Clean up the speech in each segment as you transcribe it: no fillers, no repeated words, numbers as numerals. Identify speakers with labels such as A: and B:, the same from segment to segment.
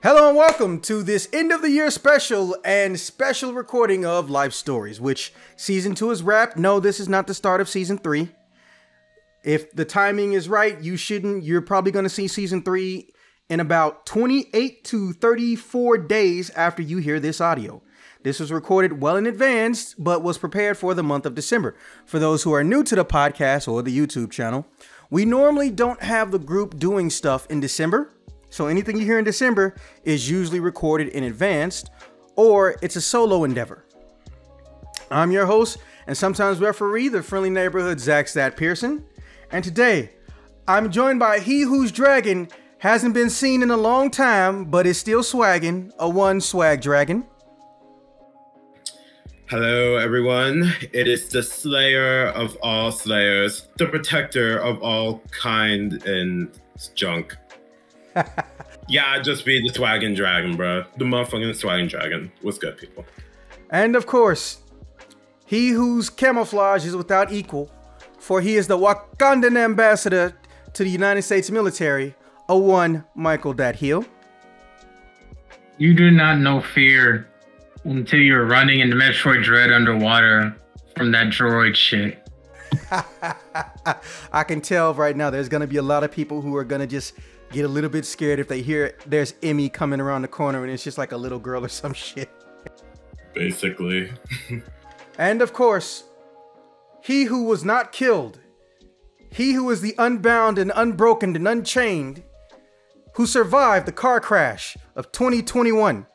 A: Hello and welcome to this end of the year special and special recording of Life Stories, which season 2 is wrapped. No, this is not the start of season 3. If the timing is right, you're probably going to see season 3 in about 28 to 34 days after you hear this audio. This was recorded well in advance, but was prepared for the month of December. For those who are new to the podcast or the YouTube channel, we normally don't have the group doing stuff in December. So anything you hear in December is usually recorded in advance, or it's a solo endeavor. I'm your host and sometimes referee, the friendly neighborhood Zach Stat Pearson. And today, I'm joined by he whose dragon hasn't been seen in a long time, but is still swagging, a one swag dragon.
B: Hello, everyone. It is the slayer of all slayers, the protector of all kind and junk. Yeah, just be the swaggin' dragon, bro. The motherfucking swaggin' dragon. What's good, people?
A: And of course, he whose camouflage is without equal, for he is the Wakandan ambassador to the United States military, a one Michael Dat Hill.
C: You do not know fear until you're running into Metroid Dread underwater from that droid shit.
A: I can tell right now there's going to be a lot of people who are going to just get a little bit scared if they hear there's Emmy coming around the corner and it's just like a little girl or some shit.
B: Basically.
A: And of course, he who was not killed, he who is the unbound and unbroken and unchained, who survived the car crash of 2021,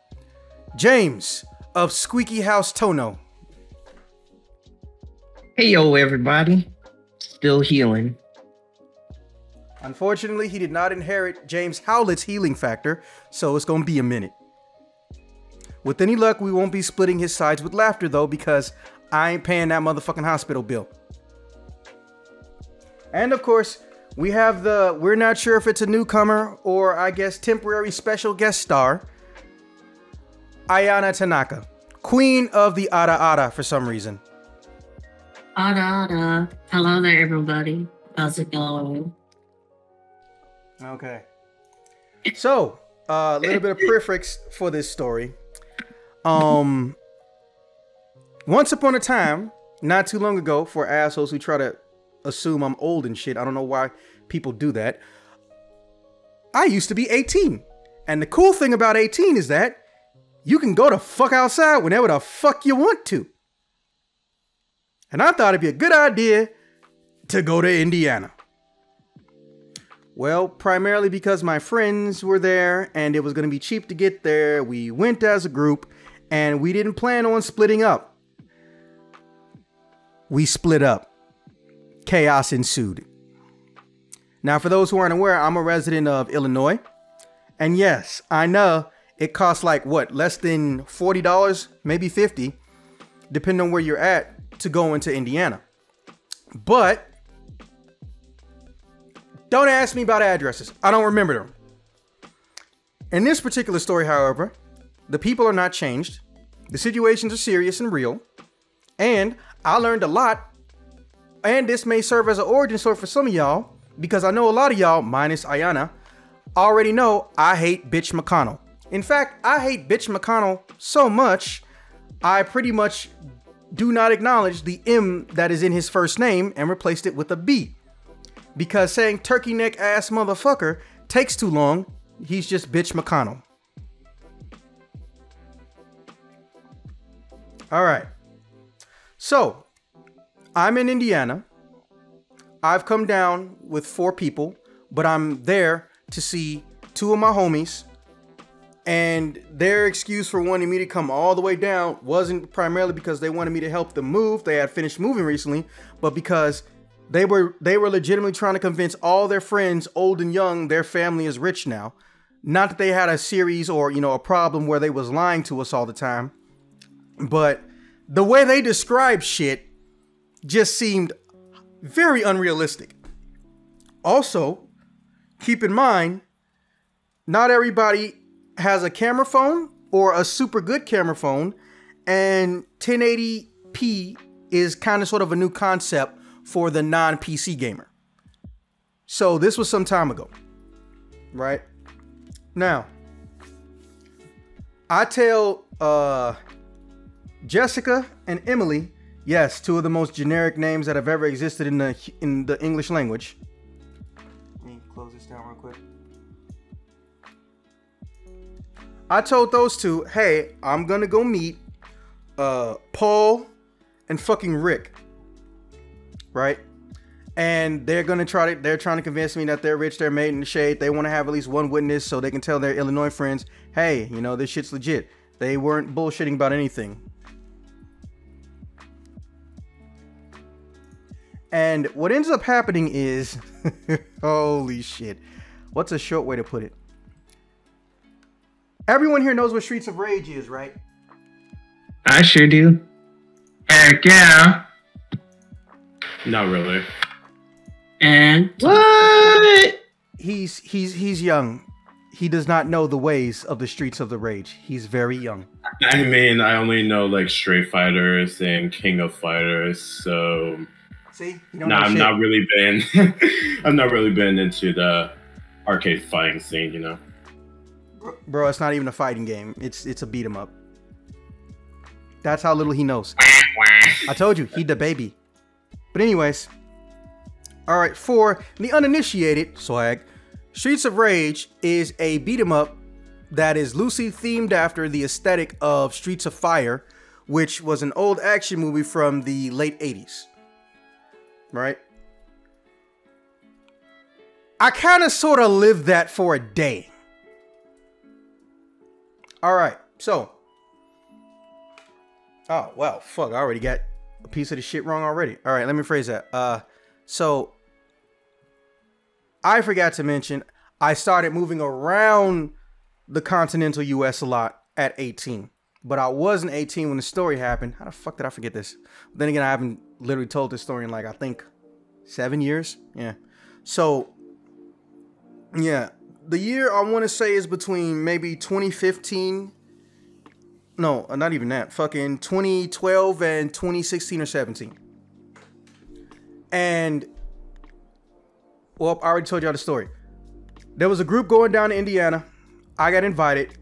A: James of Squeaky House Tono.
D: Hey yo everybody, still healing.
A: Unfortunately, he did not inherit James Howlett's healing factor, so it's gonna be a minute. With any luck, we won't be splitting his sides with laughter though, because I ain't paying that motherfucking hospital bill. And of course, we have we're not sure if it's a newcomer or I guess temporary special guest star, Ayana Tanaka, queen of the Ada Ada for some reason.
E: Ada Ada. Hello there, everybody. How's it going?
A: Okay. So, a little bit of preface for this story. Once upon a time, not too long ago, for assholes who try to assume I'm old and shit, I don't know why people do that, I used to be 18. And the cool thing about 18 is that you can go the fuck outside whenever the fuck you want to. And I thought it'd be a good idea to go to Indiana. Well, primarily because my friends were there and it was going to be cheap to get there. We went as a group and we didn't plan on splitting up. We split up. Chaos ensued. Now, for those who aren't aware, I'm a resident of Illinois. And yes, I know it costs like what, less than $40, maybe $50, depending on where you're at, to go into Indiana. But don't ask me about addresses. I don't remember them. In this particular story, however, the people are not changed. The situations are serious and real. And I learned a lot. And this may serve as an origin story for some of y'all, because I know a lot of y'all, minus Ayana, already know I hate Bitch McConnell. In fact, I hate Bitch McConnell so much, I pretty much do not acknowledge the M that is in his first name and replaced it with a B. Because saying turkey neck ass motherfucker takes too long. He's just Bitch McConnell. All right. So, I'm in Indiana. I've come down with 4 people, but I'm there to see 2 of my homies. And their excuse for wanting me to come all the way down wasn't primarily because they wanted me to help them move. They had finished moving recently, but because they were legitimately trying to convince all their friends, old and young, their family is rich now. Not that they had a series or, a problem where they was lying to us all the time. But the way they described shit just seemed very unrealistic. Also, keep in mind, not everybody has a camera phone or a super good camera phone. And 1080p is kind of sort of a new concept for the non-PC gamer. So this was some time ago, right? Now, I tell Jessica and Emily, yes, two of the most generic names that have ever existed in the English language. Let me close this down real quick. I told those two, hey, I'm gonna go meet Paul and fucking Rick, right? And they're trying to convince me that they're rich, they're made in the shade. They want to have at least one witness so they can tell their Illinois friends, hey, you know, this shit's legit. They weren't bullshitting about anything. And what ends up happening is, holy shit. What's a short way to put it? Everyone here knows what Streets of Rage is, right?
C: I sure do. Heck yeah.
B: Not really.
E: And
D: What?
A: He's young. He does not know the ways of the Streets of the Rage. He's very young.
B: I mean, I only know like Street Fighters and King of Fighters, so
A: See? You
B: no, I'm not really been I'm not really been into the arcade fighting scene, you know.
A: Bro, it's not even a fighting game. It's a beat 'em up. That's how little he knows. I told you, he the baby. But anyways, all right, for the uninitiated, swag, Streets of Rage is a beat 'em up that is loosely themed after the aesthetic of Streets of Fire, which was an old action movie from the late 80s. Right? I kind of sort of lived that for a day. All right, so. Oh, well, fuck, I already got a piece of the shit wrong already. All right, let me phrase that. So I forgot to mention, I started moving around the continental US a lot at 18. But I wasn't 18 when the story happened. How the fuck did I forget this? Then again, I haven't literally told this story in like, I think 7 years. Yeah. So, yeah. The year I want to say is between maybe 2015. No, not even that. Fucking 2012 and 2016 or 17. And, well, I already told y'all the story. There was a group going down to Indiana. I got invited.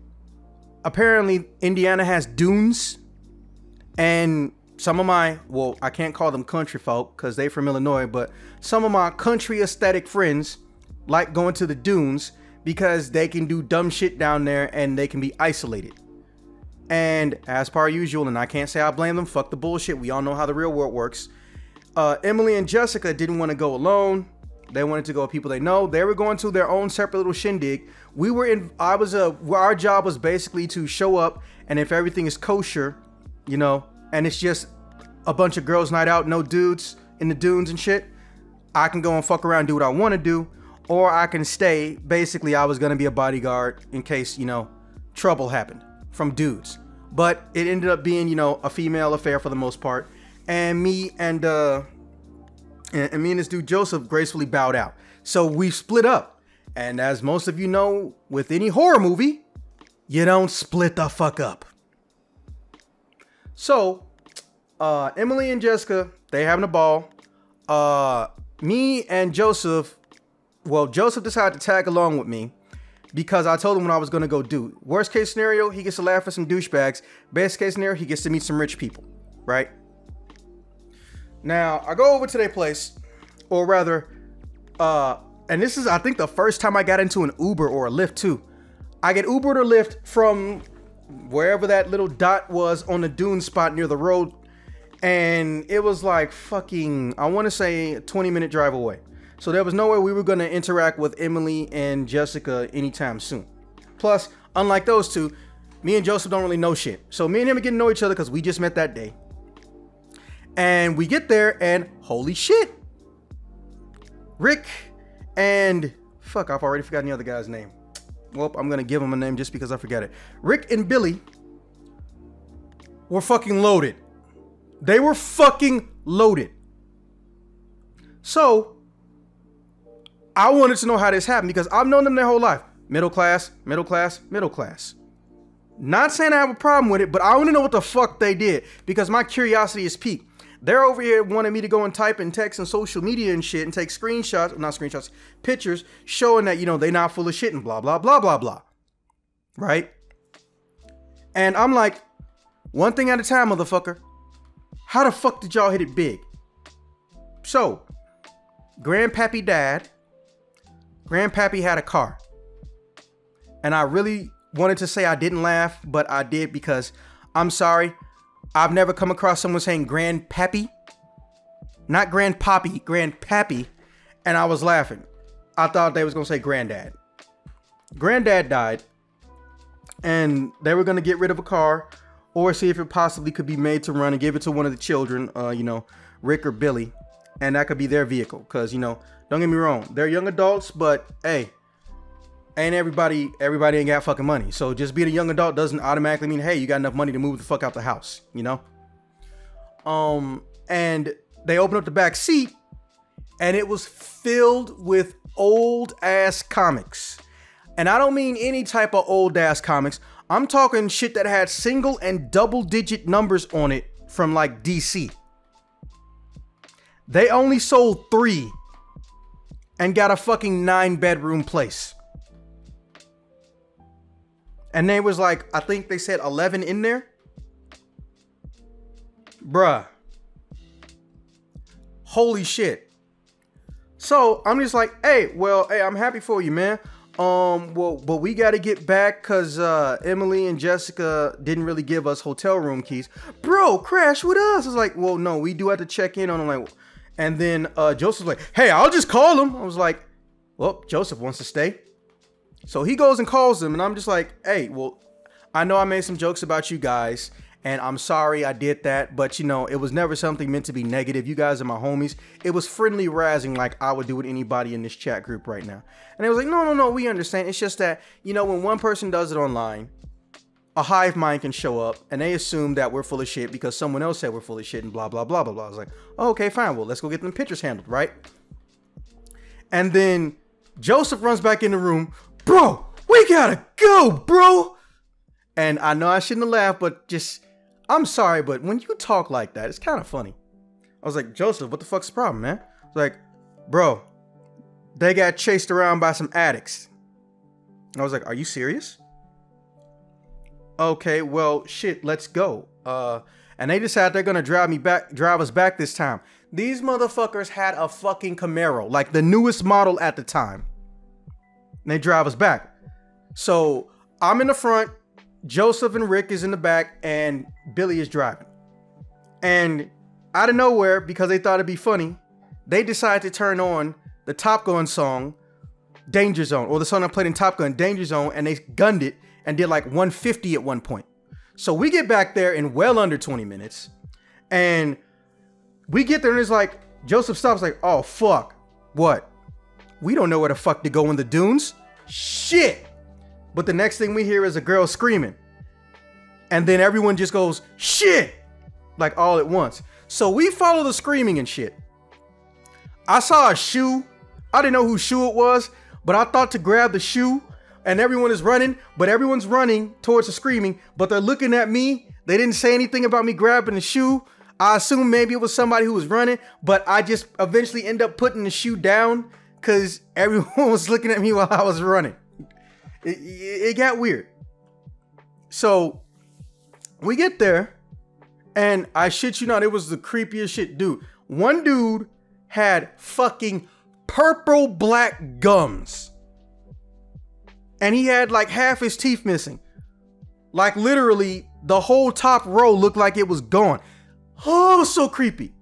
A: Apparently, Indiana has dunes. And some of my, well, I can't call them country folk because they're from Illinois, but some of my country aesthetic friends like going to the dunes because they can do dumb shit down there and they can be isolated. And as per usual, and I can't say I blame them, fuck the bullshit. We all know how the real world works. Emily and Jessica didn't want to go alone. They wanted to go with people they know. They were going to their own separate little shindig. We were in, our job was basically to show up, and if everything is kosher, you know, and it's just a bunch of girls night out, no dudes in the dunes and shit, I can go and fuck around and do what I want to do, or I can stay. Basically, I was going to be a bodyguard in case, you know, trouble happened from dudes. But it ended up being, you know, a female affair for the most part. And me and this dude Joseph gracefully bowed out. So we split up. And as most of you know, with any horror movie, you don't split the fuck up. So, Emily and Jessica, they having a ball. Me and Joseph, well, Joseph decided to tag along with me because I told him what I was going to go do. Worst case scenario, he gets to laugh at some douchebags. Best case scenario, he gets to meet some rich people, right? Now, I go over to their place, or rather, and this is, I think, the first time I got into an Uber or a Lyft too. I get Ubered or Lyft from wherever that little dot was on the dune spot near the road. And it was like fucking, I want to say a 20-minute drive away. So there was no way we were going to interact with Emily and Jessica anytime soon. Plus, unlike those two, me and Joseph don't really know shit. So me and him are getting to know each other because we just met that day. And we get there and holy shit. Rick and, fuck, I've already forgotten the other guy's name. Well, I'm going to give him a name just because I forgot it. Rick and Billy were fucking loaded. They were fucking loaded. So, I wanted to know how this happened because I've known them their whole life. Middle class, middle class, middle class. Not saying I have a problem with it, but I want to know what the fuck they did because my curiosity is piqued. They're over here wanting me to go and type in text and social media and shit and take screenshots, not screenshots, pictures showing that, you know, they're not full of shit and blah, blah, blah, blah, blah. Right? And I'm like, one thing at a time, motherfucker. How the fuck did y'all hit it big? So, Grandpappy died. Grandpappy had a car. And I really wanted to say I didn't laugh, but I did because I'm sorry. I've never come across someone saying Grandpappy. Not Grandpappy, Grandpappy. And I was laughing. I thought they was going to say Granddad. Granddad died. And they were going to get rid of a car or see if it possibly could be made to run and give it to one of the children, you know, Rick or Billy. And that could be their vehicle. Because, you know, don't get me wrong. They're young adults, but hey, ain't everybody ain't got fucking money. So just being a young adult doesn't automatically mean, hey, you got enough money to move the fuck out the house, you know? And they opened up the back seat and it was filled with old ass comics. And I don't mean any type of old ass comics. I'm talking shit that had single and double digit numbers on it from like DC. They only sold 3 and got a fucking 9-bedroom place. And they was like, I think they said 11 in there. Bruh. Holy shit. So I'm just like, hey, I'm happy for you, man. But we got to get back because Emily and Jessica didn't really give us hotel room keys. Bro, crash with us. I was like, well, no, we do have to check in on them. Like, and then Joseph was like, hey, I'll just call him. I was like, well, Joseph wants to stay. So he goes and calls them. And I'm just like, hey, well, I know I made some jokes about you guys. And I'm sorry I did that. But, you know, it was never something meant to be negative. You guys are my homies. It was friendly razzing like I would do with anybody in this chat group right now. And they was like, no, we understand. It's just that, you know, when one person does it online, a hive mind can show up and they assume that we're full of shit because someone else said we're full of shit and blah, blah, blah, blah, blah. I was like, oh, okay, fine. Well, let's go get them pictures handled, right? And then Joseph runs back in the room. Bro, we gotta go, bro. And I know I shouldn't have laughed, but just, I'm sorry, but when you talk like that, it's kind of funny. I was like, Joseph, what the fuck's the problem, man? I was like, bro, they got chased around by some addicts. I was like, are you serious? Okay, well, shit, let's go. And they decided they're gonna drive us back this time. These motherfuckers had a fucking Camaro, like the newest model at the time. And they drive us back. So I'm in the front, Joseph and Rick is in the back, and Billy is driving. And out of nowhere, because they thought it'd be funny, they decided to turn on the Top Gun song, Danger Zone, or the song I played in Top Gun, Danger Zone, and they gunned it and did like 150 at one point. So we get back there in well under 20 minutes, and we get there and it's like, Joseph stops like, oh fuck, what? We don't know where the fuck to go in the dunes. Shit. But the next thing we hear is a girl screaming. And then everyone just goes, shit, like all at once. So we follow the screaming and shit. I saw a shoe. I didn't know whose shoe it was, but I thought to grab the shoe, and everyone is running, but everyone's running towards the screaming, but they're looking at me. They didn't say anything about me grabbing the shoe. I assumed maybe it was somebody who was running, but I just eventually end up putting the shoe down because everyone was looking at me while I was running. It got weird. So we get there, and I shit you not, it was the creepiest shit, dude. One dude had fucking purple black gums, and he had like half his teeth missing. Like literally the whole top row looked like it was gone. Oh, so creepy.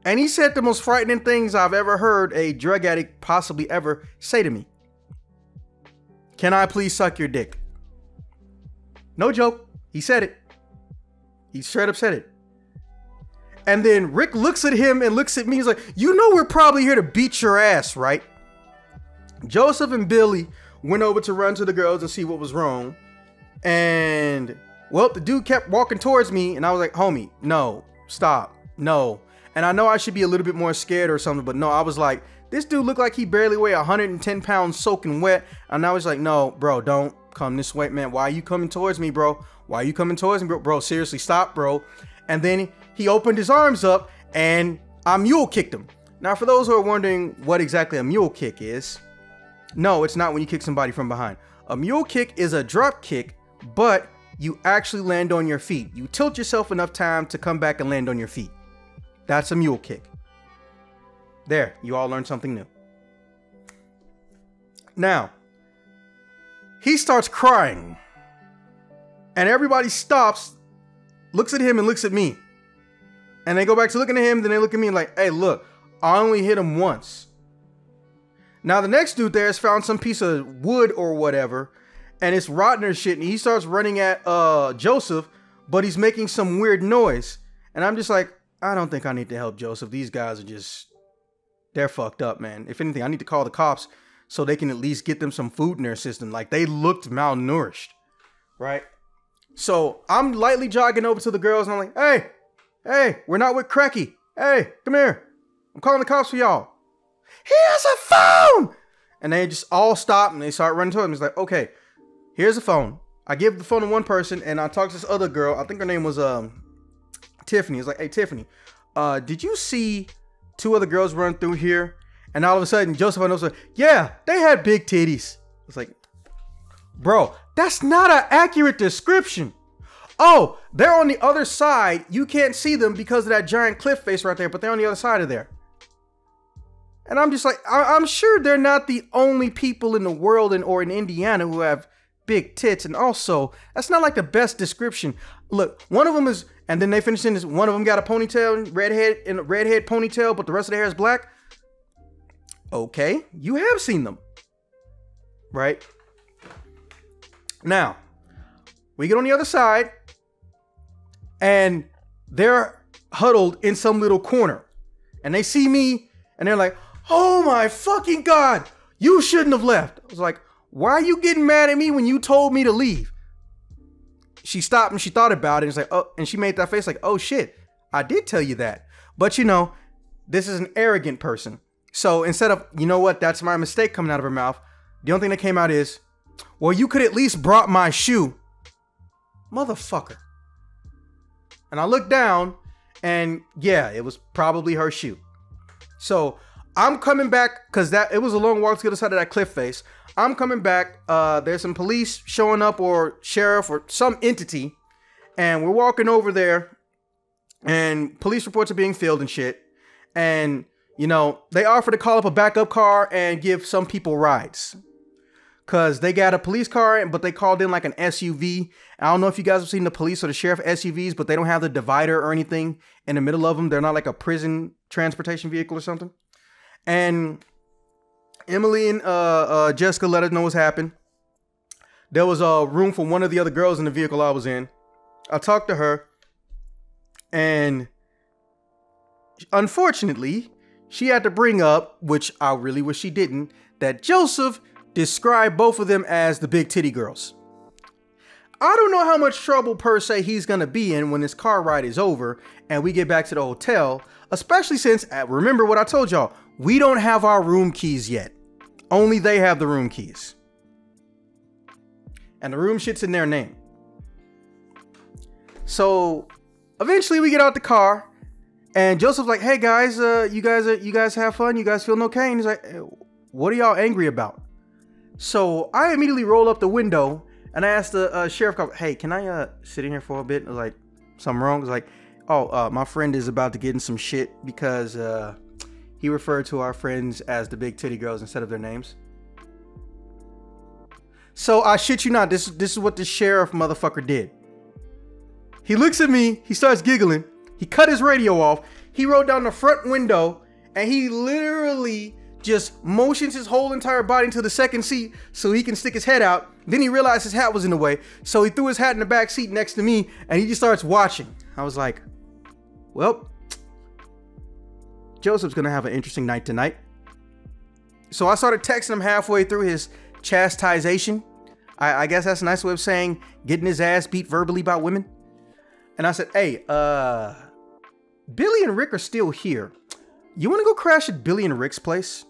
A: And he said the most frightening things I've ever heard a drug addict possibly ever say to me. Can I please suck your dick? No joke. He said it. He straight up said it. And then Rick looks at him and looks at me. He's like, you know we're probably here to beat your ass, right? Joseph and Billy went over to run to the girls and see what was wrong. And, well, the dude kept walking towards me. And I was like, homie, no, stop, no. And I know I should be a little bit more scared or something. But no, I was like, this dude looked like he barely weighed 110 pounds soaking wet. And I was like, no, bro, don't come this way, man. Why are you coming towards me, bro? Why are you coming towards me, bro? Bro, seriously, stop, bro. And then he opened his arms up and I mule kicked him. Now, for those who are wondering what exactly a mule kick is, no, it's not when you kick somebody from behind. A mule kick is a drop kick, but you actually land on your feet. You tilt yourself enough time to come back and land on your feet. That's a mule kick. There, you all learned something new. Now, he starts crying. And everybody stops, looks at him and looks at me. And they go back to looking at him, then they look at me like, hey, look, I only hit him once. Now, the next dude there has found some piece of wood or whatever, and it's rotten or shit, and he starts running at Joseph, but he's making some weird noise. And I'm just like, I don't think I need to help Joseph. These guys are just, they're fucked up, man. If anything, I need to call the cops so they can at least get them some food in their system. Like, they looked malnourished, right? So I'm lightly jogging over to the girls and I'm like, hey, we're not with Cracky. Hey, come here. I'm calling the cops for y'all. He has a phone. And they just all stop and they start running to him. He's like, okay, here's a phone. I give the phone to one person and I talk to this other girl. I think her name was Tiffany. It's like, hey, Tiffany, did you see two other girls run through here? And all of a sudden, Joseph and I was like, yeah, they had big titties. It's like, bro, that's not an accurate description. Oh, they're on the other side. You can't see them because of that giant cliff face right there, but they're on the other side of there. And I'm just like, I'm sure they're not the only people in the world or in Indiana who have big tits. And also, that's not like the best description. Look, one of them is, and then they finished in this, one of them got a ponytail, redhead ponytail, but the rest of the hair is black. Okay, you have seen them, right? Now, we get on the other side, and they're huddled in some little corner. And they see me, and they're like, oh my fucking God, you shouldn't have left. I was like, why are you getting mad at me when you told me to leave? She stopped and she thought about it, and it's like, oh, and she made that face like, oh shit, I did tell you that. But you know, this is an arrogant person. So instead of, you know what, that's my mistake coming out of her mouth, the only thing that came out is, well, you could at least brought my shoe. Motherfucker. And I looked down and yeah, it was probably her shoe. So I'm coming back because it was a long walk to the other side of that cliff face. I'm coming back. There's some police showing up or sheriff or some entity. And we're walking over there and police reports are being filled and shit. And, you know, they offer to call up a backup car and give some people rides. Because they got a police car, but they called in like an SUV. I don't know if you guys have seen the police or the sheriff SUVs, but they don't have the divider or anything in the middle of them. They're not like a prison transportation vehicle or something. And Emily and Jessica let us know what's happened. There was a room for one of the other girls in the vehicle I was in. I talked to her. And unfortunately, she had to bring up, which I really wish she didn't, that Joseph described both of them as the big titty girls. I don't know how much trouble per se he's gonna be in when this car ride is over and we get back to the hotel, especially since, remember what I told y'all, we don't have our room keys yet. Only they have the room keys. And the room shit's in their name. So eventually we get out the car and Joseph's like, hey guys, you guys have fun? You guys feeling okay? And he's like, what are y'all angry about? So I immediately roll up the window and I asked the sheriff, hey, can I sit in here for a bit? I was like, something wrong? I was like, oh, my friend is about to get in some shit because he referred to our friends as the big titty girls instead of their names. So I shit you not, this is what the sheriff motherfucker did. He looks at me, he starts giggling, he cut his radio off, he rolled down the front window, and he literally just motions his whole entire body into the second seat so he can stick his head out. Then he realized his hat was in the way, so he threw his hat in the back seat next to me and he just starts watching. I was like, well, Joseph's gonna have an interesting night tonight. So I started texting him halfway through his chastisation. I guess that's a nice way of saying getting his ass beat verbally by women. And I said, hey, Billy and Rick are still here. You want to go crash at Billy and Rick's place?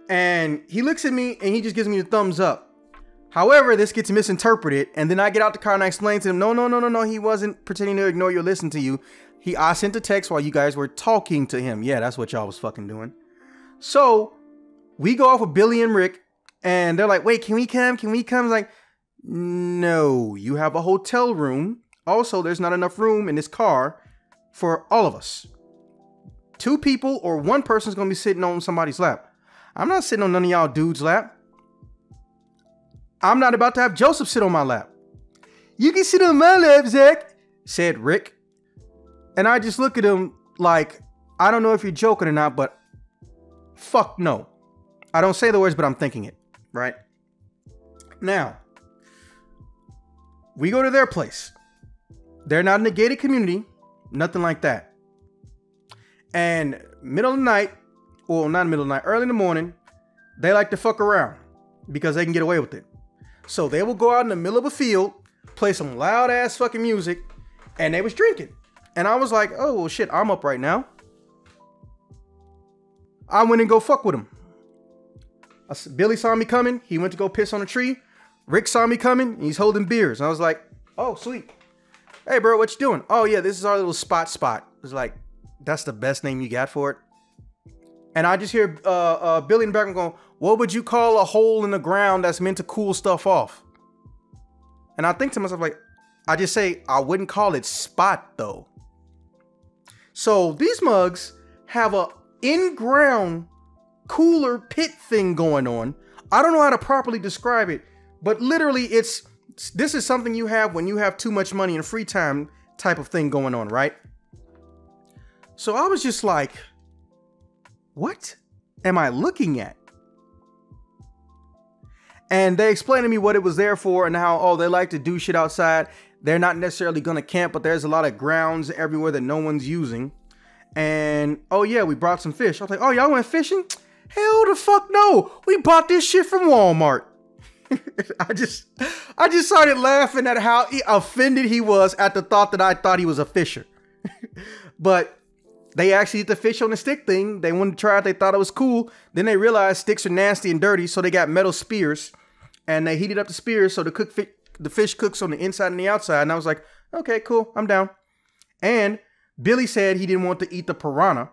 A: And he looks at me and he just gives me the thumbs up. However, this gets misinterpreted. And then I get out the car and I explain to him, no. He wasn't pretending to ignore you or listen to you. I sent a text while you guys were talking to him. Yeah, that's what y'all was fucking doing. So we go off with Billy and Rick and they're like, wait, can we come? Can we come? Like, No, you have a hotel room. Also, there's not enough room in this car for all of us. 2 people or 1 person's gonna be sitting on somebody's lap. I'm not sitting on none of y'all dudes' lap. I'm not about to have Joseph sit on my lap. You can sit on my lap, Zach, said Rick. And I just look at him like, I don't know if you're joking or not, but fuck no. I don't say the words, but I'm thinking it, right? Now, we go to their place. They're not in a gated community, nothing like that. And middle of the night, well, not middle of the night, early in the morning, they like to fuck around because they can get away with it. So they will go out in the middle of a field, play some loud ass fucking music, and they was drinking. And I was like, oh, well, shit, I'm up right now. I went and go fuck with him. Billy saw me coming. He went to go piss on a tree. Rick saw me coming. He's holding beers. I was like, oh, sweet. Hey, bro, what you doing? Oh, yeah, this is our little spot. It's like, that's the best name you got for it. And I just hear Billy in the background going, what would you call a hole in the ground that's meant to cool stuff off? And I think to myself, like, I just say, I wouldn't call it spot, though. So these mugs have a in-ground cooler pit thing going on. I don't know how to properly describe it, but literally this is something you have when you have too much money and free time type of thing going on, right? So I was just like, what am I looking at? And they explained to me what it was there for and how, oh, they like to do shit outside. They're not necessarily going to camp, but there's a lot of grounds everywhere that no one's using. And, oh yeah, we brought some fish. I was like, oh, y'all went fishing? Hell the fuck no. We bought this shit from Walmart. I just started laughing at how offended he was at the thought that I thought he was a fisher. But they actually did the fish on the stick thing. They wanted to try it. They thought it was cool. Then they realized sticks are nasty and dirty. So they got metal spears and they heated up the spears. So the fish cooks on the inside and the outside. And I was like, okay, cool. I'm down. And Billy said he didn't want to eat the piranha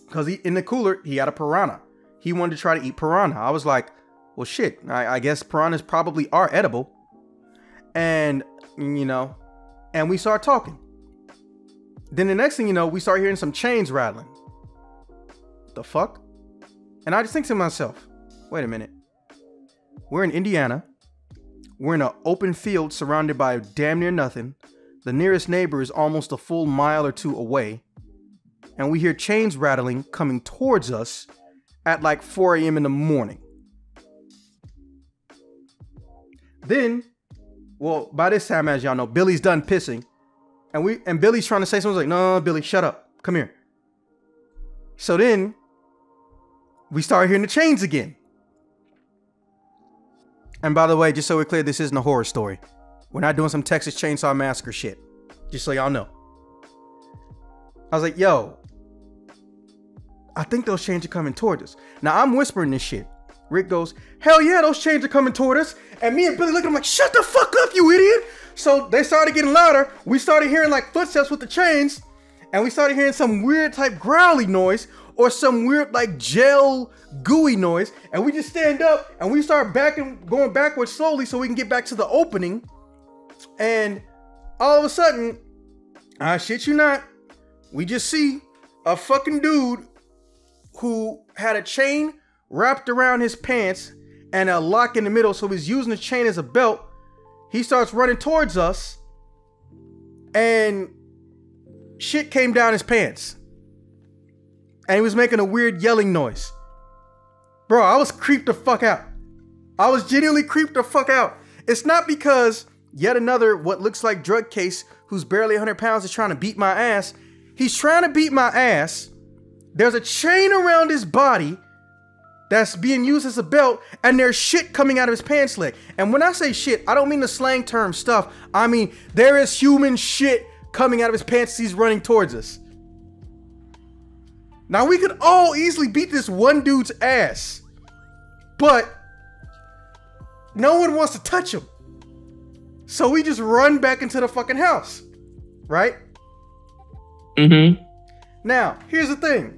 A: because in the cooler, he had a piranha. He wanted to try to eat piranha. I was like, well, shit, I guess piranhas probably are edible. And, you know, and we start talking. Then the next thing you know, we start hearing some chains rattling. The fuck? And I just think to myself, wait a minute. We're in Indiana. We're in an open field surrounded by damn near nothing. The nearest neighbor is almost a full mile or 2 away. And we hear chains rattling coming towards us at like 4 a.m. in the morning. Then, well, by this time, as y'all know, Billy's done pissing. And Billy's trying to say something. Like, no, Billy, shut up. Come here. So then we start hearing the chains again. And by the way, just so we're clear, this isn't a horror story. We're not doing some Texas Chainsaw Massacre shit. Just so y'all know. I was like, yo, I think those chains are coming toward us. Now I'm whispering this shit. Rick goes, hell yeah, those chains are coming toward us. And me and Billy look at him like, shut the fuck up, you idiot. So they started getting louder. We started hearing like footsteps with the chains. And we started hearing some weird type growly noise or some weird like gel gooey noise. And we just stand up and we start going backwards slowly so we can get back to the opening. And all of a sudden, I shit you not, we just see a fucking dude who had a chain wrapped around his pants and a lock in the middle. So he's using the chain as a belt. He starts running towards us and shit came down his pants. And he was making a weird yelling noise. Bro, I was creeped the fuck out. I was genuinely creeped the fuck out. It's not because yet another what looks like drug case who's barely 100 pounds is trying to beat my ass. He's trying to beat my ass. There's a chain around his body that's being used as a belt, and there's shit coming out of his pants leg. And when I say shit, I don't mean the slang term stuff. I mean, there is human shit coming out of his pants as he's running towards us. Now, we could all easily beat this one dude's ass, but no one wants to touch him. So we just run back into the fucking house, right?
D: Mm-hmm.
A: Now, here's the thing.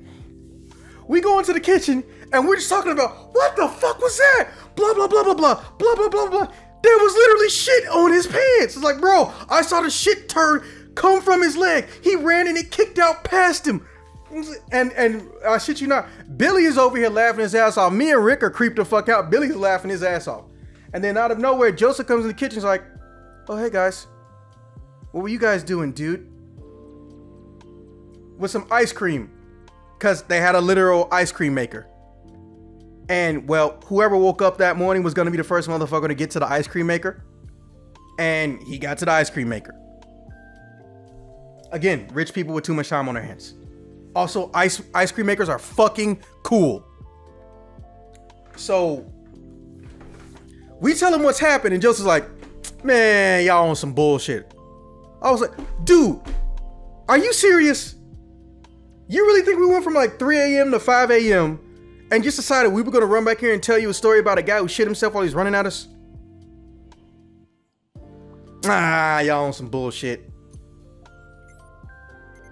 A: We go into the kitchen and we're just talking about, what the fuck was that? Blah, blah, blah, blah, blah, blah, blah, blah, blah. There was literally shit on his pants. It's like, bro, I saw the shit turd come from his leg. He ran and it kicked out past him. And I shit you not, Billy is over here laughing his ass off. Me and Rick are creeped the fuck out. Billy's laughing his ass off. And then out of nowhere, Joseph comes in the kitchen. He's like, oh, hey guys. What were you guys doing, dude? With some ice cream. Because they had a literal ice cream maker. And, well, whoever woke up that morning was going to be the first motherfucker to get to the ice cream maker. And he got to the ice cream maker. Again, rich people with too much time on their hands. Also, ice cream makers are fucking cool. So, we tell him what's happened, and Joseph's like, man, y'all on some bullshit. I was like, dude, are you serious? You really think we went from like 3 a.m. to 5 a.m. and just decided we were going to run back here and tell you a story about a guy who shit himself while he's running at us? Ah, y'all on some bullshit.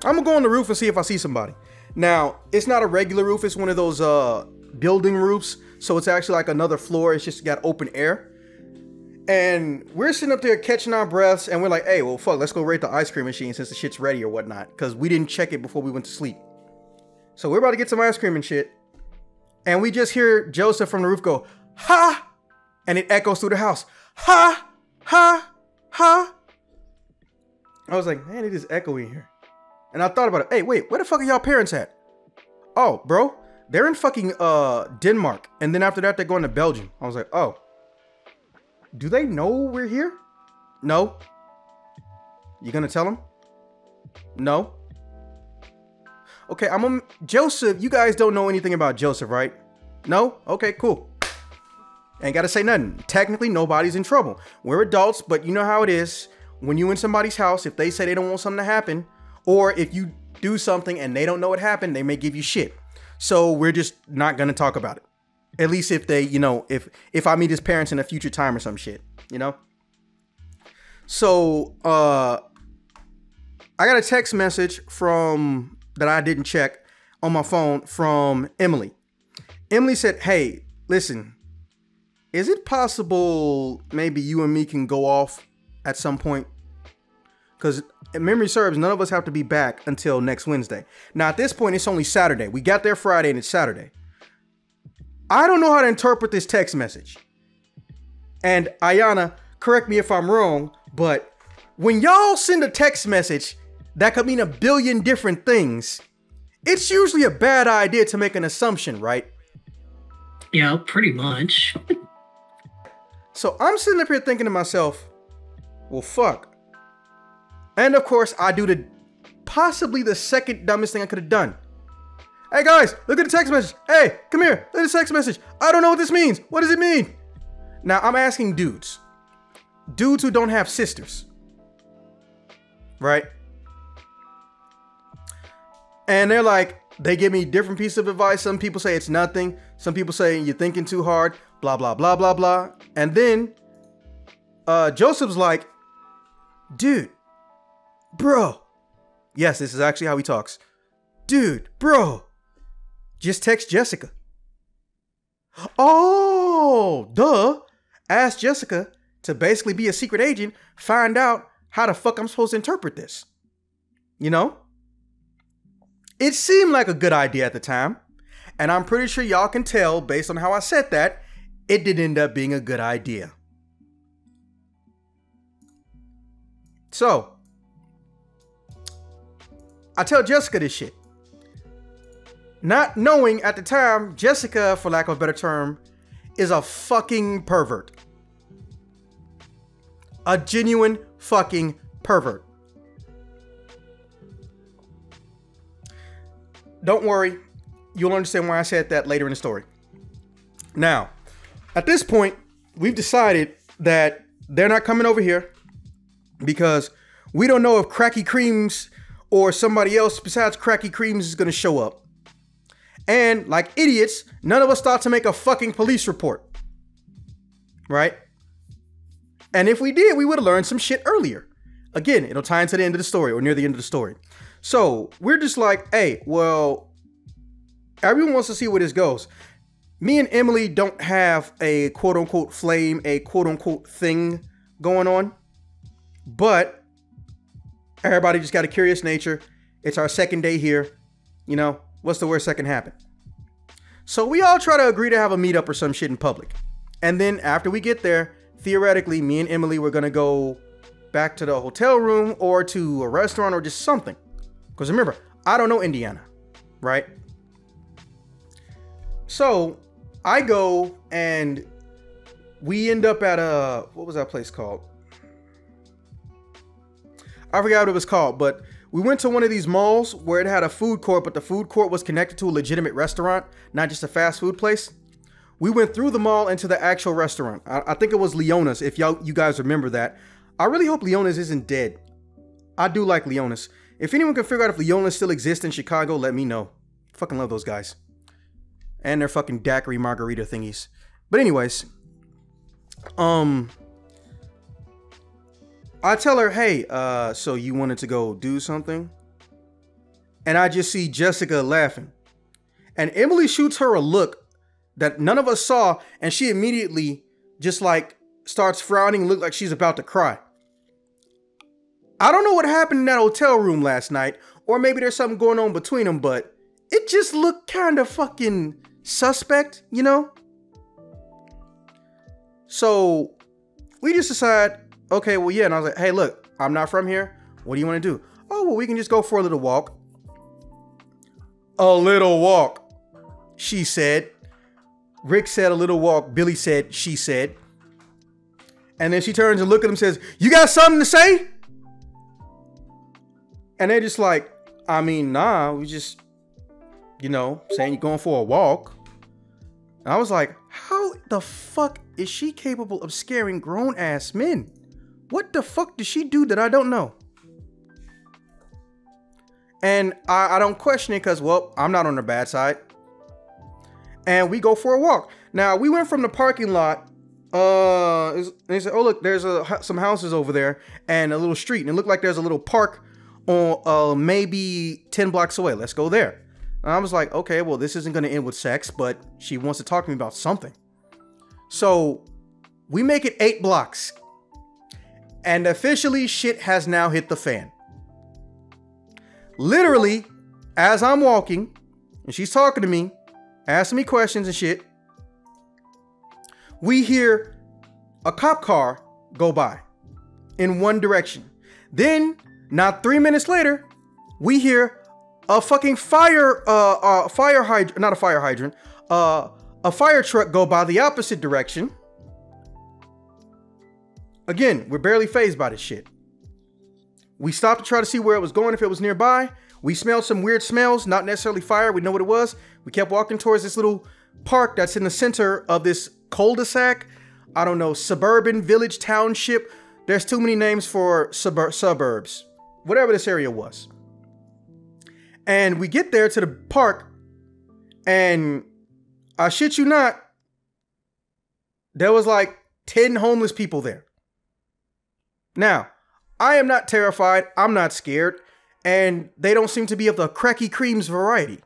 A: I'm gonna go on the roof and see if I see somebody. Now, it's not a regular roof. It's one of those building roofs. So it's actually like another floor. It's just got open air. And we're sitting up there catching our breaths. And we're like, hey, well, fuck, let's go rate the ice cream machine since the shit's ready or whatnot. Because we didn't check it before we went to sleep. So we're about to get some ice cream and shit. And we just hear Joseph from the roof go, ha! And it echoes through the house. Ha! Ha! Ha! I was like, man, it is echoing here. And I thought about it. Hey, wait, where the fuck are y'all parents at? Oh, bro, they're in fucking Denmark. And then after that, they're going to Belgium. I was like, oh. Do they know we're here? No. You gonna tell them? No. Okay, Joseph, you guys don't know anything about Joseph, right? No? Okay, cool. Ain't gotta say nothing. Technically, nobody's in trouble. We're adults, but you know how it is. When you in somebody's house, if they say they don't want something to happen, or if you do something and they don't know what happened, they may give you shit. So we're just not going to talk about it. At least if they, you know, if I meet his parents in a future time or some shit, you know? So, I got a text message that I didn't check on my phone from Emily. Emily said, hey, listen, is it possible maybe you and me can go off at some point? Because if memory serves, none of us have to be back until next Wednesday. Now, at this point, it's only Saturday. We got there Friday and it's Saturday. I don't know how to interpret this text message. And Ayana, correct me if I'm wrong, but when y'all send a text message that could mean a billion different things, it's usually a bad idea to make an assumption, right?
E: Yeah, pretty much.
A: So I'm sitting up here thinking to myself, well, fuck. And of course, I do possibly the second dumbest thing I could have done. Hey guys, look at the text message. Hey, come here. Look at the text message. I don't know what this means. What does it mean? Now, I'm asking dudes. Dudes who don't have sisters. Right? And they're like, they give me different pieces of advice. Some people say it's nothing. Some people say you're thinking too hard. Blah, blah, blah, blah, blah. And then Joseph's like, dude, bro. Yes, this is actually how he talks. Dude, bro. Just text Jessica. Oh, duh. Ask Jessica to basically be a secret agent, find out how the fuck I'm supposed to interpret this. You know? It seemed like a good idea at the time. And I'm pretty sure y'all can tell based on how I said that, it did end up being a good idea. So, I tell Jessica this shit. Not knowing at the time, Jessica, for lack of a better term, is a fucking pervert. A genuine fucking pervert. Don't worry. You'll understand why I said that later in the story. Now, at this point, we've decided that they're not coming over here because we don't know if Cracky Creams or somebody else besides Cracky Creams is going to show up. And like idiots, none of us thought to make a fucking police report. Right? And if we did, we would have learned some shit earlier. Again, it'll tie into the end of the story or near the end of the story. So we're just like, hey, well, everyone wants to see where this goes. me and Emily don't have a quote unquote flame, a quote unquote thing going on, but everybody just got a curious nature. It's our second day here. You know, what's the worst that can happen? So we all try to agree to have a meetup or some shit in public. And then after we get there, theoretically, me and Emily were going to go back to the hotel room or to a restaurant or just something. Because remember, I don't know Indiana, right? So I go and we end up at what was that place called? I forgot what it was called, but we went to one of these malls where it had a food court, but the food court was connected to a legitimate restaurant, not just a fast food place. We went through the mall into the actual restaurant. I think it was Leona's, if you guys remember that. I really hope Leona's isn't dead. I do like Leona's. If anyone can figure out if Leona's still exists in Chicago, let me know. Fucking love those guys. And their fucking daiquiri margarita thingies. But anyways, I tell her, hey, so you wanted to go do something? And I just see Jessica laughing. And Emily shoots her a look that none of us saw, and she immediately just like starts frowning and look like she's about to cry. I don't know what happened in that hotel room last night, or maybe there's something going on between them, but it just looked kind of fucking suspect, you know? So we just decide, okay, well, yeah. And I was like, hey, look, I'm not from here. What do you want to do? Oh, well, we can just go for a little walk. A little walk, she said. Rick said a little walk. Billy said, she said. And then she turns and looks at him and says, you got something to say? And they're just like, I mean, nah, we just, you know, saying you're going for a walk. And I was like, how the fuck is she capable of scaring grown ass men? What the fuck does she do that I don't know? And I don't question it because, well, I'm not on the bad side. And we go for a walk. Now, we went from the parking lot. And they said, oh, look, there's some houses over there and a little street. And it looked like there's a little park on maybe 10 blocks away. Let's go there. And I was like, okay, well, this isn't going to end with sex, but she wants to talk to me about something. So we make it 8 blocks. And officially, shit has now hit the fan. Literally, as I'm walking, and she's talking to me, asking me questions and shit, we hear a cop car go by in one direction. Then, not 3 minutes later, we hear a fucking fire truck go by the opposite direction. Again, we're barely fazed by this shit. We stopped to try to see where it was going, if it was nearby. We smelled some weird smells, not necessarily fire. We know what it was. We kept walking towards this little park that's in the center of this cul-de-sac. I don't know, suburban, village, township. There's too many names for suburbs. Whatever this area was. And we get there to the park, and I shit you not, there was like 10 homeless people there. Now, I am not terrified. I'm not scared. And they don't seem to be of the cracky creams variety,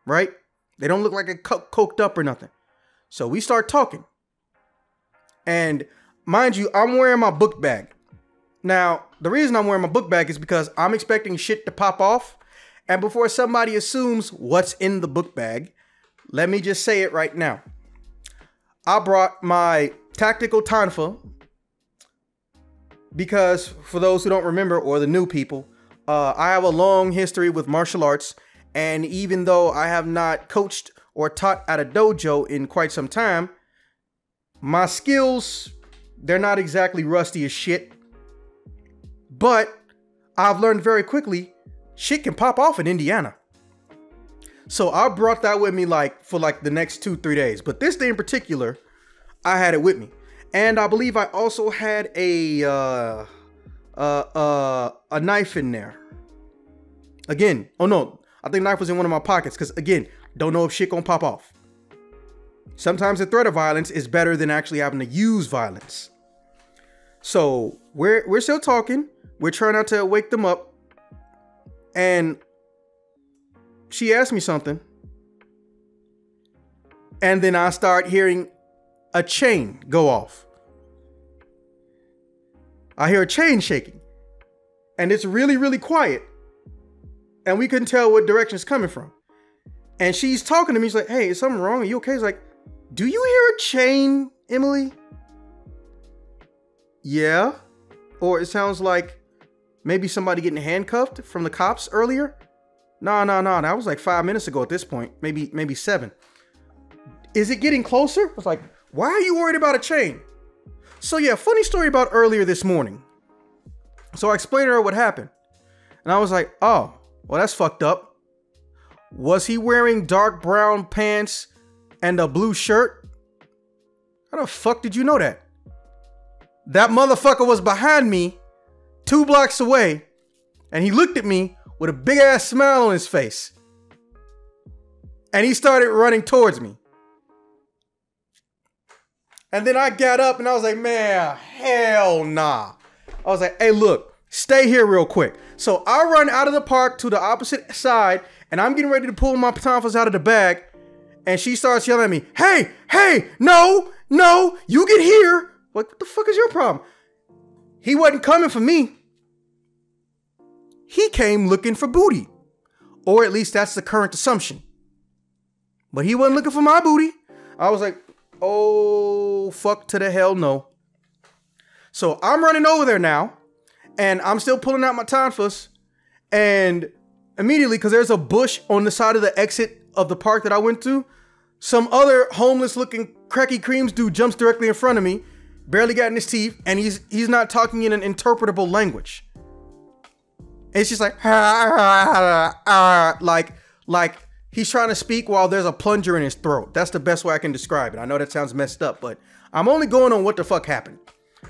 A: right? They don't look like they're coked up or nothing. So we start talking. And mind you, I'm wearing my book bag. Now, the reason I'm wearing my book bag is because I'm expecting shit to pop off. And before somebody assumes what's in the book bag, let me just say it right now. I brought my tactical tonfa because for those who don't remember, or the new people, I have a long history with martial arts. And even though I have not coached or taught at a dojo in quite some time, my skills, they're not exactly rusty as shit. But I've learned very quickly, shit can pop off in Indiana. So I brought that with me for the next 2-3 days. But this day in particular, I had it with me. And I believe I also had a knife in there. Again, oh no, I think knife was in one of my pockets because again, don't know if shit gonna pop off. Sometimes the threat of violence is better than actually having to use violence. So we're still talking. We're trying not to wake them up. And she asked me something. And then I start hearing a chain go off. I hear a chain shaking. And it's really, really quiet. And we couldn't tell what direction it's coming from. And she's talking to me. She's like, hey, is something wrong? Are you okay? He's like, do you hear a chain, Emily? Yeah. Or it sounds like maybe somebody getting handcuffed from the cops earlier. No. That was like 5 minutes ago at this point. Maybe 7. Is it getting closer? I was like, why are you worried about a chain? So yeah, funny story about earlier this morning. So I explained to her what happened. And I was like, oh, well, that's fucked up. Was he wearing dark brown pants and a blue shirt? How the fuck did you know that? That motherfucker was behind me 2 blocks away. And he looked at me with a big ass smile on his face. And he started running towards me. And then I got up and I was like, man, hell nah. I was like, hey, look, stay here real quick. So I run out of the park to the opposite side and I'm getting ready to pull my tonfas out of the bag. And she starts yelling at me, hey, no, you get here. What the fuck is your problem? He wasn't coming for me. He came looking for booty. Or at least that's the current assumption. But he wasn't looking for my booty. I was like, oh, fuck to the hell no. So I'm running over there now. And I'm still pulling out my tonfas. And immediately, because there's a bush on the side of the exit of the park that I went to, some other homeless looking cracky creams dude jumps directly in front of me. Barely got in his teeth. And he's not talking in an interpretable language. It's just like, like he's trying to speak while there's a plunger in his throat. That's the best way I can describe it. I know that sounds messed up, but I'm only going on what the fuck happened.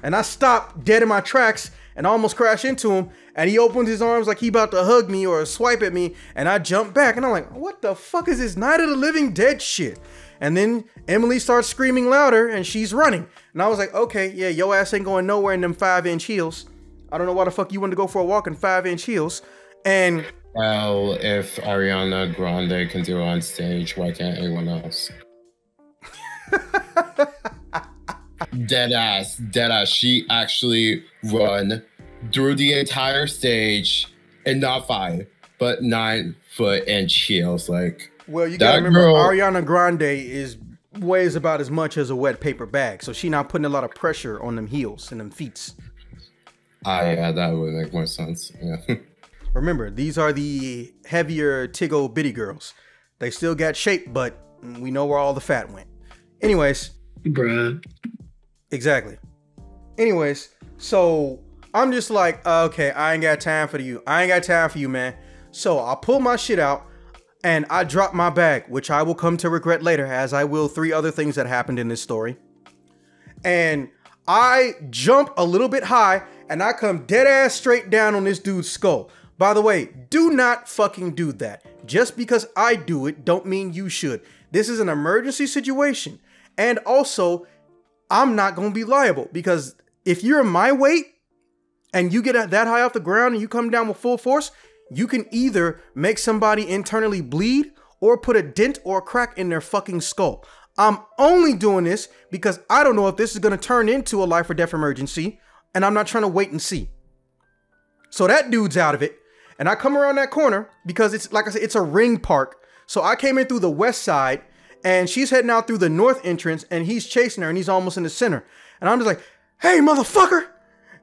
A: And I stopped dead in my tracks and almost crashed into him. And he opened his arms like he about to hug me or swipe at me. And I jumped back and I'm like, what the fuck is this Night of the Living Dead shit? And then Emily starts screaming louder and she's running. And I was like, okay, yeah, your ass ain't going nowhere in them 5-inch heels. I don't know why the fuck you wanted to go for a walk in 5-inch heels. And
B: well, if Ariana Grande can do it on stage, why can't anyone else? Deadass. She actually run through the entire stage and not 5, but 9-foot-inch heels. Like,
A: well, you gotta remember, Ariana Grande weighs about as much as a wet paper bag, so she not putting a lot of pressure on them heels and them feet.
B: Yeah, that would make more sense. Yeah.
A: Remember, these are the heavier Tiggo bitty girls. They still got shape, but we know where all the fat went. Anyways.
E: Bruh.
A: Exactly. Anyways, so I'm just like, okay, I ain't got time for you. I ain't got time for you, man. So I pull my shit out and I drop my bag, which I will come to regret later, as I will 3 other things that happened in this story. And I jump a little bit high and I come dead ass straight down on this dude's skull. By the way, do not fucking do that. Just because I do it don't mean you should. This is an emergency situation. And also, I'm not going to be liable, because if you're my weight and you get that high off the ground and you come down with full force, you can either make somebody internally bleed or put a dent or a crack in their fucking skull. I'm only doing this because I don't know if this is going to turn into a life or death emergency, and I'm not trying to wait and see. So that dude's out of it. And I come around that corner because it's, like I said, it's a ring park. So I came in through the west side and she's heading out through the north entrance and he's chasing her and he's almost in the center. And I'm just like, hey, motherfucker.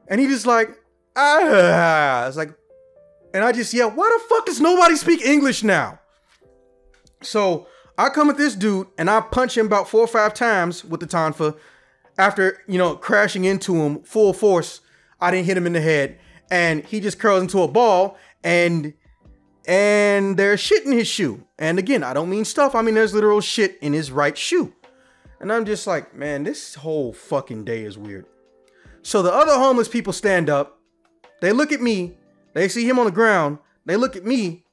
A: And he just like, it's like, and I just yell, why the fuck does nobody speak English now? So I come at this dude and I punch him about 4 or 5 times with the tonfa. After, crashing into him full force, I didn't hit him in the head. And he just curls into a ball and there's shit in his shoe. And again, I don't mean stuff. I mean, there's literal shit in his right shoe. And I'm just like, man, this whole fucking day is weird. So the other homeless people stand up. They look at me. They see him on the ground. They look at me.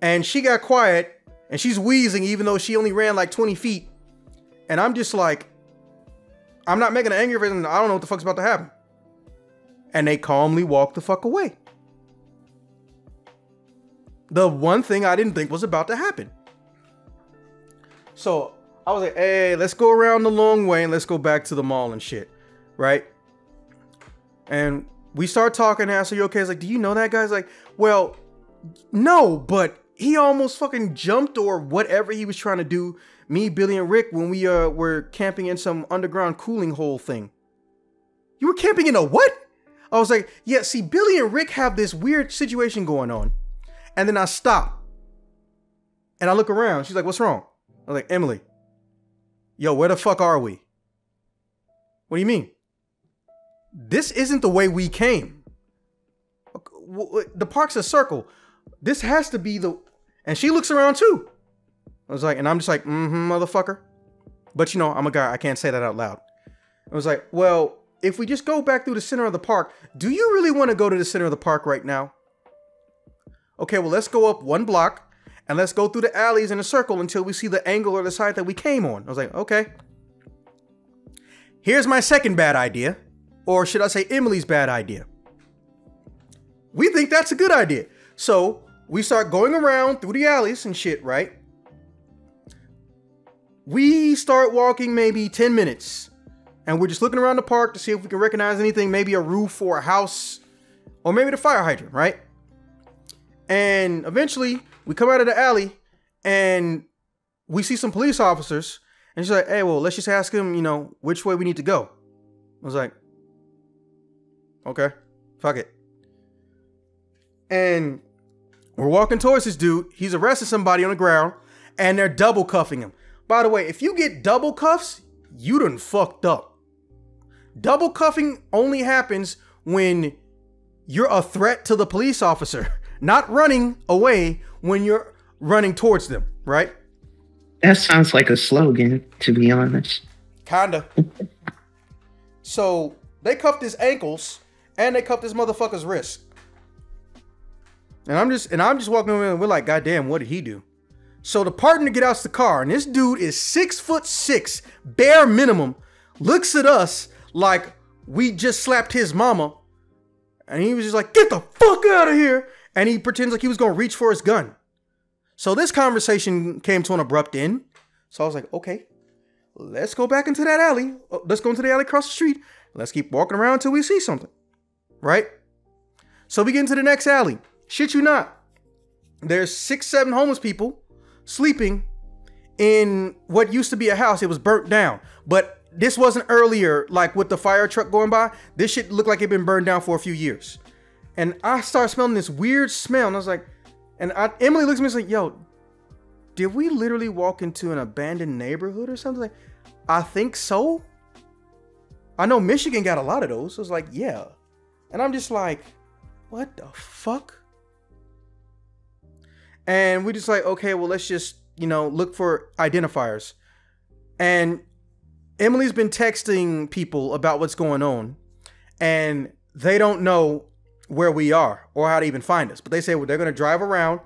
A: And she got quiet. And she's wheezing even though she only ran like 20 feet. And I'm just like, I'm not making an angry face. I don't know what the fuck's about to happen. And they calmly walk the fuck away. The one thing I didn't think was about to happen. So I was like, hey, let's go around the long way and let's go back to the mall and shit. Right? And we start talking and I said, you okay? I was like, do you know that guy? He's like, well, no, but he almost fucking jumped or whatever he was trying to do, me, Billy, and Rick, when we were camping in some underground cooling hole thing. You were camping in a what? I was like, yeah, see, Billy and Rick have this weird situation going on. And then I stop. And I look around. She's like, what's wrong? I was like, Emily, yo, where the fuck are we? What do you mean? This isn't the way we came. The park's a circle. This has to be the... And she looks around too. I was like, and I'm just like, motherfucker. But you know, I'm a guy. I can't say that out loud. I was like, well, if we just go back through the center of the park, do you really want to go to the center of the park right now? Okay, well, let's go up 1 block and let's go through the alleys in a circle until we see the angle or the side that we came on. I was like, okay. Here's my second bad idea. Or should I say Emily's bad idea? We think that's a good idea. So we start going around through the alleys and shit, right? We start walking maybe 10 minutes. And we're just looking around the park to see if we can recognize anything. Maybe a roof or a house. Or maybe the fire hydrant, right? And eventually we come out of the alley and we see some police officers. And she's like, hey, well, let's just ask him, you know, which way we need to go. I was like, okay, fuck it. And we're walking towards this dude. He's arrested somebody on the ground and they're double cuffing him. By the way, if you get double cuffs, you done fucked up. Double cuffing only happens when you're a threat to the police officer, not running away when you're running towards them, right?
D: That sounds like a slogan, to be honest.
A: Kinda. So they cuffed his ankles and they cuffed his motherfucker's wrist. And I'm just walking over and we're like, God damn, what did he do? So the partner gets out the car and this dude is 6'6", bare minimum, looks at us like we just slapped his mama. And he was just like, get the fuck out of here. And he pretends like he was going to reach for his gun. So this conversation came to an abrupt end. So I was like, okay, let's go back into that alley. Let's go into the alley across the street. Let's keep walking around until we see something. Right? So we get into the next alley. Shit you not. There's 6, 7 homeless people sleeping in what used to be a house. It was burnt down. But this wasn't earlier, like with the fire truck going by. This shit looked like it had been burned down for a few years. And I started smelling this weird smell. And I was like, Emily looks at me and is like, yo, did we literally walk into an abandoned neighborhood or something? Like, I think so. I know Michigan got a lot of those. So I was like, yeah. And I'm just like, what the fuck? And we just like, okay, well, let's just, you know, look for identifiers. And Emily's been texting people about what's going on. And they don't know where we are or how to even find us. But they say, well, they're going to drive around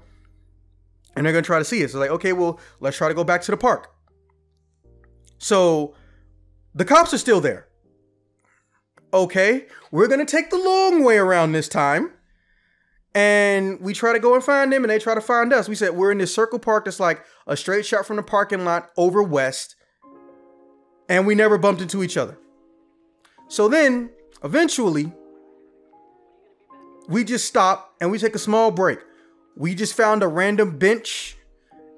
A: and they're going to try to see us. They're like, okay, well, let's try to go back to the park. So the cops are still there. Okay, we're going to take the long way around this time. And we try to go and find them and they try to find us. We said, we're in this circle park that's like a straight shot from the parking lot over west. And we never bumped into each other. So then eventually we just stop and we take a small break. We just found a random bench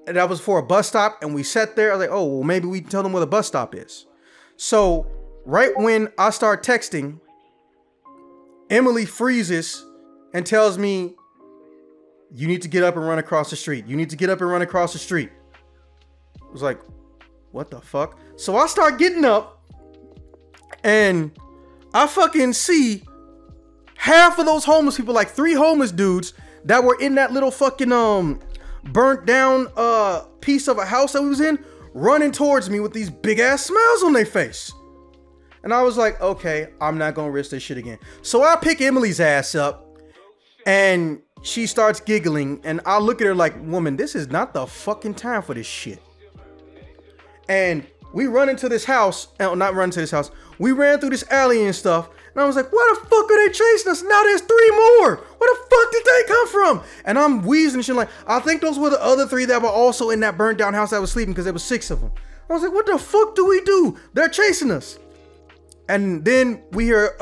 A: and that was for a bus stop. And we sat there. I was like, oh, well, maybe we can tell them where the bus stop is. So right when I start texting, Emily freezes and tells me, you need to get up and run across the street. You need to get up and run across the street. I was like, what the fuck? So I start getting up and I fucking see half of those homeless people, like 3 homeless dudes that were in that little fucking burnt down piece of a house that we was in, running towards me with these big ass smiles on their face. And I was like, okay, I'm not gonna risk this shit again. So I pick Emily's ass up and she starts giggling and I look at her like, woman, this is not the fucking time for this shit. And we run into this house, not run into this house. We ran through this alley and stuff. And I was like, why the fuck are they chasing us? Now there's 3 more. Where the fuck did they come from? And I'm wheezing and shit like, I think those were the other 3 that were also in that burnt down house that was sleeping because there was 6 of them. I was like, what the fuck do we do? They're chasing us. And then we hear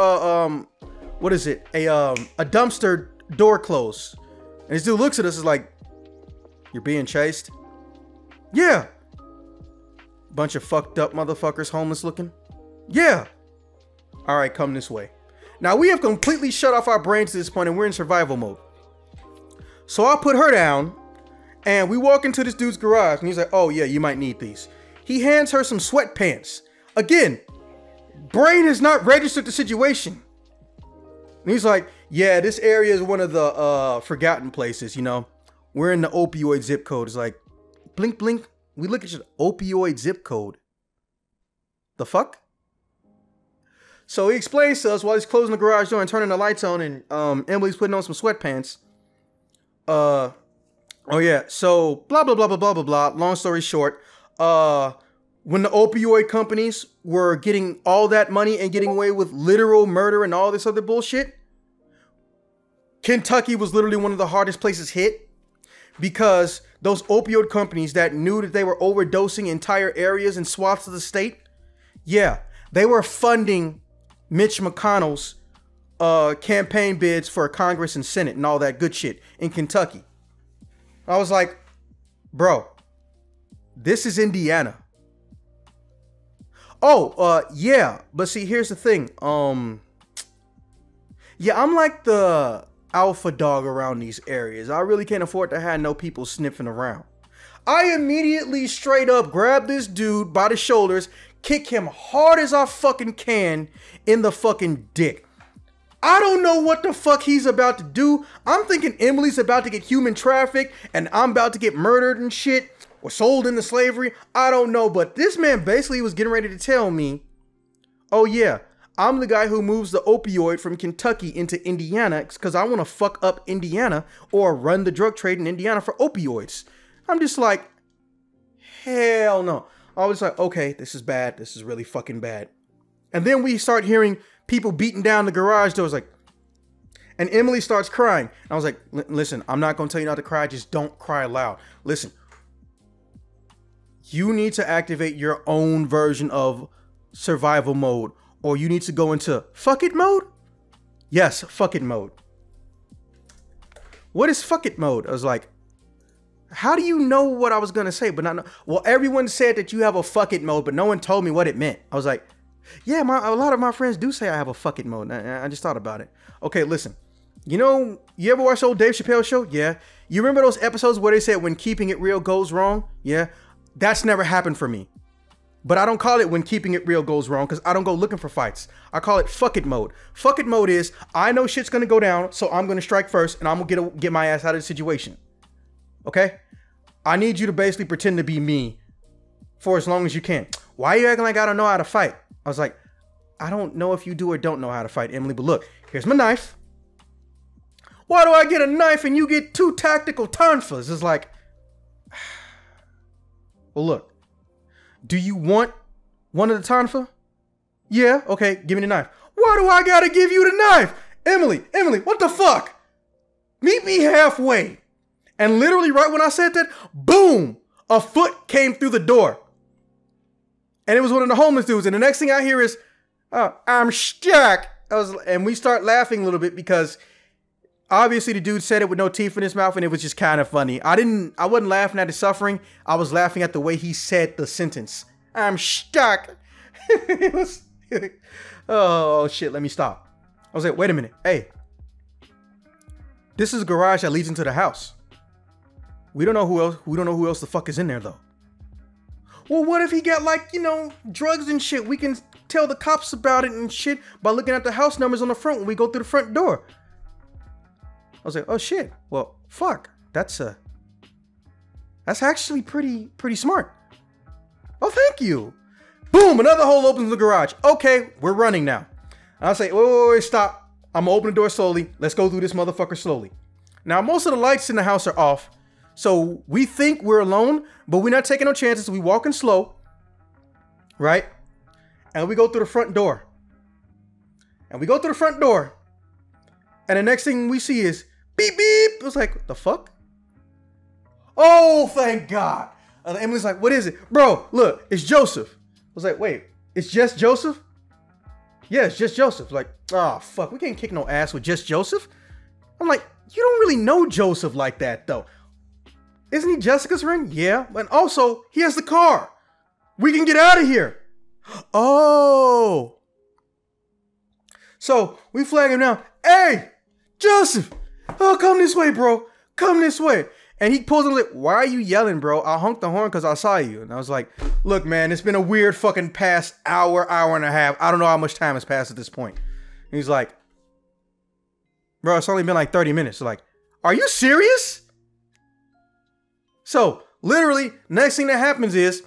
A: what is it? A dumpster door close. And this dude looks at us is like, you're being chased? Yeah. Bunch of fucked up motherfuckers, homeless looking. Yeah. All right, come this way. Now we have completely shut off our brains to this point and we're in survival mode. So I put her down and we walk into this dude's garage and he's like, oh yeah, you might need these. He hands her some sweatpants. Again, brain has not registered the situation. And he's like, yeah, this area is one of the forgotten places, you know. We're in the opioid zip code. It's like, blink, blink. We look at your opioid zip code. The fuck? So he explains to us while he's closing the garage door and turning the lights on, and Emily's putting on some sweatpants. Oh yeah, so blah, blah, blah, blah, blah, blah, blah. Long story short, when the opioid companies were getting all that money and getting away with literal murder and all this other bullshit, Kentucky was literally one of the hardest places hit because those opioid companies that knew that they were overdosing entire areas and swaths of the state, yeah, they were funding Mitch McConnell's campaign bids for Congress and Senate and all that good shit in Kentucky. I was like, bro, this is Indiana. Oh, yeah, but see, here's the thing. Yeah, I'm like the alpha dog around these areas. I really can't afford to have no people sniffing around. I immediately straight up grab this dude by the shoulders, kick him hard as I fucking can in the fucking dick. I don't know what the fuck he's about to do. I'm thinking Emily's about to get human trafficked and I'm about to get murdered and shit or sold into slavery. I don't know, but this man basically was getting ready to tell me, oh yeah, I'm the guy who moves the opioid from Kentucky into Indiana because I want to fuck up Indiana or run the drug trade in Indiana for opioids. I'm just like, hell no. I was like, okay, this is bad. This is really fucking bad. And then we start hearing people beating down the garage doors, like, and Emily starts crying. And I was like, listen, I'm not going to tell you not to cry. Just don't cry loud. Listen, you need to activate your own version of survival mode, or you need to go into fuck it mode. Yes, fuck it mode. What is fuck it mode? I was like, how do you know what I was going to say? But not know. Well, everyone said that you have a fuck it mode, but no one told me what it meant. I was like, yeah, a lot of my friends do say I have a fuck it mode. I just thought about it. Okay, listen. You know, you ever watch the old Dave Chappelle show? Yeah. You remember those episodes where they said when keeping it real goes wrong? Yeah. That's never happened for me. But I don't call it when keeping it real goes wrong because I don't go looking for fights. I call it fuck it mode. Fuck it mode is I know shit's going to go down, so I'm going to strike first and I'm going to get my ass out of the situation. Okay? I need you to basically pretend to be me for as long as you can. Why are you acting like I don't know how to fight? I was like, I don't know if you do or don't know how to fight, Emily, but look, here's my knife. Why do I get a knife and you get 2 tactical tonfas? It's like, well, look, do you want one of the tonfa? Yeah, okay, give me the knife. Why do I gotta give you the knife? Emily, what the fuck? Meet me halfway. And literally right when I said that, boom, a foot came through the door. And it was one of the homeless dudes. And the next thing I hear is, I'm stuck. And we start laughing a little bit because obviously the dude said it with no teeth in his mouth and it was just kind of funny. I wasn't laughing at his suffering. I was laughing at the way he said the sentence. I'm stuck. It was, oh shit, let me stop. I was like, wait a minute. Hey, this is a garage that leads into the house. We don't know who else the fuck is in there though. Well, what if he got like, you know, drugs and shit? We can tell the cops about it and shit by looking at the house numbers on the front when we go through the front door. I was like, oh shit. Well, fuck. That's actually pretty smart. Oh, thank you. Boom, another hole opens in the garage. Okay, we're running now. And I'll say, wait, stop. I'm gonna open the door slowly. Let's go through this motherfucker slowly. Now, most of the lights in the house are off. So we think we're alone, but we're not taking no chances. We walking slow, right? And we go through the front door. And the next thing we see is beep, beep. It was like, what the fuck? Oh, thank God. And Emily's like, what is it? Bro, look, it's Joseph. I was like, wait, it's just Joseph? Yeah, it's just Joseph. Like, oh, fuck, we can't kick no ass with just Joseph. I'm like, you don't really know Joseph like that, though. Isn't he Jessica's friend? Yeah, and also, he has the car. We can get out of here. Oh. So, we flag him down. Hey, Joseph. Oh, come this way, bro. Come this way. And he pulls him like, why are you yelling, bro? I honked the horn because I saw you. And I was like, look, man, it's been a weird fucking past hour and a half. I don't know how much time has passed at this point. And he's like, bro, it's only been like 30 minutes. So like, are you serious? So literally, next thing that happens is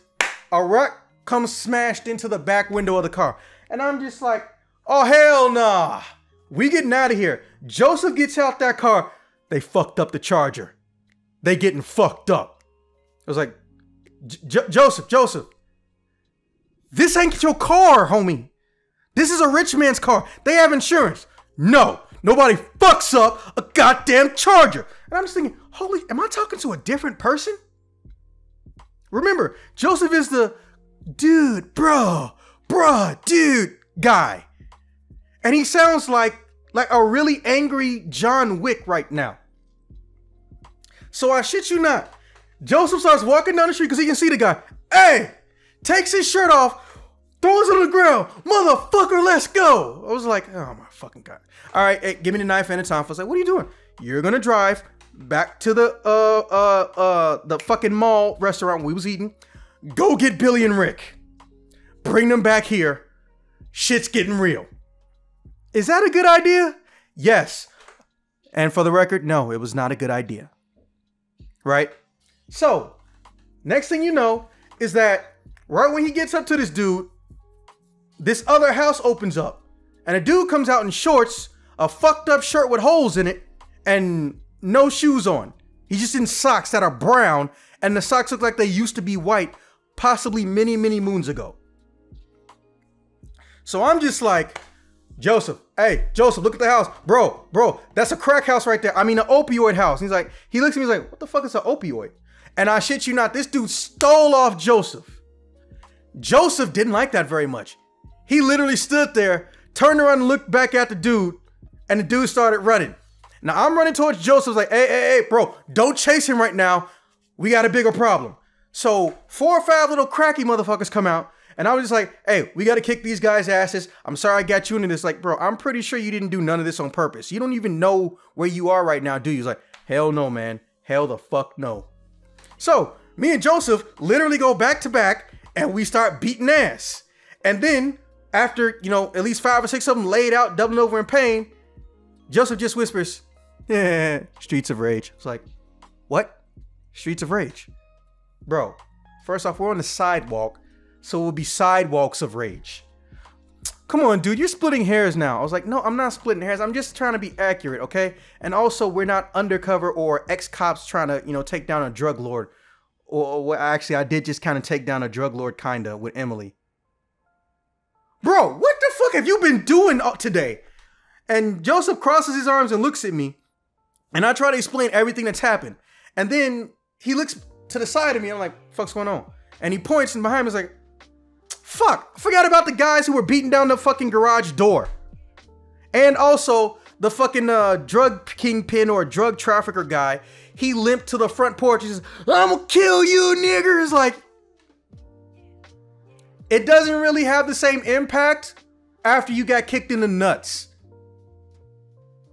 A: a rock comes smashed into the back window of the car. And I'm just like, oh, hell nah. We getting out of here. Joseph gets out that car. They fucked up the Charger. They getting fucked up. I was like, Joseph, this ain't your car, homie. This is a rich man's car. They have insurance. No, nobody fucks up a goddamn Charger. And I'm just thinking, holy, am I talking to a different person? Remember, Joseph is the dude, dude guy. And he sounds like a really angry John Wick right now. So I shit you not. Joseph starts walking down the street because he can see the guy. Hey, takes his shirt off, throws it on the ground. Motherfucker, let's go. I was like, oh my fucking God. All right, hey, give me the knife and the time. I was like, what are you doing? You're gonna drive back to the fucking mall restaurant we was eating. Go get Billy and Rick. Bring them back here. Shit's getting real. Is that a good idea? Yes. And for the record, no, it was not a good idea. Right? So, next thing you know is that right when he gets up to this dude, this other house opens up. And a dude comes out in shorts, a fucked up shirt with holes in it, and no shoes on. He's just in socks that are brown, and the socks look like they used to be white, possibly many, many moons ago. So I'm just like, Joseph, hey, Joseph, look at the house. Bro, that's a crack house right there. I mean, an opioid house. He's like, he looks at me, he's like, what the fuck is an opioid? And I shit you not, this dude stole off Joseph. Joseph didn't like that very much. He literally stood there, turned around and looked back at the dude, and the dude started running. Now I'm running towards Joseph, like, hey, bro, don't chase him right now. We got a bigger problem. So 4 or 5 little cracky motherfuckers come out. And I was just like, hey, we got to kick these guys' asses. I'm sorry I got you into this. Like, bro, I'm pretty sure you didn't do none of this on purpose. You don't even know where you are right now, do you? He's like, hell no, man. Hell the fuck no. So me and Joseph literally go back to back and we start beating ass. And then after, at least 5 or 6 of them laid out, doubling over in pain, Joseph just whispers, Streets of Rage. It's like, what? Streets of Rage? Bro, first off, we're on the sidewalk. So it will be sidewalks of rage. Come on, dude, you're splitting hairs now. I was like, no, I'm not splitting hairs. I'm just trying to be accurate, okay? And also, we're not undercover or ex-cops trying to, take down a drug lord. Or actually, I did just kind of take down a drug lord, kind of, with Emily. Bro, what the fuck have you been doing today? And Joseph crosses his arms and looks at me. And I try to explain everything that's happened. And then he looks to the side of me. I'm like, fuck's going on? And he points and behind me is like, fuck, I forgot about the guys who were beating down the fucking garage door. And also the fucking drug kingpin or drug trafficker guy. He limped to the front porch. He says, I'm gonna kill you niggers. Like, it doesn't really have the same impact after you got kicked in the nuts.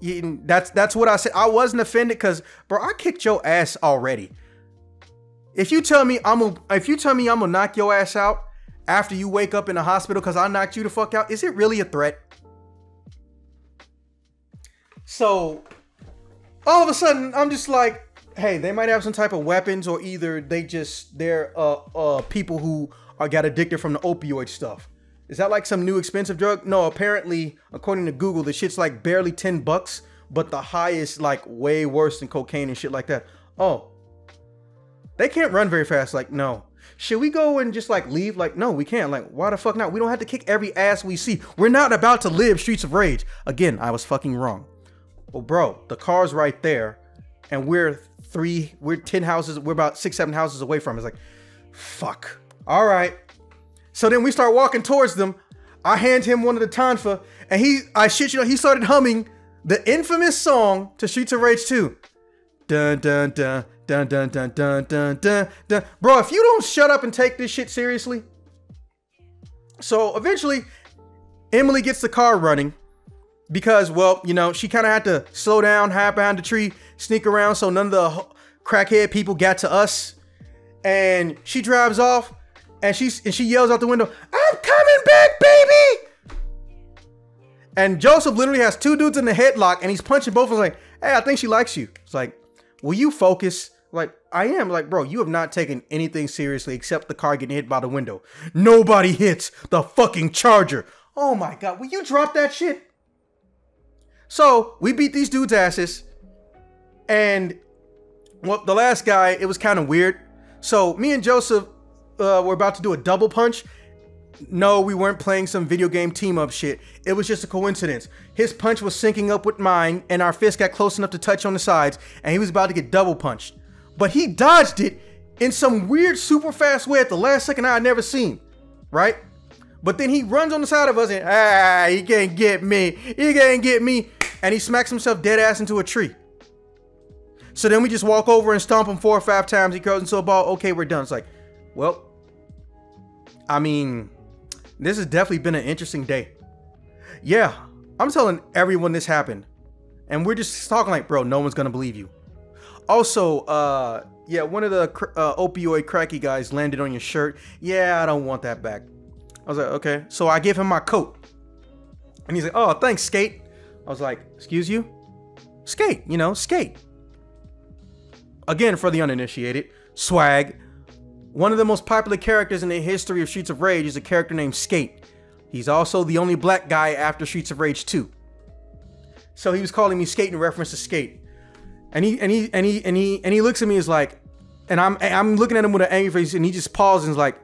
A: That's what I said. I wasn't offended because, bro, I kicked your ass already. If you tell me I'm gonna knock your ass out after you wake up in the hospital because I knocked you the fuck out, is it really a threat? So all of a sudden I'm just like, hey, they might have some type of weapons, or either they're people who got addicted from the opioid stuff. Is that like some new expensive drug? No, apparently, according to Google, the shit's like barely $10, but the high is like way worse than cocaine and shit like that. Oh, they can't run very fast. Like, no. Should we go and just like leave? Like, no, we can't. Like, why the fuck not? We don't have to kick every ass we see. We're not about to live Streets of Rage. Again, I was fucking wrong. Well, bro, the car's right there, and we're 10 houses. We're about 6, 7 houses away from it. It's like, Fuck. All right. So then we start walking towards them. I hand him one of the tonfa, and I shit you know, he started humming the infamous song to Streets of Rage 2. Dun dun dun dun dun dun dun dun dun dun. Bro, if you don't shut up and take this shit seriously. So eventually, Emily gets the car running because, well, you know, she kind of had to slow down, hide behind the tree, sneak around so none of the crackhead people got to us. And she drives off, and she yells out the window, "I'm coming back, baby!" And Joseph literally has two dudes in the headlock, and he's punching both of them like, "Hey, I think she likes you." It's like, will you focus? Like, I am. Like, bro, you have not taken anything seriously except the car getting hit by the window. Nobody hits the fucking Charger. Oh my God, will you drop that shit? So we beat these dudes' asses, and well, the last guy, it was kind of weird. So me and Joseph were about to do a double punch. No, we weren't playing some video game team up shit. It was just a coincidence. His punch was syncing up with mine, and our fists got close enough to touch on the sides, and he was about to get double punched. But he dodged it in some weird super fast way at the last second I had never seen, right? But then he runs on the side of us and, he can't get me. He can't get me. And he smacks himself dead ass into a tree. So then we just walk over and stomp him 4 or 5 times. He curls into a ball. Okay, we're done. It's like, well, I mean, this has definitely been an interesting day. Yeah, I'm telling everyone this happened. And we're just talking like, bro, no one's going to believe you. Also, yeah, one of the opioid cracky guys landed on your shirt. Yeah, I don't want that back. I was like, okay. So I give him my coat. And he's like, oh, thanks, Skate. I was like, excuse you? Skate, you know, Skate. Again, for the uninitiated, Swag. One of the most popular characters in the history of Streets of Rage is a character named Skate. He's also the only black guy after Streets of Rage 2. So he was calling me Skate in reference to Skate. And he looks at me as like, and I'm looking at him with an angry face, and he just pauses and is like,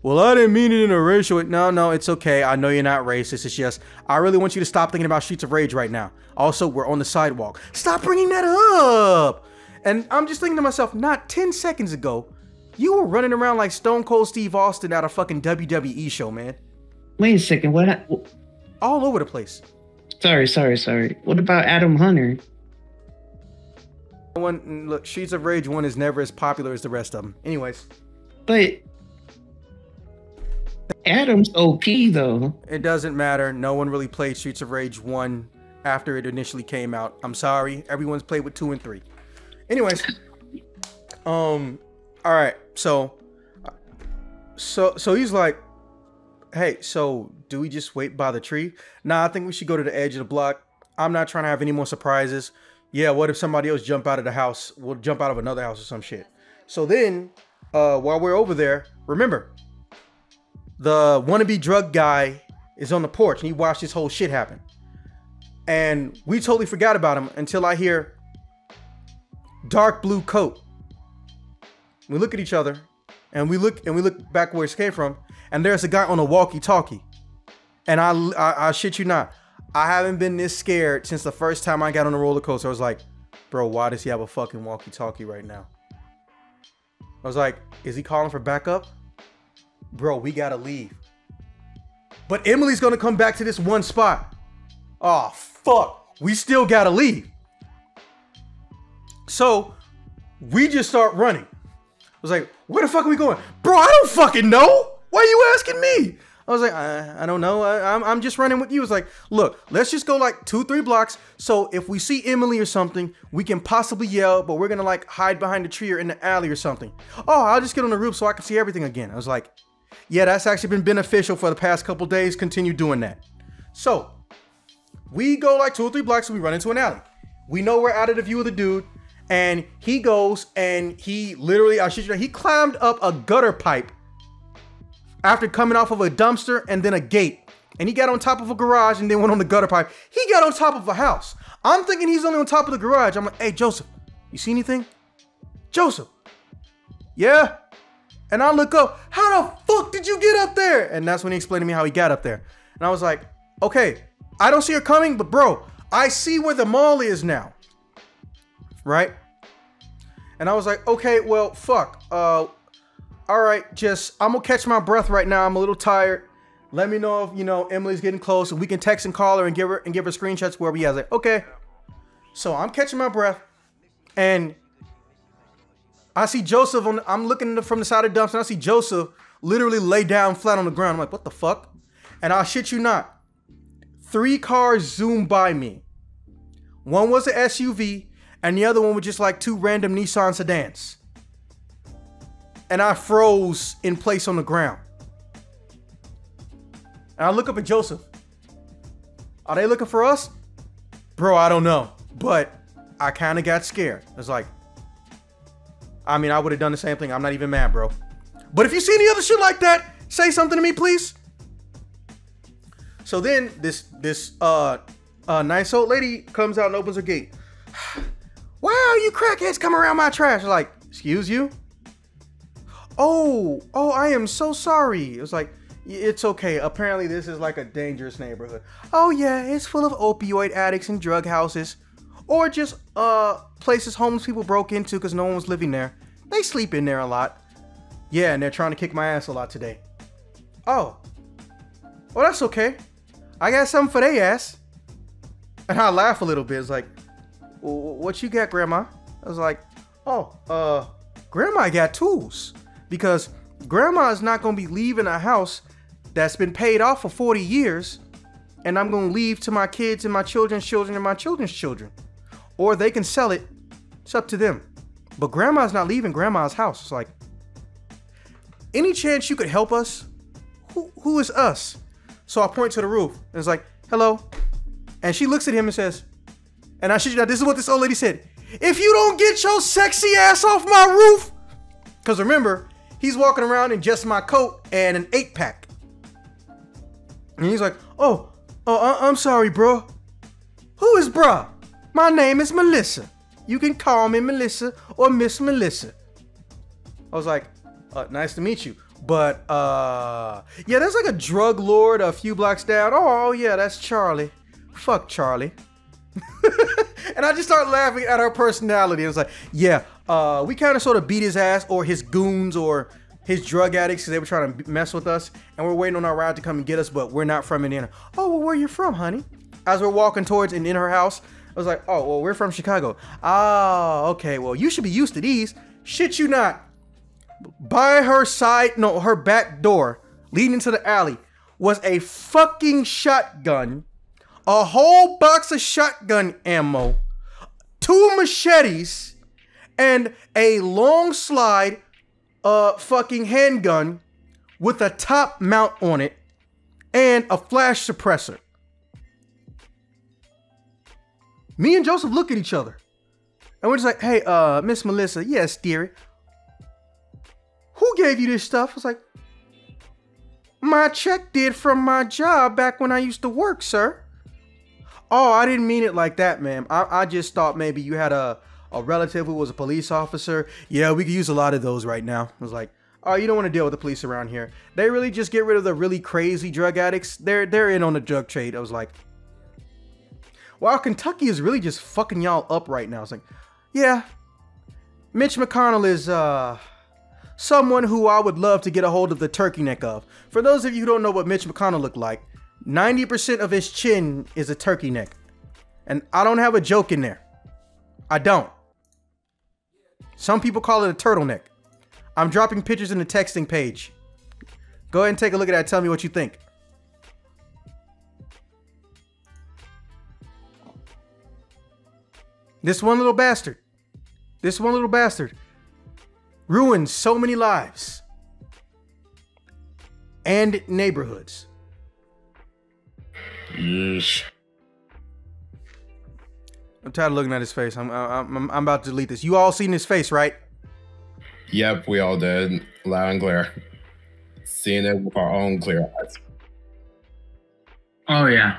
A: well, I didn't mean it in a racial way. No, it's okay. I know you're not racist. It's just, I really want you to stop thinking about Streets of Rage right now. Also, we're on the sidewalk. Stop bringing that up. And I'm just thinking to myself, not 10 seconds ago, you were running around like Stone Cold Steve Austin at a fucking WWE show, man.
D: Wait a second, what?
A: All over the place.
D: Sorry. What about Adam Hunter?
A: Look, Streets of Rage 1 is never as popular as the rest of them. Anyways.
D: But Adam's OP though.
A: It doesn't matter. No one really played Streets of Rage 1 after it initially came out. I'm sorry. Everyone's played with 2 and 3. Anyways. All right. So he's like, hey, so do we just wait by the tree? Nah, I think we should go to the edge of the block. I'm not trying to have any more surprises. Yeah, what if somebody else jump out of the house? We'll jump out of another house or some shit. So then, while we're over there, remember, the wannabe drug guy is on the porch and he watched this whole shit happen. And we totally forgot about him until I hear dark blue coat. We look at each other and we look back where it came from, and there's a guy on a walkie-talkie. And I shit you not, I haven't been this scared since the first time I got on a roller coaster. I was like, bro, why does he have a fucking walkie-talkie right now? I was like, is he calling for backup? Bro, we gotta leave. But Emily's gonna come back to this one spot. Oh, fuck. We still gotta leave. So we just start running. I was like, where the fuck are we going? Bro, I don't fucking know. Why are you asking me? I was like, I don't know. I'm just running with you. It's like, look, let's just go like 2-3 blocks. So if we see Emily or something, we can possibly yell, but we're going to like hide behind a tree or in the alley or something. Oh, I'll just get on the roof so I can see everything again. I was like, yeah, that's actually been beneficial for the past couple days. Continue doing that. So we go like 2 or 3 blocks and we run into an alley. We know we're out of the view of the dude. And he goes and he literally, I shit you not, he climbed up a gutter pipe after coming off of a dumpster and then a gate. And he got on top of a garage and then went on the gutter pipe. He got on top of a house. I'm thinking he's only on top of the garage. I'm like, hey, Joseph, you see anything? Joseph. Yeah. And I look up, how the fuck did you get up there? And that's when he explained to me how he got up there. And I was like, okay, I don't see her coming, but bro, I see where the mall is now. Right? And I was like, okay, well, fuck. all right, I'm gonna catch my breath right now. I'm a little tired. Let me know if, Emily's getting close and we can text and call her and give her screenshots where we are. Like, okay. So I'm catching my breath and I see Joseph I'm looking from the side of the dumpster and I see Joseph literally lay down flat on the ground. I'm like, what the fuck? And I'll shit you not. 3 cars zoomed by me. One was an SUV and the other one was just like 2 random Nissan sedans. And I froze in place on the ground. And I look up at Joseph. Are they looking for us? Bro, I don't know. But I kind of got scared. It's like, I mean, I would have done the same thing. I'm not even mad, bro. But if you see any other shit like that, say something to me, please. So then this nice old lady comes out and opens her gate. Why are you crackheads coming around my trash? Like, excuse you? Oh, I am so sorry. It was like, it's okay. Apparently this is like a dangerous neighborhood. Oh yeah, it's full of opioid addicts and drug houses. Or just places homeless people broke into because no one was living there. They sleep in there a lot. Yeah, and they're trying to kick my ass a lot today. Oh. Well, that's okay. I got something for they ass. And I laugh a little bit. It's like, what you got, Grandma? I was like, oh, Grandma got tools. Because Grandma is not going to be leaving a house that's been paid off for 40 years. And I'm going to leave to my kids and my children's children and my children's children. Or they can sell it. It's up to them. But Grandma's not leaving Grandma's house. It's like, any chance you could help us? Who is us? So I point to the roof. And it's like, hello. And she looks at him and says, and I shit you not, this is what this old lady said. If you don't get your sexy ass off my roof. Because remember, he's walking around in just my coat and an 8-pack. And he's like, I'm sorry, bro. Who is bruh? My name is Melissa. You can call me Melissa or Miss Melissa. I was like, nice to meet you. But, yeah, there's like a drug lord a few blocks down. Oh, yeah, that's Charlie. Fuck Charlie. And I just started laughing at her personality. It was like, yeah, we kind of sort of beat his ass or his goons or his drug addicts because they were trying to mess with us. And we're waiting on our ride to come and get us, but we're not from Indiana. Oh, well, where you from, honey? As we're walking towards and in her house, I was like, oh, well, we're from Chicago. Oh, okay. Well, you should be used to these. Shit you not. By her side, no, her back door leading to the alley was a fucking shotgun, a whole box of shotgun ammo, 2 machetes, and a long slide fucking handgun with a top mount on it and a flash suppressor. Me and Joseph look at each other and we're just like, hey, Miss Melissa, yes, dearie. Who gave you this stuff? I was like, my check did from my job back when I used to work, sir. Oh, I didn't mean it like that, ma'am. I just thought maybe you had a relative who was a police officer. Yeah, we could use a lot of those right now. I was like, oh, you don't want to deal with the police around here. They really just get rid of the really crazy drug addicts. They're in on the drug trade. I was like, wow, Kentucky is really just fucking y'all up right now. I was like, yeah, Mitch McConnell is, someone who I would love to get a hold of the turkey neck of. For those of you who don't know what Mitch McConnell looked like, 90% of his chin is a turkey neck. And I don't have a joke in there. I don't. Some people call it a turtleneck. I'm dropping pictures in the texting page. Go ahead and take a look at that. Tell me what you think. This one little bastard. Ruined so many lives and neighborhoods.
B: Yeesh.
A: I'm tired of looking at his face. I'm about to delete this. You all seen his face, right?
B: Yep, we all did. Loud and clear. Seeing it with our own clear eyes.
C: Oh, yeah.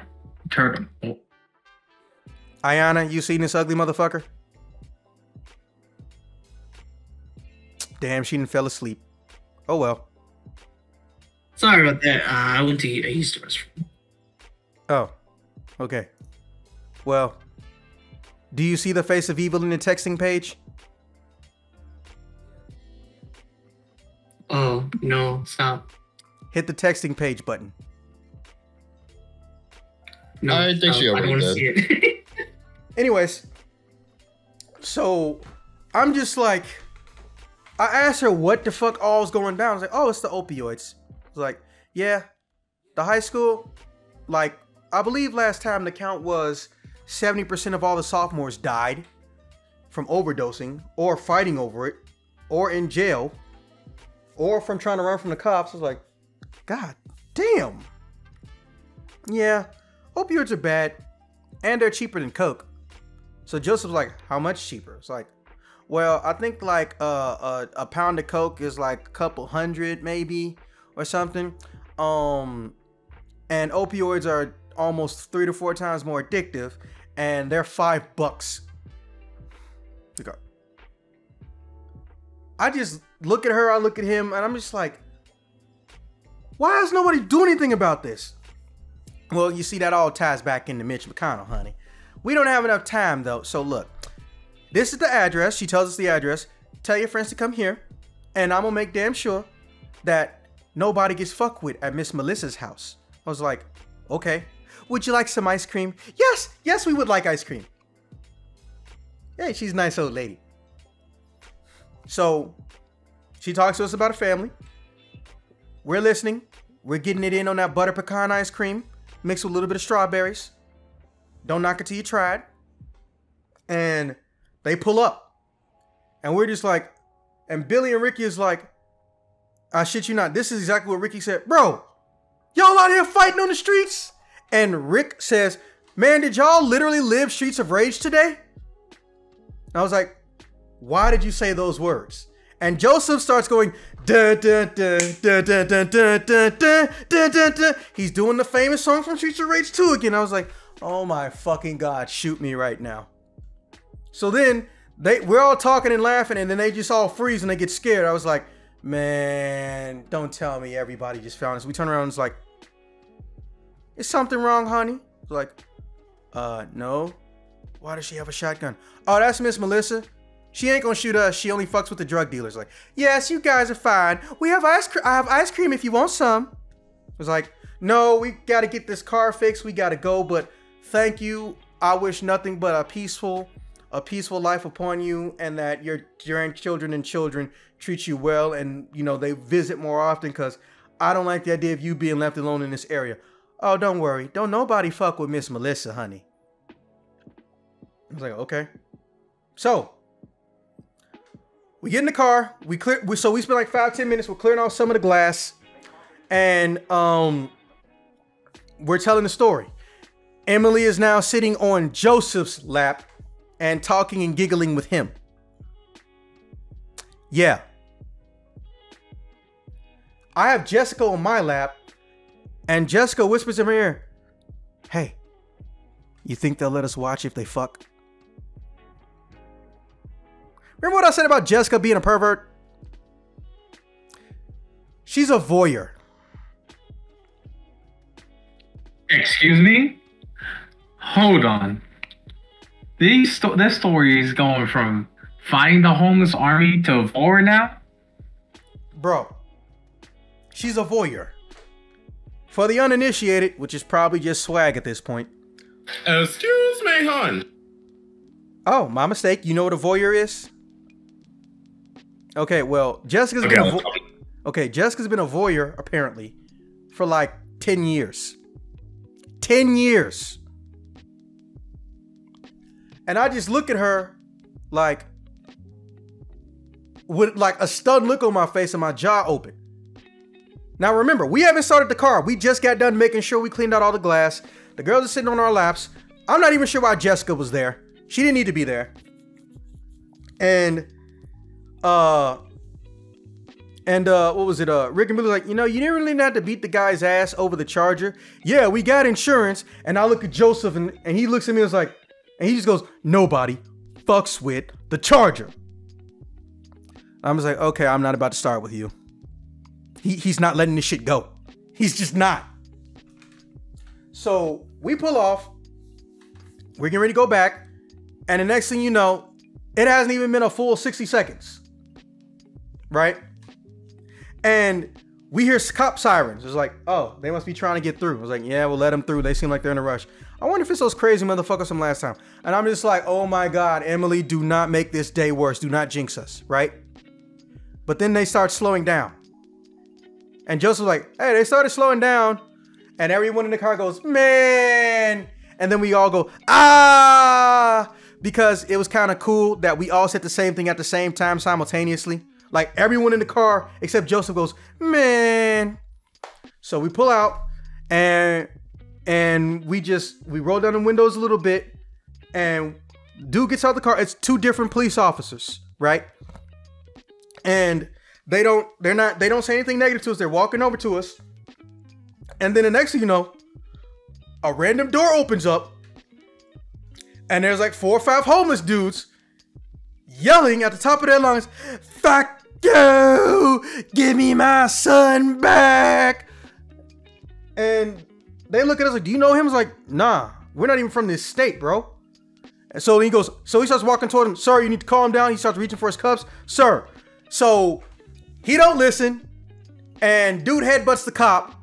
C: Turtle.
A: Ayana, you seen this ugly motherfucker? Damn, she didn't fell asleep. Oh, well.
E: Sorry about that. I went to use the restroom.
A: Oh, okay. Well, do you see the face of evil in the texting page?
E: Oh, no, stop.
A: Hit the texting page button.
E: No,
F: I think she
E: I
F: already
E: don't want to
F: did.
E: see it.
A: Anyways, so I'm just like, I asked her what the fuck all was going down. I was like, oh, it's the opioids. I was like, yeah, the high school, like, I believe last time the count was 70% of all the sophomores died from overdosing or fighting over it or in jail or from trying to run from the cops. I was like, God damn. Yeah, opioids are bad and they're cheaper than Coke. So Joseph's like, how much cheaper? It's like, well, I think like a pound of Coke is like a couple hundred maybe or something. And opioids are almost 3 to 4 times more addictive, and they're $5. Okay. I just look at her, I look at him, and I'm just like, why is nobody doing anything about this? Well, you see, that all ties back into Mitch McConnell, honey. We don't have enough time, though. So look, this is the address. She tells us the address. Tell your friends to come here, and I'm gonna make damn sure that nobody gets fucked with at Miss Melissa's house. I was like, okay. Would you like some ice cream? Yes, we would like ice cream. Hey, she's a nice old lady. So she talks to us about her family. We're listening. We're getting it in on that butter pecan ice cream mixed with a little bit of strawberries. Don't knock it till you try it. And they pull up. And we're just like, and Billy and Ricky is like, I shit you not, this is exactly what Ricky said. Bro, y'all out here fighting on the streets? And Rick says, man, did y'all literally live Streets of Rage today? And I was like, why did you say those words? And Joseph starts going, dun, dun, dun, dun, dun, dun, dun, dun, dun, dun, dun, dun. He's doing the famous song from Streets of Rage 2 again. I was like, oh my fucking God, shoot me right now. So then we're all talking and laughing, and then they just all freeze and they get scared. I was like, man, don't tell me everybody just found us. We turn around and it's like, is something wrong, honey? It's like, no. Why does she have a shotgun? Oh, that's Miss Melissa. She ain't gonna shoot us. She only fucks with the drug dealers. Like, yes, you guys are fine. We have ice cream. I have ice cream if you want some. It was like, no, we gotta get this car fixed. We gotta go, but thank you. I wish nothing but a peaceful life upon you, and that your grandchildren and children treat you well, and you know they visit more often, because I don't like the idea of you being left alone in this area. Oh, don't worry. Don't nobody fuck with Miss Melissa, honey. I was like, okay. So we get in the car. So we spent like 5-10 minutes. We're clearing off some of the glass, and we're telling the story. Emily is now sitting on Joseph's lap and talking and giggling with him. Yeah. I have Jessica on my lap, and Jessica whispers in my ear, hey, you think they'll let us watch if they fuck? Remember what I said about Jessica being a pervert? She's a voyeur.
C: Excuse me? Hold on. This story is going from fighting the homeless army to war now?
A: Bro, she's a voyeur. For the uninitiated, which is probably just swag at this point.
B: Excuse me, hon.
A: Oh, my mistake. You know what a voyeur is? Okay, well, Jessica's been a voyeur, apparently, for like 10 years. 10 years. And I just look at her like, with like a stunned look on my face and my jaw open. Now remember, we haven't started the car. We just got done making sure we cleaned out all the glass. The girls are sitting on our laps. I'm not even sure why Jessica was there. She didn't need to be there. And what was it? Rick and Billy were like, you know, you didn't really have to beat the guy's ass over the Charger. Yeah, we got insurance. And I look at Joseph and he looks at me and was like, and he just goes, nobody fucks with the Charger. I was like, okay, I'm not about to start with you. He's not letting this shit go. He's just not. So we pull off. We're getting ready to go back. And the next thing you know, it hasn't even been a full 60 seconds. Right? And we hear cop sirens. It's like, oh, they must be trying to get through. I was like, yeah, we'll let them through. They seem like they're in a rush. I wonder if it's those crazy motherfuckers from last time. And I'm just like, oh my God, Emily, do not make this day worse. Do not jinx us, right? But then they start slowing down. And Joseph was like, hey, they started slowing down. And everyone in the car goes, man. And then we all go, ah, because it was kind of cool that we all said the same thing at the same time simultaneously. Like everyone in the car except Joseph goes, man. So we pull out and we roll down the windows a little bit, and dude gets out the car. It's two different police officers, right? And they don't say anything negative to us. They're walking over to us. And then the next thing you know, a random door opens up and there's like 4 or 5 homeless dudes yelling at the top of their lungs, fuck you, give me my son back. And they look at us like, do you know him? It's like, nah, we're not even from this state, bro. And so he starts walking toward him. Sir, you need to calm down. He starts reaching for his cups. Sir. So he don't listen. And dude headbutts the cop.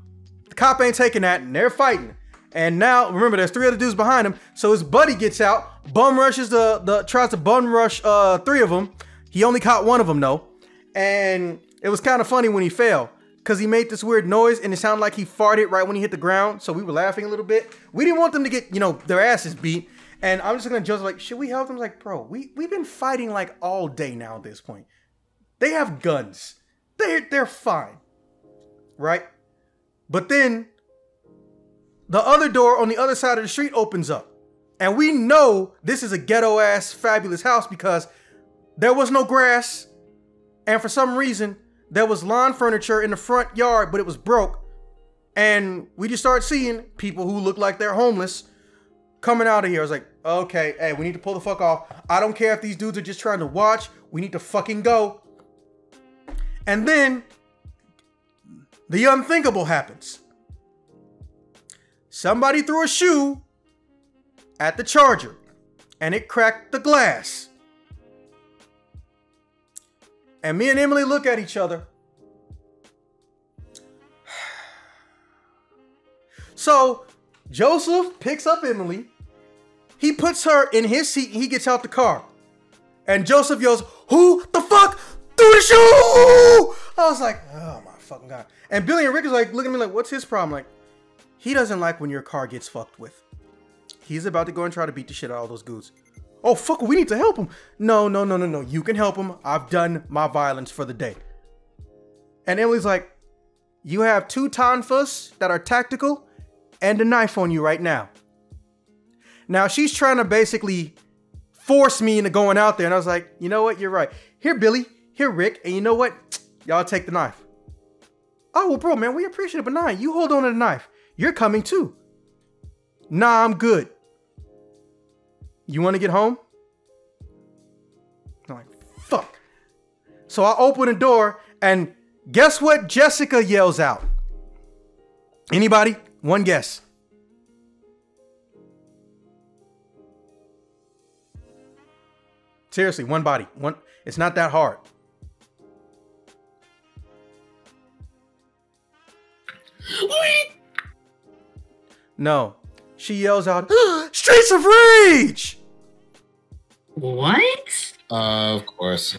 A: The cop ain't taking that, and they're fighting. And now, remember, there's 3 other dudes behind him. So his buddy gets out, tries to bum rush 3 of them. He only caught 1 of them though. And it was kind of funny when he fell, because he made this weird noise and it sounded like he farted right when he hit the ground. So we were laughing a little bit. We didn't want them to get, their asses beat. And I'm just gonna judge like, should we help them? Like, bro, we've been fighting like all day now at this point. They have guns. They're fine. Right? But then the other door on the other side of the street opens up. And we know this is a ghetto ass fabulous house because there was no grass. And for some reason, there was lawn furniture in the front yard, but it was broke. And we just started seeing people who look like they're homeless coming out of here. I was like, okay, hey, we need to pull the fuck off. I don't care if these dudes are just trying to watch. We need to fucking go. And then the unthinkable happens. Somebody threw a shoe at the charger and it cracked the glass. And me and Emily look at each other. So Joseph picks up Emily. He puts her in his seat and he gets out the car. And Joseph yells, who the fuck threw the shoe? I was like, oh my fucking God. And Billy and Rick is like, looking at me like, what's his problem? Like, he doesn't like when your car gets fucked with. He's about to go and try to beat the shit out of all those dudes. Oh, fuck, we need to help him. No. You can help him. I've done my violence for the day. And Emily's like, you have 2 tonfas that are tactical and a knife on you right now. Now, she's trying to basically force me into going out there. And I was like, you know what? You're right. Here, Billy. Here, Rick. And you know what? Y'all take the knife. Oh, well, bro, man, we appreciate it. But nah, you hold on to the knife. You're coming too. Nah, I'm good. You want to get home? I'm like, fuck. So I open the door and guess what Jessica yells out? Anybody? One guess. Seriously, one body. It's not that hard. No. She yells out, Streets of Rage!
E: What?
B: Of course.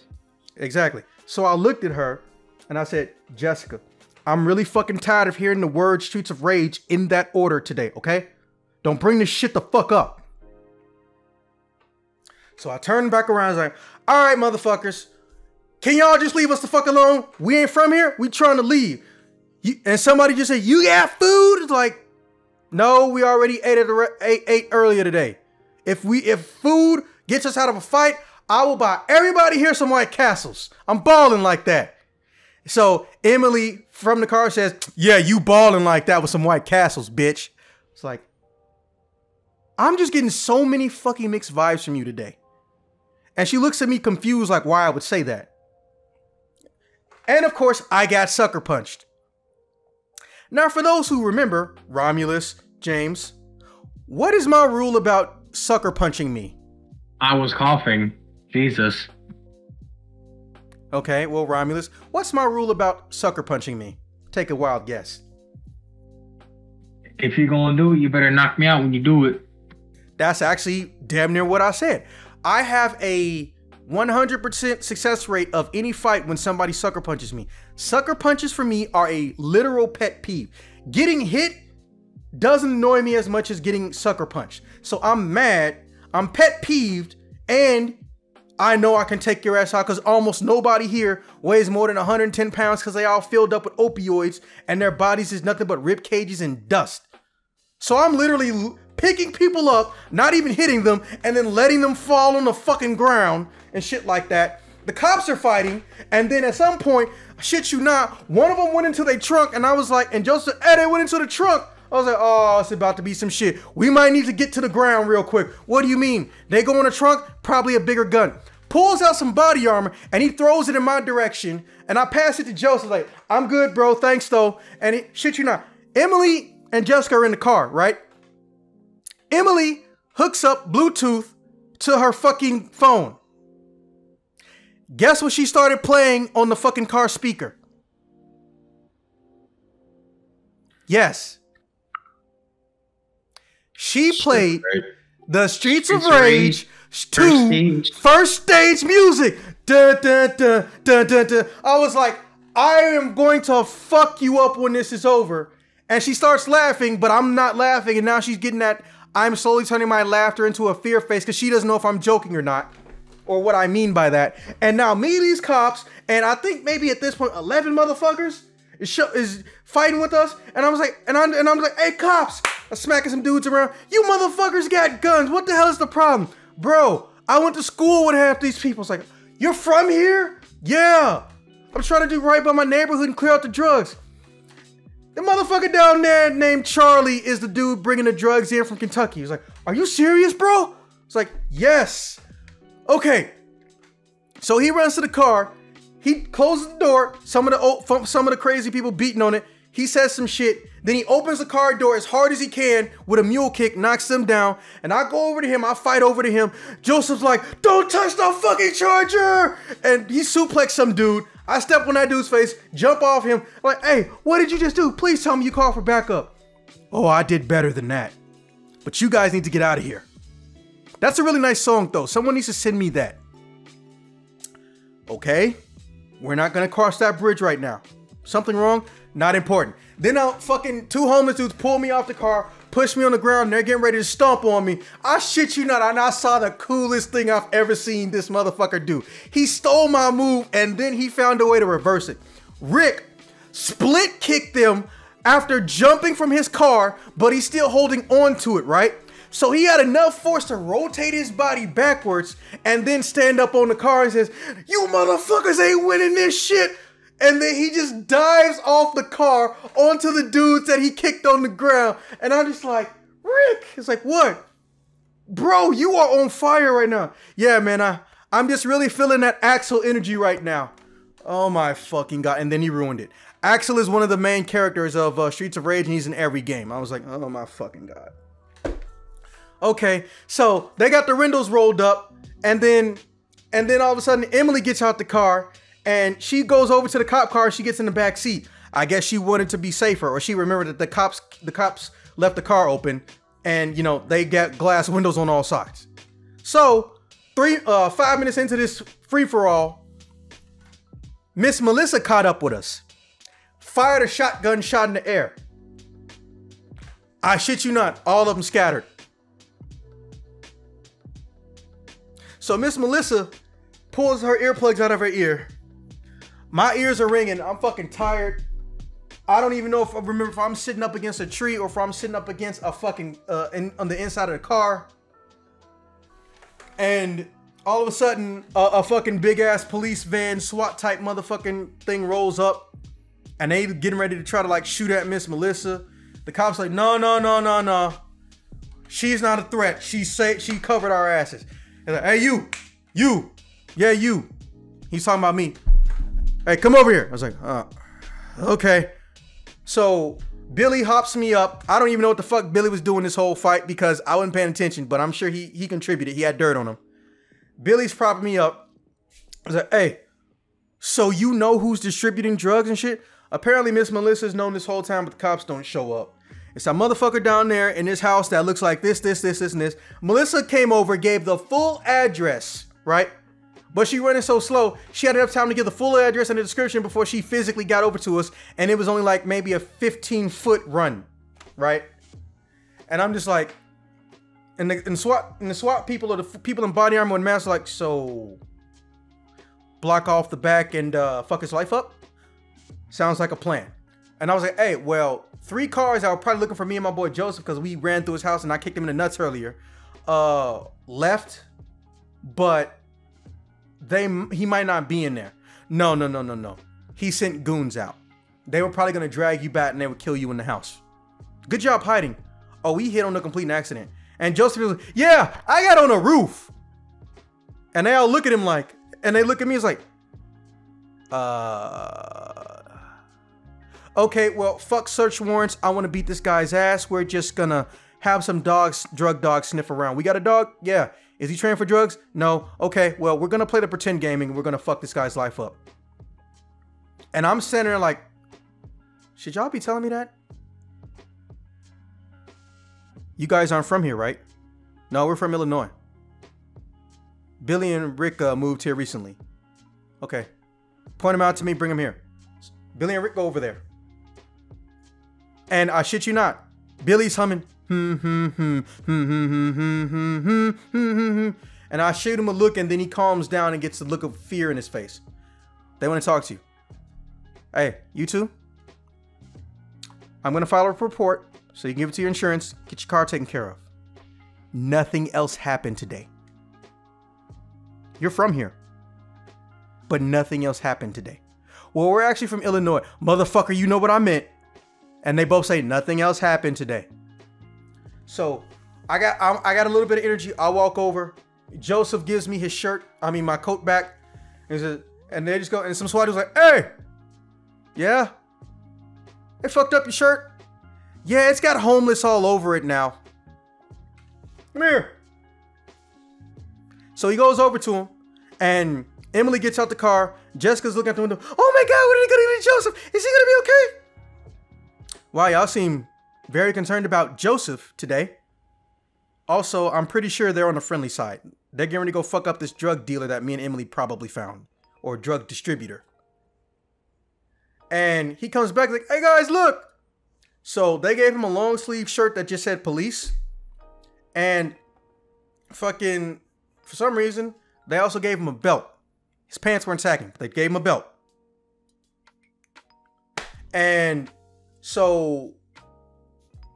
A: Exactly. So I looked at her and I said, Jessica, I'm really fucking tired of hearing the word Streets of Rage in that order today, okay? Don't bring this shit the fuck up. So I turned back around and was like, all right, motherfuckers, can y'all just leave us the fuck alone? We ain't from here. We trying to leave. And somebody just said, you got food? It's like, no, we already ate earlier today. If food gets us out of a fight, I will buy everybody here some White Castles. I'm balling like that. So Emily from the car says, yeah, you balling like that with some White Castles, bitch. It's like, I'm just getting so many fucking mixed vibes from you today. And she looks at me confused like why I would say that. And of course, I got sucker punched. Now, for those who remember, Romulus, James, what is my rule about sucker punching me?
C: I was coughing. Jesus.
A: Okay, well, Romulus, what's my rule about sucker punching me? Take a wild guess.
C: If you're gonna do it, you better knock me out when you do it.
A: That's actually damn near what I said. I have a 100% success rate of any fight when somebody sucker punches me. Sucker punches for me are a literal pet peeve. Getting hit doesn't annoy me as much as getting sucker punched. So I'm mad, I'm pet peeved, and I know I can take your ass out because almost nobody here weighs more than 110 pounds because they all filled up with opioids and their bodies is nothing but rib cages and dust. So I'm literally picking people up, not even hitting them, and then letting them fall on the fucking ground and shit like that. The cops are fighting, and then at some point, shit you not, one of them went into their trunk, and I was like, and Joseph, hey, they went into the trunk. I was like, oh, it's about to be some shit. We might need to get to the ground real quick. What do you mean? They go in the trunk, probably a bigger gun. Pulls out some body armor, and he throws it in my direction, and I pass it to Joseph, like, I'm good, bro, thanks, though. And shit you not, Emily and Jessica are in the car, right? Emily hooks up Bluetooth to her fucking phone. Guess what she started playing on the fucking car speaker? Yes. She played the Streets of Rage 2 first stage music. Dun, dun, dun, dun, dun, dun. I was like, I am going to fuck you up when this is over. And she starts laughing, but I'm not laughing. And now she's getting that, I'm slowly turning my laughter into a fear face because she doesn't know if I'm joking or not, or what I mean by that. And now me, these cops, and I think maybe at this point, 11 motherfuckers is fighting with us. And I was like, and I'm like, hey cops, I'm smacking some dudes around. You motherfuckers got guns. What the hell is the problem? Bro, I went to school with half these people. It's like, you're from here? Yeah. I'm trying to do right by my neighborhood and clear out the drugs. The motherfucker down there named Charlie is the dude bringing the drugs in from Kentucky. He's like, are you serious, bro? It's like, yes. Okay. So he runs to the car. He closes the door. Some of the crazy people beating on it. He says some shit. Then he opens the car door as hard as he can with a mule kick, knocks them down. And I go over to him. I fight over to him. Joseph's like, don't touch the fucking charger. And he suplexed some dude. I step on that dude's face, jump off him. Like, hey, what did you just do? Please tell me you called for backup. Oh, I did better than that. But you guys need to get out of here. That's a really nice song, though. Someone needs to send me that. Okay. We're not going to cross that bridge right now. Something wrong? Not important. Then fucking 2 homeless dudes pull me off the car, push me on the ground, and they're getting ready to stomp on me. I shit you not, and I saw the coolest thing I've ever seen this motherfucker do. He stole my move, and then he found a way to reverse it. Rick split kicked them after jumping from his car, but he's still holding on to it, right? So he had enough force to rotate his body backwards and then stand up on the car and says, you motherfuckers ain't winning this shit. And then he just dives off the car onto the dudes that he kicked on the ground. And I'm just like, Rick, it's like, what? Bro, you are on fire right now. Yeah, man, I'm just really feeling that Axel energy right now. Oh my fucking God. And then he ruined it. Axel is one of the main characters of Streets of Rage, and he's in every game. I was like, oh my fucking God. Okay, so they got the windows rolled up, and then all of a sudden Emily gets out the car, and she goes over to the cop car. She gets in the back seat. I guess she wanted to be safer, or she remembered that the cops left the car open, and you know they got glass windows on all sides. So 5 minutes into this free for all, Miss Melissa caught up with us, fired a shotgun shot in the air. I shit you not, all of them scattered. So Miss Melissa pulls her earplugs out of her ear. My ears are ringing. I'm fucking tired. I don't even know if I remember if I'm sitting up against a tree or if I'm sitting up against a fucking on the inside of the car. And all of a sudden, a fucking big ass police van, SWAT type motherfucking thing rolls up, and they getting ready to try to like shoot at Miss Melissa. The cops like, no. She's not a threat. She covered our asses. Like, hey, you. Yeah, you. He's talking about me. Hey, come over here. I was like, okay. So Billy hops me up. I don't even know what the fuck Billy was doing this whole fight because I wasn't paying attention, but I'm sure he contributed. He had dirt on him. Billy's propping me up. I was like, hey, So you know who's distributing drugs and shit? Apparently Miss Melissa's known this whole time, but the cops don't show up. It's a motherfucker down there in this house that looks like this, and this. Melissa came over, gave the full address, right? But she running so slow, she had enough time to give the full address and the description before she physically got over to us. And it was only like maybe a 15-foot run, right? And I'm just like, and the SWAT people, or the people in body armor and masks are like, so block off the back and fuck his life up? Sounds like a plan. And I was like, hey, well, 3 cars that were probably looking for me and my boy Joseph because we ran through his house and I kicked him in the nuts earlier, left, but he might not be in there. No. He sent goons out. They were probably gonna drag you back and they would kill you in the house. Good job hiding. Oh, we hit on a complete accident. And Joseph was like, yeah, I got on a roof. And they all look at him like, and they look at me as like, okay, well, fuck search warrants. I want to beat this guy's ass. We're just gonna have some drug dogs sniff around. We got a dog? Yeah. Is he trained for drugs? No. Okay, well, we're gonna play the pretend gaming. We're gonna fuck this guy's life up. And I'm sitting there like, should y'all be telling me that? You guys aren't from here, right? No, we're from Illinois. Billy and Rick moved here recently. Okay. Point them out to me, bring them here. Billy and Rick, go over there. And I shit you not, Billy's humming. And I shoot him a look and then he calms down and gets the look of fear in his face. They want to talk to you. Hey, you two? I'm going to file a report so you can give it to your insurance, get your car taken care of. Nothing else happened today. You're from here, but nothing else happened today. Well, we're actually from Illinois. Motherfucker, you know what I meant. And they both say nothing else happened today. So I got a little bit of energy. I walk over. Joseph gives me his shirt. I mean, my coat back. And they just go, and some SWAT was like, hey, yeah, they fucked up your shirt. Yeah, it's got homeless all over it now. Come here. So he goes over to him, and Emily gets out the car. Jessica's looking at the window. Oh my God, what are they gonna do to Joseph? Is he gonna be okay? Wow, y'all seem very concerned about Joseph today. Also, I'm pretty sure they're on the friendly side. They're getting ready to go fuck up this drug dealer that me and Emily probably found. Or drug distributor. And he comes back like, hey guys, look. So they gave him a long sleeve shirt that just said police. And fucking, for some reason, they also gave him a belt. His pants weren't sagging, but they gave him a belt. And so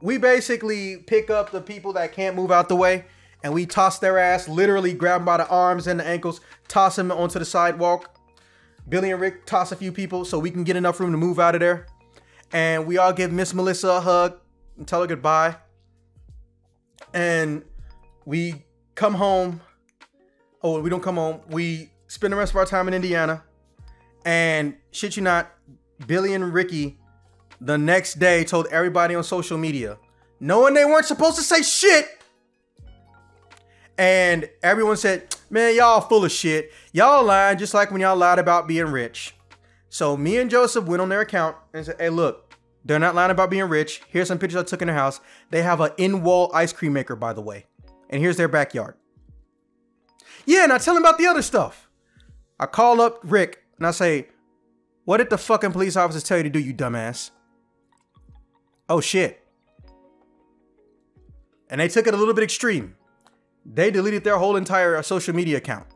A: we basically pick up the people that can't move out the way and we toss their ass, literally grab them by the arms and the ankles, toss them onto the sidewalk. Billy and Rick toss a few people so we can get enough room to move out of there. And we all give Miss Melissa a hug and tell her goodbye. And we come home. Oh, we don't come home. We spend the rest of our time in Indiana. And shit you not, Billy and Ricky the next day told everybody on social media, knowing they weren't supposed to say shit. And everyone said, man, y'all full of shit. Y'all lying just like when y'all lied about being rich. So me and Joseph went on their account and said, hey, look, they're not lying about being rich. Here's some pictures I took in their house. They have an in-wall ice cream maker, by the way. And here's their backyard. Yeah, now tell them about the other stuff. I call up Rick and I say, what did the fucking police officers tell you to do, you dumbass? Oh, shit. And they took it a little bit extreme. They deleted their whole entire social media account.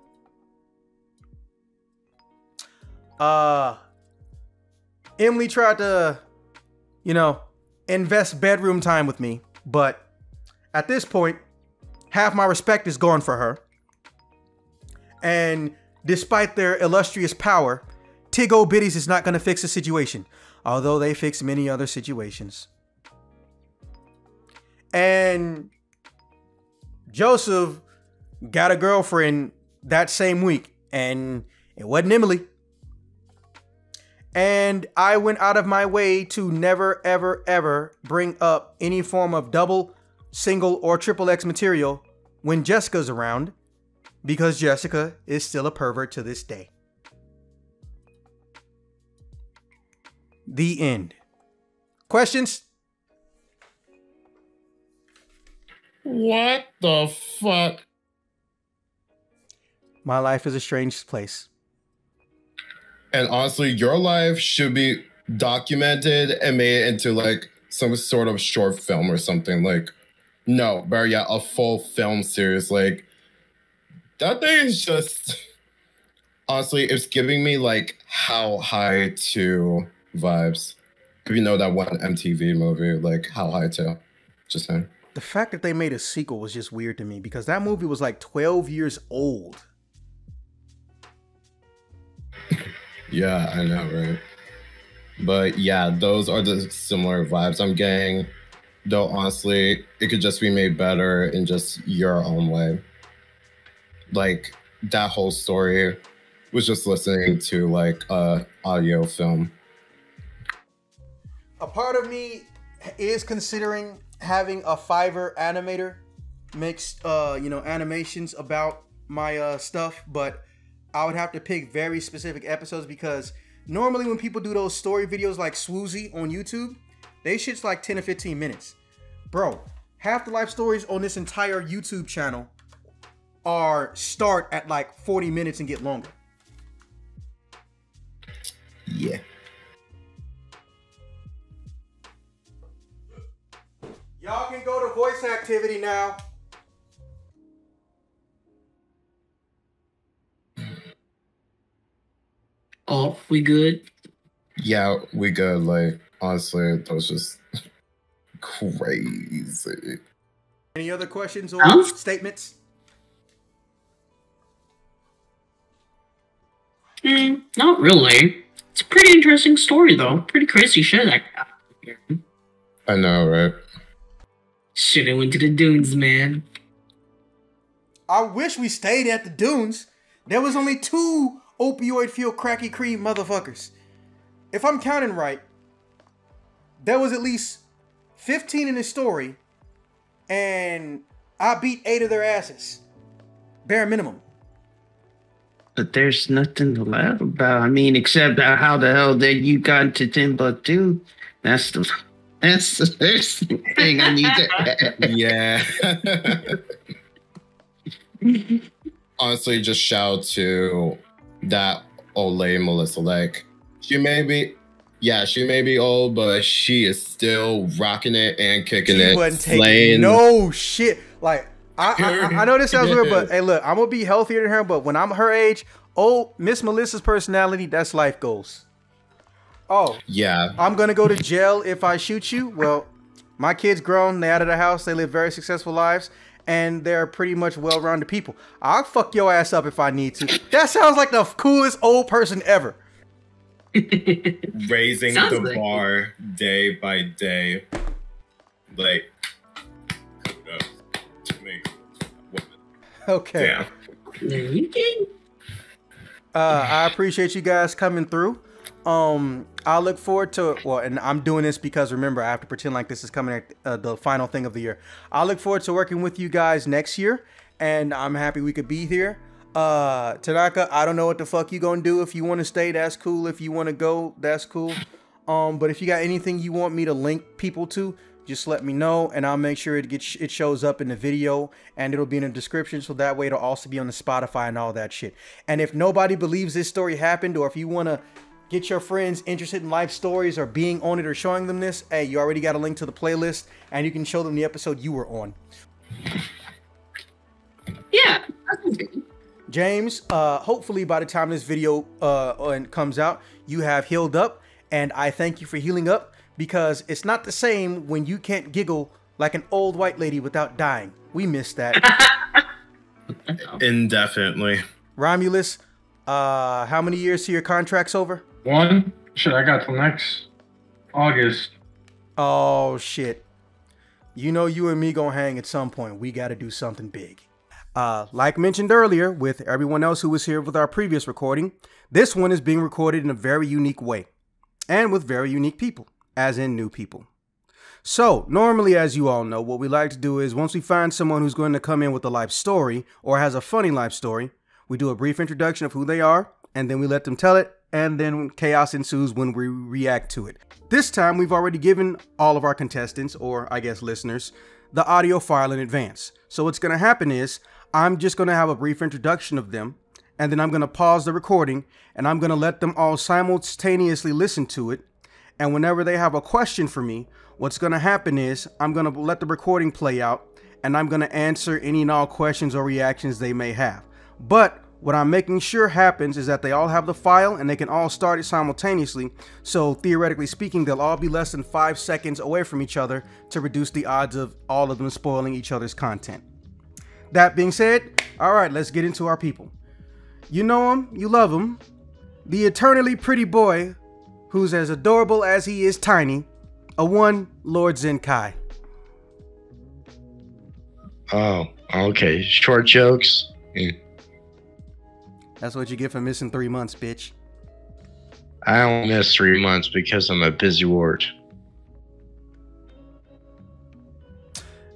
A: Emily tried to, invest bedroom time with me. But at this point, half my respect is gone for her. And despite their illustrious power, Tig Old Biddies is not going to fix the situation. Although they fix many other situations. And Joseph got a girlfriend that same week. And it wasn't Emily. And I went out of my way to never, ever, ever bring up any form of double, single, or triple X material when Jessica's around. Because Jessica is still a pervert to this day. The end. Questions?
B: What the fuck?
A: My life is a strange place.
B: And honestly, your life should be documented and made into like some sort of short film or something. Like, no, but yeah, a full film series. Like, that thing is just honestly, it's giving me like How High to vibes. If you know that one MTV movie, like How High to, just saying.
A: The fact that they made a sequel was just weird to me because that movie was like 12 years old.
B: Yeah, I know, right? But yeah, those are the similar vibes I'm getting. Though honestly, it could just be made better in just your own way. Like that whole story was just listening to like a audio film.
A: A part of me is considering having a Fiverr animator makes animations about my stuff, but I would have to pick very specific episodes because normally when people do those story videos like Swoozy on YouTube, they shit's like 10 or 15 minutes. Bro, half the life stories on this entire YouTube channel start at like 40 minutes and get longer.
B: Yeah.
A: Y'all can go to voice activity now.
E: Oh, we good?
B: Yeah, we good. Like, honestly, that was just crazy.
A: Any other questions or statements?
E: Not really. It's a pretty interesting story, though. Pretty crazy shit.
B: I know, right?
E: Should have went to the dunes, man.
A: I wish we stayed at the dunes. There was only 2 opioid-fueled cracky cream motherfuckers. If I'm counting right, there was at least 15 in the story, and I beat 8 of their asses. Bare minimum.
D: But there's nothing to laugh about. I mean, except how the hell that you got to Timbuktu. That's the first thing I need to
B: Yeah. Honestly, just shout to that old lady, Melissa. Like, she may be old, but she is still rocking it and kicking
A: She
B: it.
A: wasn't taking no shit. Like, I know this sounds weird, but hey, look, I'm gonna be healthier than her. But when I'm her age, Miss Melissa's personality, that's life goals. Oh,
B: yeah.
A: I'm gonna go to jail if I shoot you. Well, my kids grown, they out of the house, they live very successful lives, and they're pretty much well-rounded people. I'll fuck your ass up if I need to. That sounds like the coolest old person ever.
B: Raising the bar day by day. Like,
A: okay.
B: Yeah.
A: I appreciate you guys coming through. I look forward to and I'm doing this because remember, I have to pretend like this is coming at the final thing of the year. I look forward to working with you guys next year, and I'm happy we could be here. Tanaka, I don't know what the fuck you gonna do. If you want to stay, that's cool. If you want to go, that's cool. But if you got anything you want me to link people to, just let me know, and I'll make sure it shows up in the video, and it'll be in the description, so that way it'll also be on the Spotify and all that shit. And if nobody believes this story happened, or if you want to get your friends interested in life stories or being on it or showing them this, hey, you already got a link to the playlist, and you can show them the episode you were on.
E: Yeah, that sounds good.
A: James, hopefully by the time this video comes out, you have healed up, and I thank you for healing up, because it's not the same when you can't giggle like an old white lady without dying. We missed that.
B: Indefinitely.
A: Romulus, how many years till your contract's over?
C: 1. Shit, I got till next August.
A: Oh, shit. You know you and me gonna hang at some point. We gotta do something big. Like mentioned earlier, with everyone else who was here with our previous recording, this one is being recorded in a very unique way. And with very unique people, as in new people. So, normally, as you all know, what we like to do is once we find someone who's going to come in with a life story or has a funny life story, we do a brief introduction of who they are, and then we let them tell it, and then chaos ensues when we react to it. This time, we've already given all of our contestants, or I guess listeners, the audio file in advance. So what's going to happen is, I'm just going to have a brief introduction of them, and then I'm going to pause the recording, and I'm going to let them all simultaneously listen to it. And whenever they have a question for me, what's going to happen is, I'm going to let the recording play out, and I'm going to answer any and all questions or reactions they may have. But what I'm making sure happens is that they all have the file and they can all start it simultaneously. So theoretically speaking, they'll all be less than 5 seconds away from each other to reduce the odds of all of them spoiling each other's content. That being said, all right, let's get into our people. You know him, you love him. The eternally pretty boy who's as adorable as he is tiny, a one Lord Zenkai.
F: Oh, okay. Short jokes.
A: That's what you get for missing 3 months, bitch.
F: I don't miss 3 months because I'm a busy ward.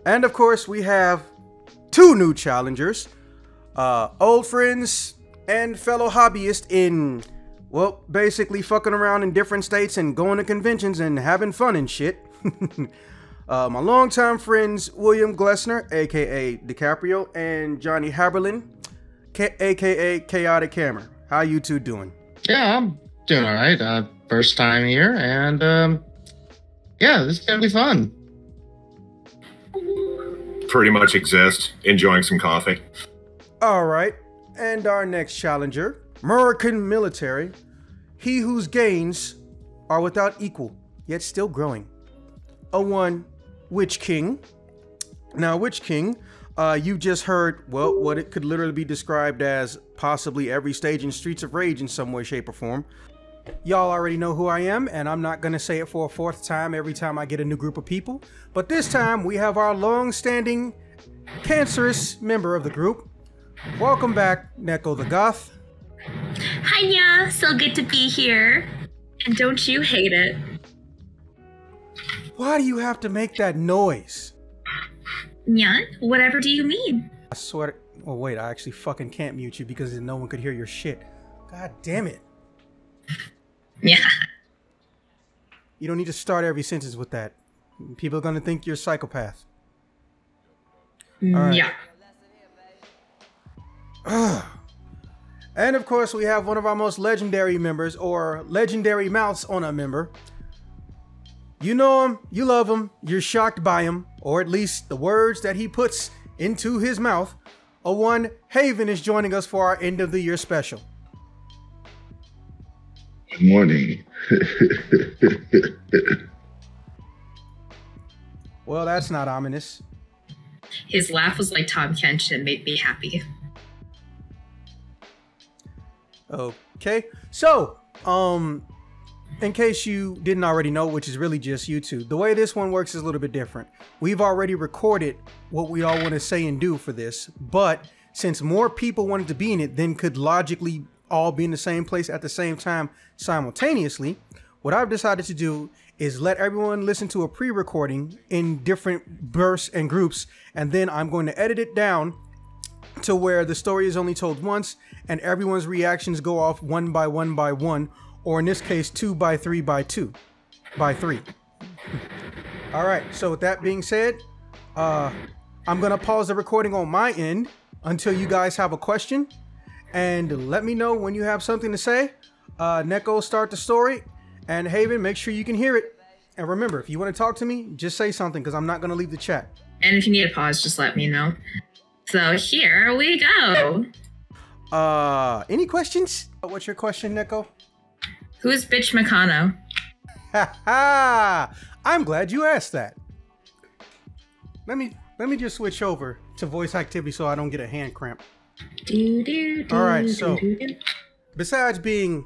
A: And of course, we have 2 new challengers, old friends and fellow hobbyists in, well, basically fucking around in different states and going to conventions and having fun and shit. My longtime friends, William Glessner, aka DiCaprio, and Johnny Haberlin, aka Chaotic Hammer. How you two doing?
D: Yeah, I'm doing all right. First time here, and yeah, this is gonna be fun.
G: Pretty much exist, enjoying some coffee.
A: All right, and our next challenger, American military, he whose gains are without equal, yet still growing. A one, Witch King. Now, Witch King, you just heard, well, what it could literally be described as possibly every stage in Streets of Rage in some way, shape, or form. Y'all already know who I am, and I'm not gonna say it for a 4th time every time I get a new group of people. But this time, we have our long-standing, cancerous member of the group. Welcome back, Neko the Goth.
H: Hiya, so good to be here. And don't you hate it?
A: Why do you have to make that noise?
H: Nyan, whatever do you mean?
A: I swear to... Oh, wait, I actually fucking can't mute you because then no one could hear your shit. God damn it.
H: Yeah.
A: You don't need to start every sentence with that. People are gonna think you're a psychopath. All right.
H: Yeah.
A: And of course, we have one of our most legendary members, or legendary mouths on a member. You know him, you love him, you're shocked by him, or at least the words that he puts into his mouth. A one, Haven is joining us for our end of the year special.
I: Good morning.
A: Well, that's not ominous.
H: His laugh was like Tom Kench and made me happy.
A: Okay, so, in case you didn't already know, which is really just YouTube, the way this one works is a little bit different. We've already recorded what we all want to say and do for this, but since more people wanted to be in it than could logically all be in the same place at the same time simultaneously, what I've decided to do is let everyone listen to a pre-recording in different bursts and groups, and then I'm going to edit it down to where the story is only told once and everyone's reactions go off 1 by 1 by 1, or in this case 2 by 3 by 2 by 3. All right, so with that being said, I'm gonna pause the recording on my end until you guys have a question, and let me know when you have something to say. Neko, start the story, and Haven, make sure you can hear it. And remember, if you want to talk to me, just say something because I'm not gonna leave the chat.
H: And if you need a pause, just let me know. So here we go.
A: Any questions? What's your question, Neko?
H: Who's Bitch Mikano?
A: Ha ha! I'm glad you asked that. Let me just switch over to voice activity so I don't get a hand cramp. All right, so besides being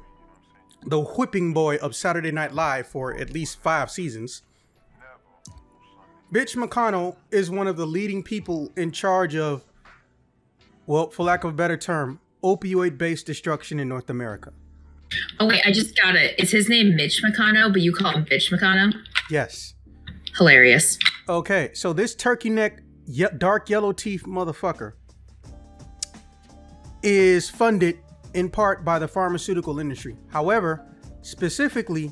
A: the whipping boy of Saturday Night Live for at least 5 seasons, Bitch McConnell is one of the leading people in charge of, well, for lack of a better term, opioid-based destruction in North America.
H: Oh wait, I just got it. Is his name Mitch McConnell, but you call him Bitch McConnell?
A: Yes.
H: Hilarious.
A: Okay, so this turkey neck, dark yellow teeth motherfucker is funded in part by the pharmaceutical industry. However, specifically,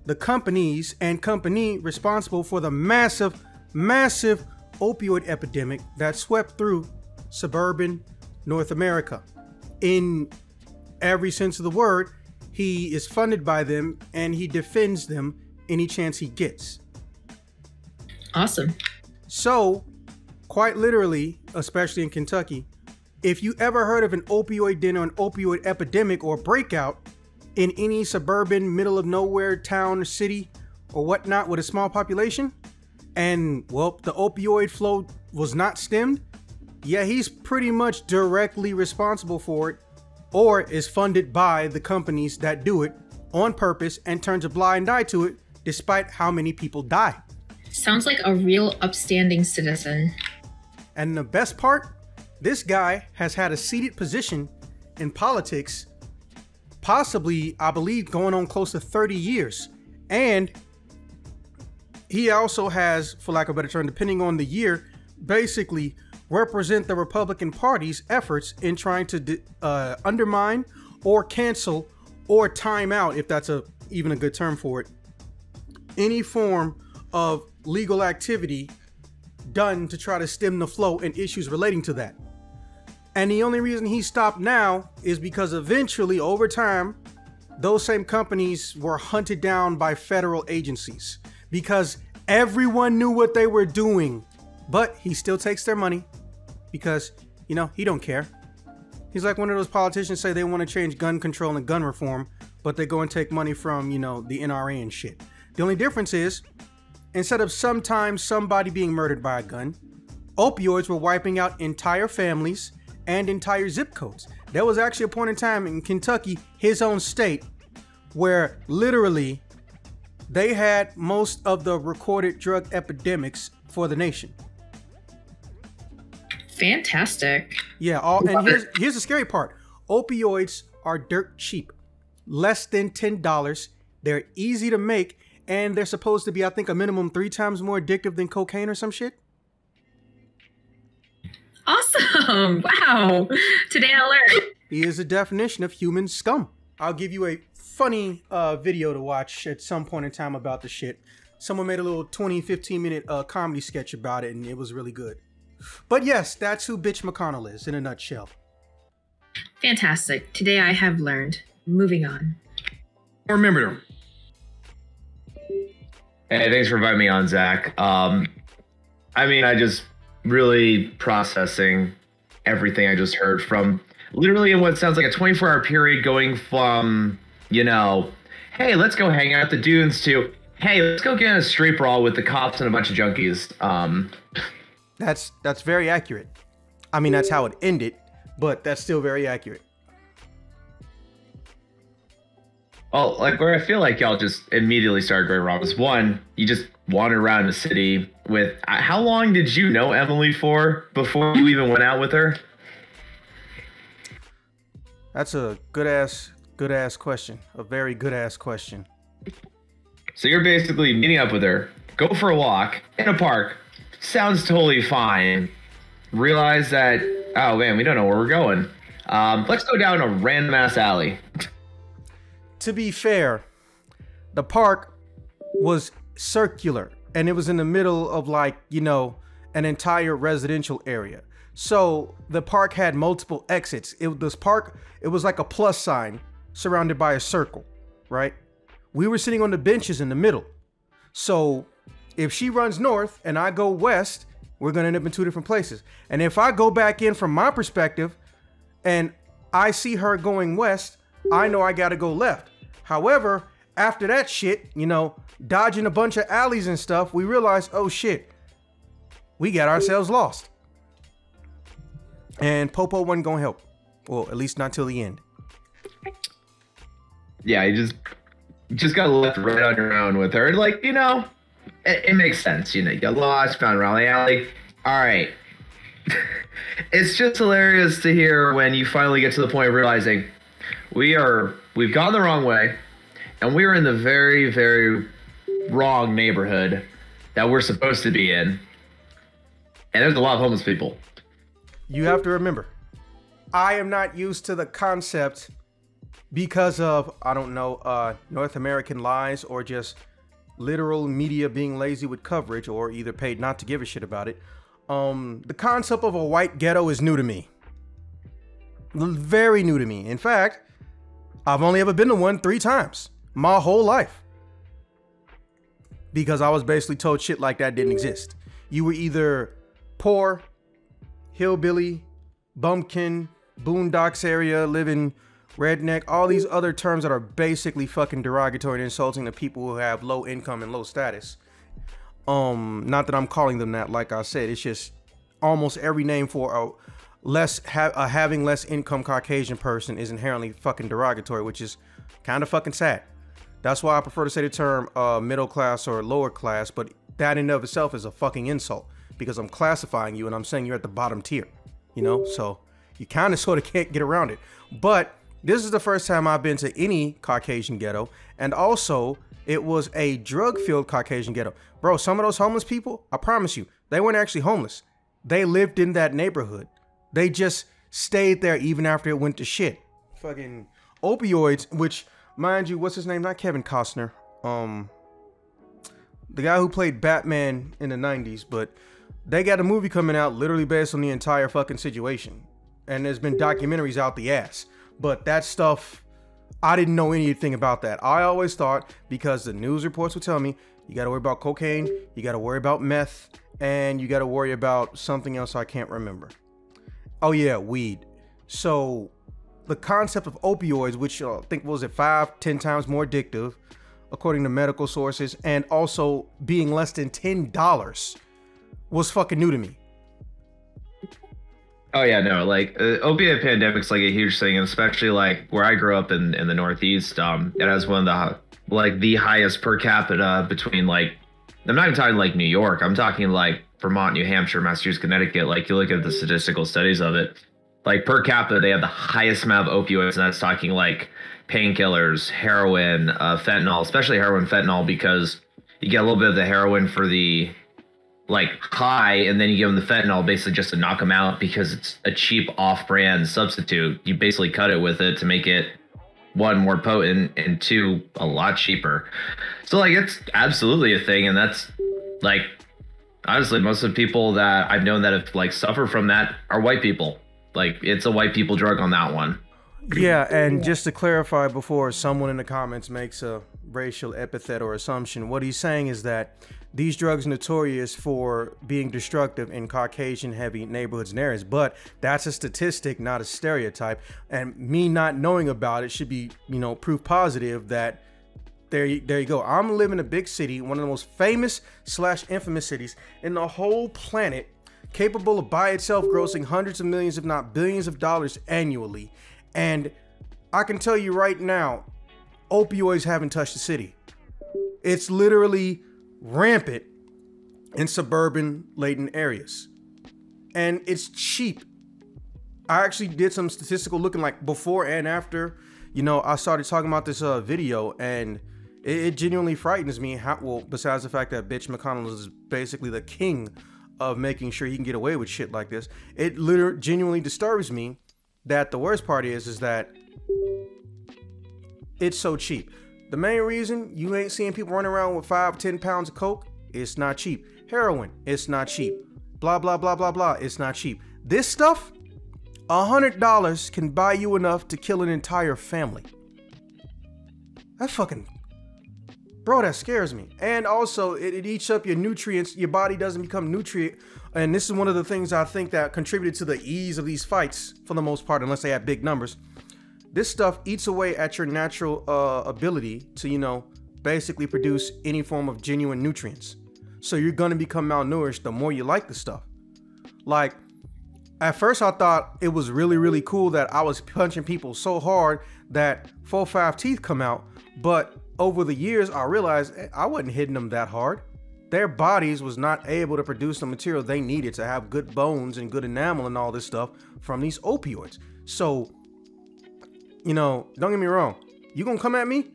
A: the companies and company responsible for the massive opioid epidemic that swept through suburban North America. In every sense of the word, he is funded by them and he defends them any chance he gets.
I: Awesome.
A: So, quite literally, especially in Kentucky, if you ever heard of an opioid den or an opioid epidemic or breakout in any suburban, middle of nowhere town or city or whatnot with a small population, and well, the opioid flow was not stemmed, yeah, he's pretty much directly responsible for it, or is funded by the companies that do it on purpose and turns a blind eye to it despite how many people die.
I: Sounds like a real upstanding citizen.
A: And the best part, this guy has had a seated position in politics, possibly, I believe, going on close to 30 years. And he also has, for lack of a better term, depending on the year, basically represent the Republican Party's efforts in trying to undermine or cancel or time out, if that's even a good term for it, any form of legal activity done to try to stem the flow and issues relating to that. And the only reason he stopped now is because eventually, over time, those same companies were hunted down by federal agencies because everyone knew what they were doing. But he still takes their money because, you know, he don't care. He's like one of those politicians say they want to change gun control and gun reform, but they go and take money from, you know, the NRA and shit. The only difference is, instead of sometimes somebody being murdered by a gun, opioids were wiping out entire families and entire zip codes. There was actually a point in time in Kentucky, his own state, where literally they had most of the recorded drug epidemics for the nation.
I: Fantastic.
A: Yeah, and here's the scary part. Opioids are dirt cheap. Less than $10. They're easy to make, and they're supposed to be, I think, a minimum 3 times more addictive than cocaine or some shit.
I: Awesome. Wow. Today I learned.
A: He is a definition of human scum. I'll give you a funny video to watch at some point in time about the shit. Someone made a little 15 minute comedy sketch about it, and it was really good. But yes, that's who Bitch McConnell is in a nutshell.
I: Fantastic. Today I have learned. Moving on.
J: Remember them. Hey, thanks for inviting me on, Zach. I mean, I just really processing everything I just heard from literally in what sounds like a 24-hour period going from, you know, hey, let's go hang out at the dunes to, hey, let's go get in a street brawl with the cops and a bunch of junkies.
A: That's very accurate. I mean, that's how it ended, but that's still very accurate.
J: Well, like where I feel like y'all just immediately started going wrong was one, you just wandered around the city with, how long did you know Emily for before you even went out with her?
A: That's a good ass question. A very good ass question.
J: So you're basically meeting up with her, go for a walk in a park, sounds totally fine. Realize that, oh man, we don't know where we're going. Let's go down a random ass alley.
A: To be fair, the park was circular and it was in the middle of, like, you know, an entire residential area. So the park had multiple exits. It was like a plus sign surrounded by a circle, right? We were sitting on the benches in the middle. So if she runs north and I go west, we're going to end up in 2 different places. And if I go back in from my perspective and I see her going west, I know I got to go left. However, after that shit, you know, dodging a bunch of alleys and stuff, we realized, oh shit, we got ourselves lost. And Popo wasn't going to help. Well, at least not till the end.
J: Yeah, you just got left right on your own with her. Like, you know, it makes sense. You know, you got lost, found around the alley. All right. It's just hilarious to hear when you finally get to the point of realizing we've gone the wrong way and we're in the very, very wrong neighborhood that we're supposed to be in. And there's a lot of homeless people.
A: You have to remember, I am not used to the concept because of, I don't know, North American lies or just literal media being lazy with coverage or either paid not to give a shit about it. The concept of a white ghetto is new to me. Very new to me. In fact, I've only ever been to one 3 times my whole life. Because I was basically told shit like that didn't exist. You were either poor, hillbilly, bumpkin, boondocks area, living redneck, all these other terms that are basically fucking derogatory and insulting to people who have low income and low status. Not that I'm calling them that, like I said, it's just almost every name for a having less income Caucasian person is inherently fucking derogatory, which is kind of fucking sad. That's why I prefer to say the term middle class or lower class, but that in and of itself is a fucking insult because I'm classifying you and I'm saying you're at the bottom tier, you know? So you kind of sort of can't get around it. But this is the first time I've been to any Caucasian ghetto, and also it was a drug-filled Caucasian ghetto. Bro, some of those homeless people, I promise you, they weren't actually homeless. They lived in that neighborhood. They just stayed there even after it went to shit. Fucking opioids, which, mind you, what's his name? Not Kevin Costner. The guy who played Batman in the 90s, but they got a movie coming out literally based on the entire fucking situation. And there's been documentaries out the ass. But that stuff, I didn't know anything about that. I always thought, because the news reports would tell me, you got to worry about cocaine, you got to worry about meth, and you got to worry about something else I can't remember. Oh yeah, weed. So the concept of opioids, which I think was it 5-10 times more addictive, according to medical sources, and also being less than $10 was fucking new to me.
J: Oh yeah, no, like opioid pandemic's like a huge thing, and especially like where I grew up in the Northeast, it has one of the highest per capita between, like, I'm not even talking like New York, I'm talking like Vermont, New Hampshire, Massachusetts, Connecticut. Like, you look at the statistical studies of it, like per capita, they have the highest amount of opioids, and that's talking like painkillers, heroin, fentanyl, especially heroin, fentanyl, because you get a little bit of the heroin for the like high, and then you give them the fentanyl basically just to knock them out because it's a cheap off-brand substitute. You basically cut it with it to make it, one, more potent, and two, a lot cheaper. So like, it's absolutely a thing, and that's like, honestly, most of the people that I've known that have like suffered from that are white people. Like, it's a white people drug on that one.
A: Yeah, and just to clarify before someone in the comments makes a racial epithet or assumption, what he's saying is that these drugs are notorious for being destructive in Caucasian-heavy neighborhoods and areas, but that's a statistic, not a stereotype. And me not knowing about it should be, you know, proof positive that there you go. I'm living in a big city, one of the most famous / infamous cities in the whole planet, capable of by itself grossing hundreds of millions, if not billions of dollars annually. And I can tell you right now, opioids haven't touched the city. It's literally rampant in suburban laden areas. And it's cheap. I actually did some statistical looking, like before and after, you know, I started talking about this video, and it genuinely frightens me how, well, besides the fact that bitch McConnell is basically the king of making sure he can get away with shit like this, it literally genuinely disturbs me that the worst part is that it's so cheap. The main reason you ain't seeing people running around with 5-10 pounds of coke, it's not cheap. Heroin, it's not cheap. Blah, blah, blah, blah, blah, it's not cheap. This stuff, $100 can buy you enough to kill an entire family. That fucking, bro, that scares me. And also, it eats up your nutrients. Your body doesn't become nutrient. And this is one of the things I think that contributed to the ease of these fights, for the most part, unless they have big numbers. This stuff eats away at your natural ability to, you know, basically produce any form of genuine nutrients. So you're gonna become malnourished the more you like the stuff. Like, at first I thought it was really, really cool that I was punching people so hard that 4 or 5 teeth come out. But over the years, I realized I wasn't hitting them that hard. Their bodies was not able to produce the material they needed to have good bones and good enamel and all this stuff from these opioids. So, you know, don't get me wrong. You gonna come at me?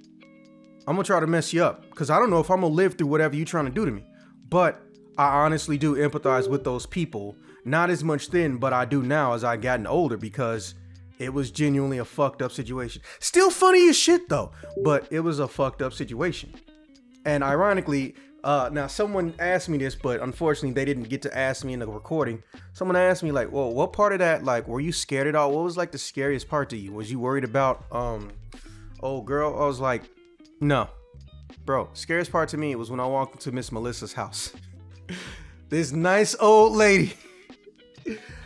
A: I'm gonna try to mess you up, because I don't know if I'm gonna live through whatever you're trying to do to me. But I honestly do empathize with those people. Not as much then, but I do now as I've gotten older, because It was genuinely a fucked up situation. Still funny as shit though, but it was a fucked up situation. And ironically, now someone asked me this, but unfortunately they didn't get to ask me in the recording. Someone asked me like, well, what part of that, like, were you scared at all? What was like the scariest part to you? Was you worried about, old girl? I was like, no, bro. Scariest part to me was when I walked into Miss Melissa's house. This nice old lady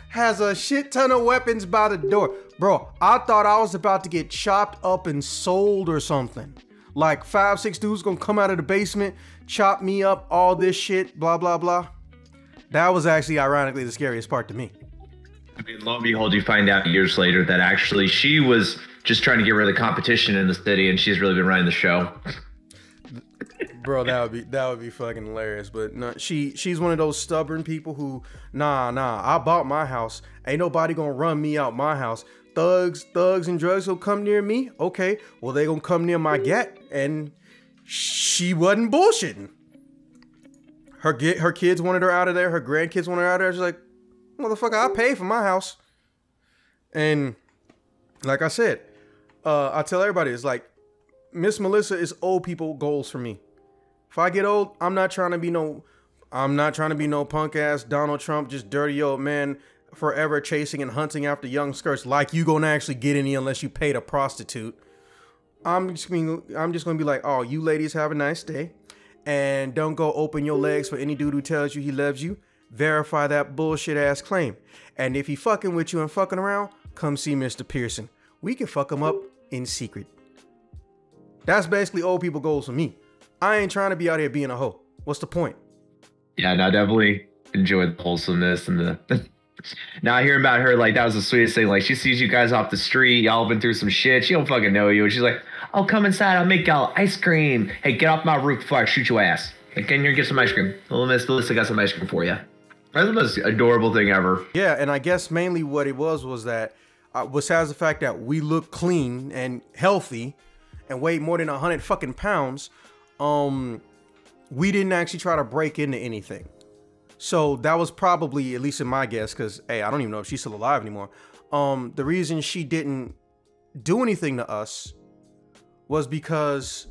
A: has a shit ton of weapons by the door. Bro, I thought I was about to get chopped up and sold or something. Like 5-6 dudes gonna come out of the basement, chop me up, all this shit, blah, blah, blah. That was actually ironically the scariest part to me.
J: I mean, lo and behold, you find out years later that actually she was just trying to get rid of the competition in the city, and she's really been running the show.
A: Bro, that would be fucking hilarious. But no, she's one of those stubborn people who, nah, I bought my house. Ain't nobody gonna run me out my house. Thugs and drugs will come near me. Okay, well they gonna come near my gat, and she wasn't bullshitting. Her kids wanted her out of there. Her grandkids wanted her out of there. She's like, motherfucker, I paid for my house. And like I said, I tell everybody, it's like, Miss Melissa is old people goals for me. If I get old, I'm not trying to be no punk ass Donald Trump, just dirty old man forever chasing and hunting after young skirts like you gonna actually get any unless you paid a prostitute. I'm just gonna be like, oh, you ladies have a nice day, and don't go open your legs for any dude who tells you he loves you. Verify that bullshit ass claim, and if he fucking with you and fucking around, come see Mr. Pearson. We can fuck him up in secret. That's basically old people goals for me. I ain't trying to be out here being a hoe. What's the point?
J: Yeah, no, definitely enjoyed the wholesomeness and the. Now I hear about her, like, that was the sweetest thing. Like, she sees you guys off the street, y'all been through some shit. She don't fucking know you, and she's like, "Oh, come inside. I'll make y'all ice cream. Hey, get off my roof before I shoot your ass. Like, get in here and get some ice cream. Little Miss Melissa got some ice cream for you." That's the most adorable thing ever.
A: Yeah, and I guess mainly what it was that, besides the fact that we look clean and healthy and weighed more than 100 fucking pounds, we didn't actually try to break into anything. So that was probably, at least in my guess, because, hey, I don't even know if she's still alive anymore. The reason she didn't do anything to us was because,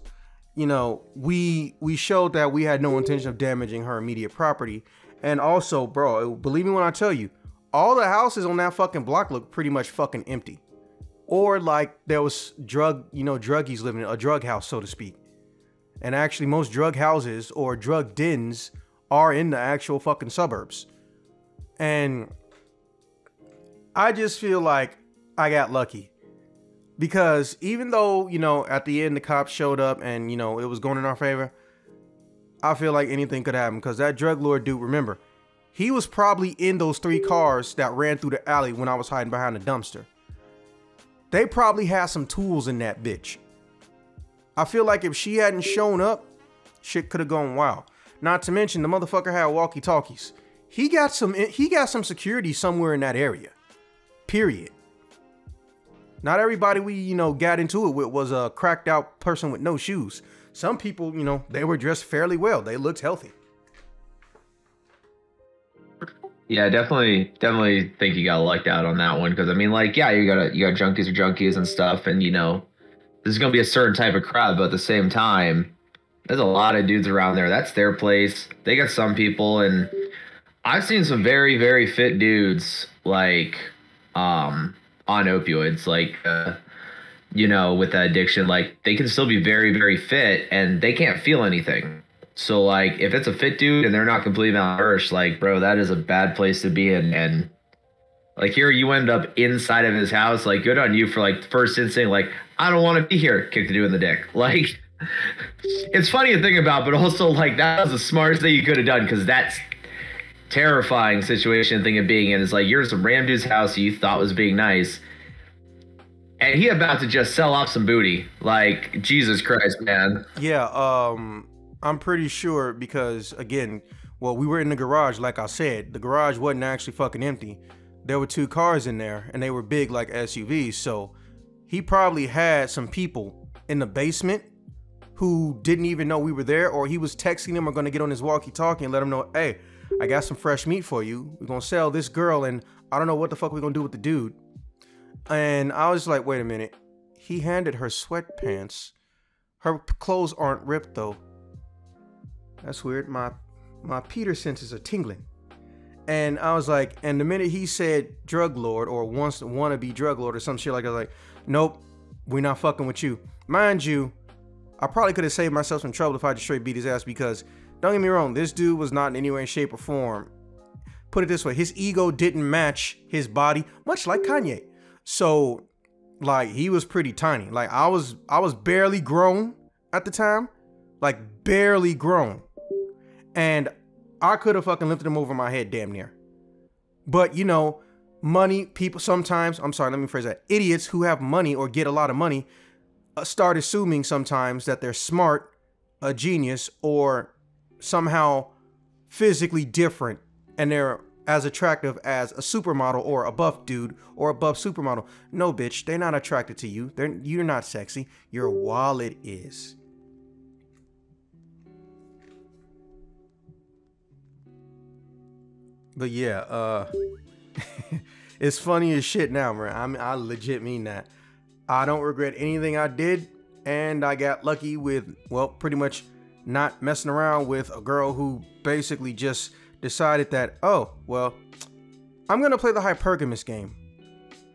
A: you know, we showed that we had no intention of damaging her immediate property. And also, bro, believe me when I tell you, all the houses on that fucking block look pretty much fucking empty. Or like there was druggies living in a drug house, so to speak. And actually most drug houses or drug dens are in the actual fucking suburbs. And I just feel like I got lucky. Because even though, you know, at the end the cops showed up and, you know, it was going in our favor, I feel like anything could happen. Because that drug lord dude, remember, he was probably in those 3 cars that ran through the alley when I was hiding behind the dumpster. They probably had some tools in that bitch. I feel like if she hadn't shown up, shit could have gone wild. Not to mention the motherfucker had walkie-talkies. He got some security somewhere in that area. Period. Not everybody we, you know, got into it with was a cracked out person with no shoes. Some people, you know, they were dressed fairly well. They looked healthy.
J: Yeah, definitely think you got lucked out on that one. Because I mean, like, yeah, you got junkies and stuff, and you know, there's gonna be a certain type of crowd, but at the same time, there's a lot of dudes around there. That's their place. They got some people, and I've seen some very, very fit dudes like on opioids, like you know, with that addiction. Like, they can still be very, very fit, and they can't feel anything. So like, if it's a fit dude and they're not completely malnourished, like, bro, that is a bad place to be in. And like, here you end up inside of his house. Like, good on you for like first instinct, like, I don't want to be here. Kick the dude in the dick. Like, it's funny to think about, but also like, that was the smartest thing you could have done, because that's terrifying situation thing of being in. Is like, you're in some random dude's house you thought was being nice, and he about to just sell off some booty. Like, Jesus Christ, man.
A: Yeah, I'm pretty sure because, again, well, we were in the garage, like I said. The garage wasn't actually fucking empty. There were 2 cars in there, and they were big like SUVs. So he probably had some people in the basement who didn't even know we were there, or he was texting them or going to get on his walkie-talkie and let them know, hey, I got some fresh meat for you. We're going to sell this girl, and I don't know what the fuck we're going to do with the dude. And I was like, wait a minute. He handed her sweatpants. Her clothes aren't ripped though. That's weird. My Peter senses are tingling. And I was like, and the minute he said drug lord or wants to wanna be drug lord or some shit like that, I was like, nope, we're not fucking with you. Mind you, I probably could have saved myself some trouble if I just straight beat his ass, because don't get me wrong, this dude was not in any way, shape, or form. Put it this way, his ego didn't match his body, much like Kanye. So, like, he was pretty tiny. Like, I was barely grown at the time, like barely grown, and I could have fucking lifted him over my head damn near. But you know, money, people sometimes, I'm sorry, let me phrase that. Idiots who have money or get a lot of money start assuming sometimes that they're smart, a genius, or somehow physically different, and they're as attractive as a supermodel or a buff dude or a buff supermodel. No, bitch, they're not attracted to you. You're not sexy. Your wallet is. But yeah, it's funny as shit now, man. I legit mean that. I don't regret anything I did, and I got lucky with, well, pretty much not messing around with a girl who basically just decided that, oh, well, I'm gonna play the hypergamous game.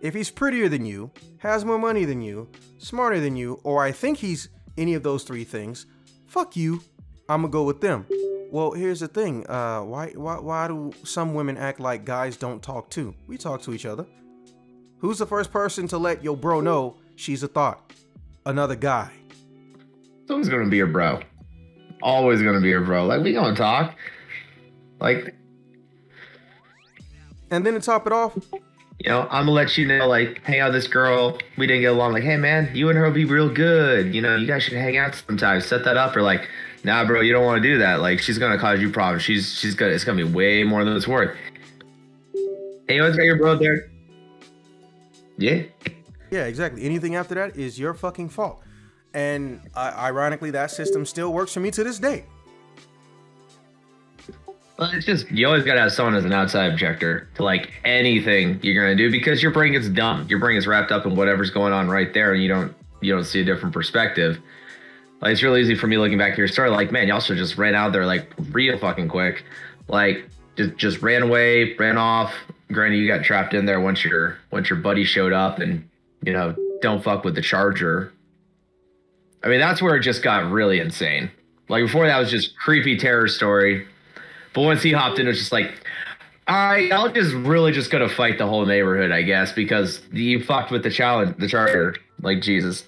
A: If he's prettier than you, has more money than you, smarter than you, or I think he's any of those three things, fuck you, I'm gonna go with them. Well, here's the thing. Why do some women act like guys don't talk too? We talk to each other. Who's the first person to let your bro know she's a thought? Another guy.
J: Someone's gonna be your bro. Always gonna be your bro. Like, we gonna talk. Like,
A: and then to top it off,
J: you know, I'm gonna let you know, like, hang out with this girl, we didn't get along. Like, hey man, you and her will be real good. You know, you guys should hang out sometimes. Set that up. Or like, nah, bro, you don't want to do that. Like, she's gonna cause you problems. She's gonna, it's gonna be way more than it's worth. Hey, you always got your bro there. Yeah.
A: Yeah, exactly. Anything after that is your fucking fault. And ironically, that system still works for me to this day.
J: Well, it's just, you always gotta have someone as an outside objector to like anything you're gonna do, because your brain gets dumb. Your brain is wrapped up in whatever's going on right there, and you don't see a different perspective. Like, it's really easy for me looking back at your story, like, man, you also just ran out there like real fucking quick. Like, just ran away, ran off. Granted, you got trapped in there once your buddy showed up, and, you know, don't fuck with the charger. I mean, that's where it just got really insane. Like, before that was just creepy terror story. But once he hopped in, it was just like, all right, I'll just gonna fight the whole neighborhood, I guess, because you fucked with the charger. Like, Jesus.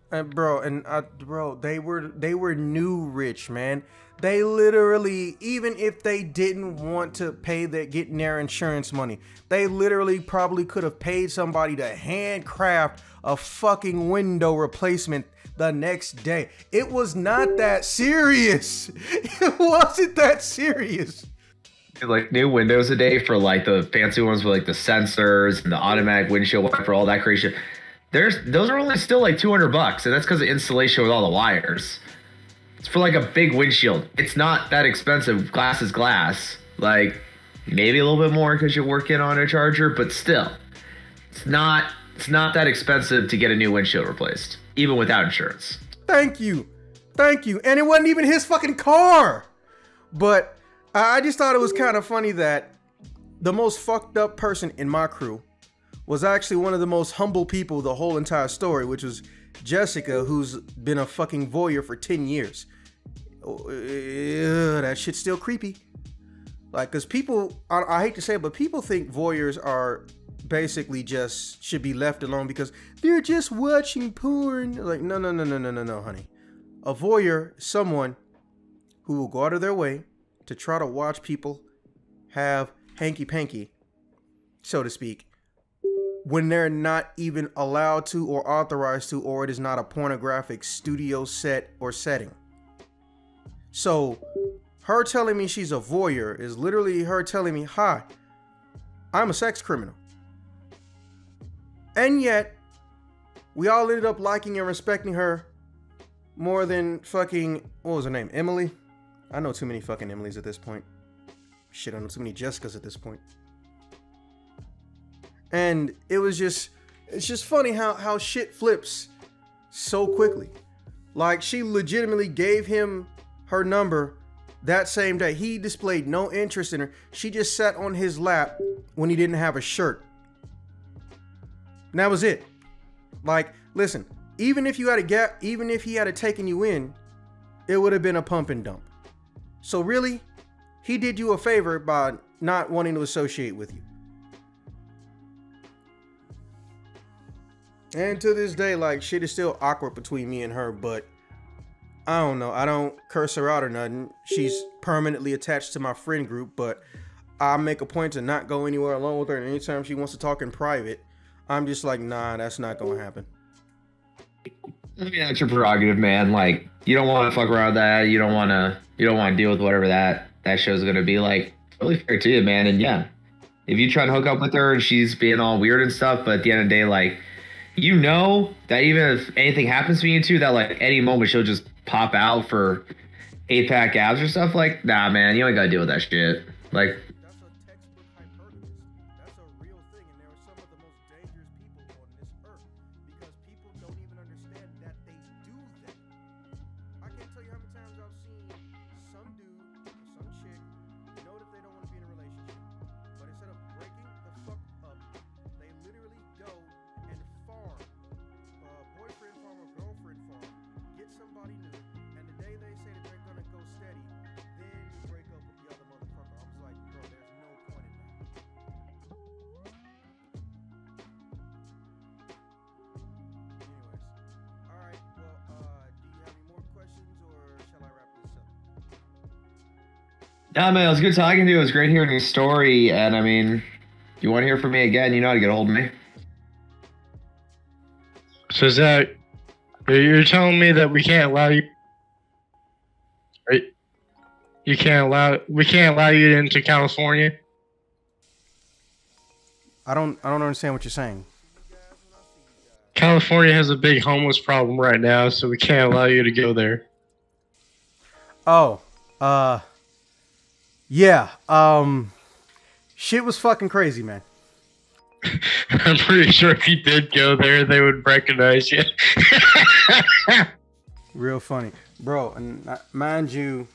A: Bro, they were new rich, man. They literally, even if they didn't want to pay getting their insurance money, they literally probably could have paid somebody to handcraft a fucking window replacement the next day. It was not that serious. It wasn't that serious.
J: Like, new windows a day for like the fancy ones with like the sensors and the automatic windshield wiper, all that crazy shit. Those are only still like $200, and that's because of installation with all the wires. It's for like a big windshield. It's not that expensive. Glass is glass. Like, maybe a little bit more because you're working on a charger, but still, it's not that expensive to get a new windshield replaced, even without insurance.
A: Thank you. And it wasn't even his fucking car. But I just thought it was kind of funny that the most fucked up person in my crew was actually one of the most humble people the whole entire story, which was Jessica, who's been a fucking voyeur for 10 years. That shit's still creepy. Like, because people, I hate to say it, but people think voyeurs are basically just should be left alone because they're just watching porn. Like, no, honey. A voyeur is someone who will go out of their way to try to watch people have hanky-panky, so to speak, when they're not even allowed to or authorized to, or it is not a pornographic studio set or setting. So her telling me she's a voyeur is literally her telling me, hi, I'm a sex criminal. And yet we all ended up liking and respecting her more than fucking, what was her name, Emily? I know too many fucking Emilys at this point. Shit, I know too many Jessicas at this point. And it was It's just funny how shit flips so quickly. Like, she legitimately gave him her number that same day. He displayed no interest in her. She just sat on his lap when he didn't have a shirt. And that was it. Like, listen, even if he had taken you in, it would have been a pump and dump. So really, he did you a favor by not wanting to associate with you. And to this day, like, shit is still awkward between me and her, but I don't know. I don't curse her out or nothing. She's permanently attached to my friend group, but I make a point to not go anywhere alone with her. And anytime she wants to talk in private, I'm just like, nah, that's not going to happen.
J: I mean, that's your prerogative, man. Like, you don't want to fuck around with that. You don't want to deal with whatever that show's going to be. Like, totally fair to you, man. And yeah, if you try to hook up with her and she's being all weird and stuff, but at the end of the day, like, you know that even if anything happens to you two, that like any moment she'll just pop out for 8-pack abs or stuff. Like, nah, man, you ain't gotta deal with that shit. Like,
A: That's a textbook hypergamist. That's a real thing, and there are some of the most dangerous people on this earth because people don't even understand that they do that. I can't tell you how many times I've seen some dude or some chick know that they don't want to be in a relationship, but instead of breaking the fuck up, they literally go and farm, boyfriend farm or girlfriend farm, get somebody new, and the day they say that they're gonna go steady, then you break up with the other motherfucker. I was like, bro, there's no point in that. Anyways, all right. Well, do you have any more questions, or shall I wrap this up?
J: nah, man, it was good talking to you. It was great hearing your story. And I mean, you want to hear from me again, you know how to get a hold of me.
F: So is that you're telling me that we can't allow you? Right? We can't allow you into California.
A: I don't understand what you're saying.
F: California has a big homeless problem right now, so we can't allow you to go there.
A: Oh, yeah. Shit was fucking crazy, man.
F: I'm pretty sure if you did go there, they would recognize you.
A: Real funny, bro. And mind you,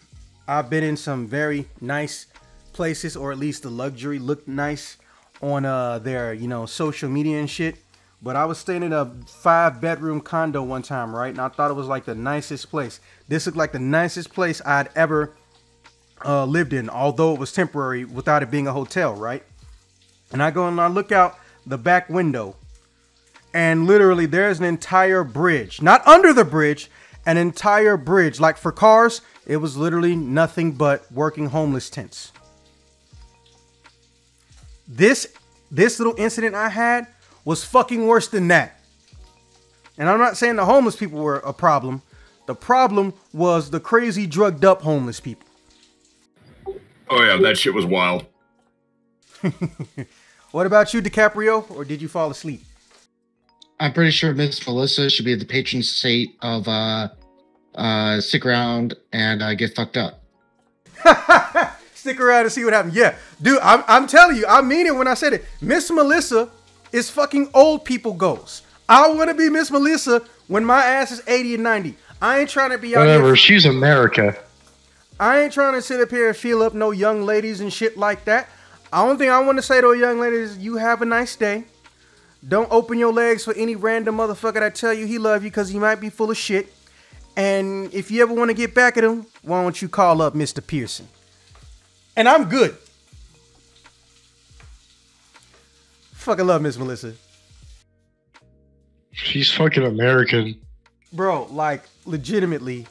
A: I've been in some very nice places, or at least the luxury looked nice on their, you know, social media and shit. But I was staying in a 5-bedroom condo one time, right? And I thought it was like the nicest place. This looked like the nicest place I'd ever lived in, although it was temporary without it being a hotel, right? And I go and I look out the back window, and literally there's an entire bridge, not under the bridge, an entire bridge. Like for cars, it was literally nothing but working homeless tents. This little incident I had was fucking worse than that. And I'm not saying the homeless people were a problem. The problem was the crazy drugged up homeless people.
G: Oh yeah, that shit was wild.
A: What about you, DiCaprio? Or did you fall asleep?
K: I'm pretty sure Miss Melissa should be the patron saint of stick around and get fucked up.
A: Stick around and see what happens. Yeah, dude, I'm telling you, I mean it when I said it. Miss Melissa is fucking old people goals. I want to be Miss Melissa when my ass is 80 and 90. I ain't trying to be out
F: Whatever,
A: here.
F: she's America.
A: I ain't trying to sit up here and feel up no young ladies and shit like that. The only thing I want to say to a young lady is you have a nice day. Don't open your legs for any random motherfucker that tell you he love you because he might be full of shit. And if you ever want to get back at him, why don't you call up Mr. Pearson? And I'm good. Fucking love Miss Melissa.
F: She's fucking American.
A: Bro, like legitimately,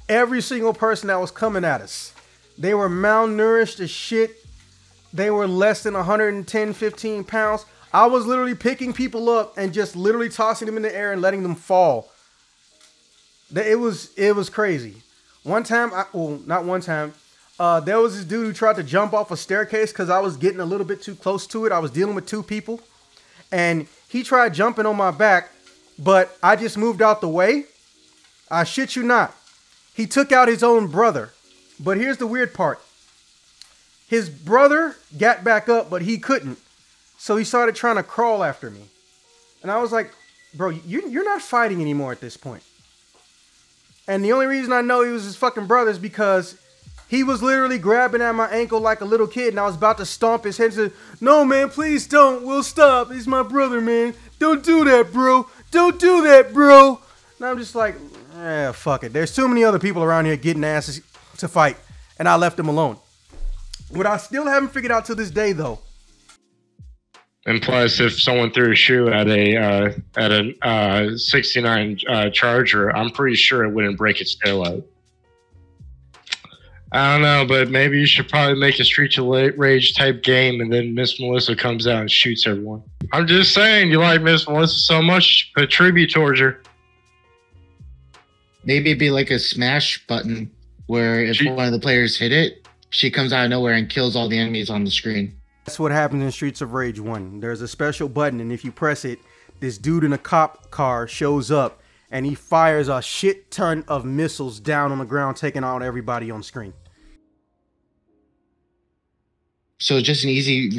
A: every single person that was coming at us, they were malnourished as shit. They were less than 110, 15 pounds. I was literally picking people up and just literally tossing them in the air and letting them fall. It was crazy. One time, not one time, there was this dude who tried to jump off a staircase because I was getting a little bit too close to it. I was dealing with two people, and he tried jumping on my back, but I just moved out the way. I shit you not. He took out his own brother. But here's the weird part. His brother got back up, but he couldn't. So he started trying to crawl after me. And I was like, bro, you're not fighting anymore at this point. And the only reason I know he was his fucking brother is because he was literally grabbing at my ankle like a little kid, and I was about to stomp his head and say, no, man, please don't. We'll stop. He's my brother, man. Don't do that, bro. Don't do that, bro. And I'm just like, fuck it. There's too many other people around here getting asses to fight, and I left them alone. What I still haven't figured out to this day, though.
F: And plus, if someone threw a shoe at a 69 Charger, I'm pretty sure it wouldn't break its taillight. I don't know, but maybe you should probably make a Streets of Rage type game, and then Miss Melissa comes out and shoots everyone. I'm just saying, you like Miss Melissa so much, put tribute towards her.
K: Maybe it'd be like a smash button where if one of the players hit it, she comes out of nowhere and kills all the enemies on the screen.
A: That's what happens in Streets of Rage 1. There's a special button, and if you press it, this dude in a cop car shows up, and he fires a shit ton of missiles down on the ground, taking out everybody on screen.
K: So just an easy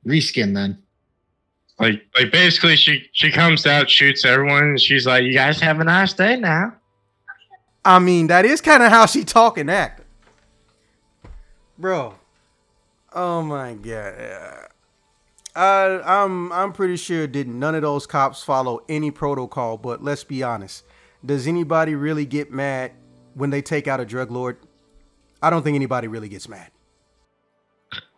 K: reskin then.
F: Like basically, she comes out, shoots everyone, and she's like, "You guys have a nice day now."
A: I mean, that is kind of how she talk and act, bro. Oh my god. I'm pretty sure none of those cops follow any protocol, but let's be honest. Does anybody really get mad when they take out a drug lord? I don't think anybody really gets mad.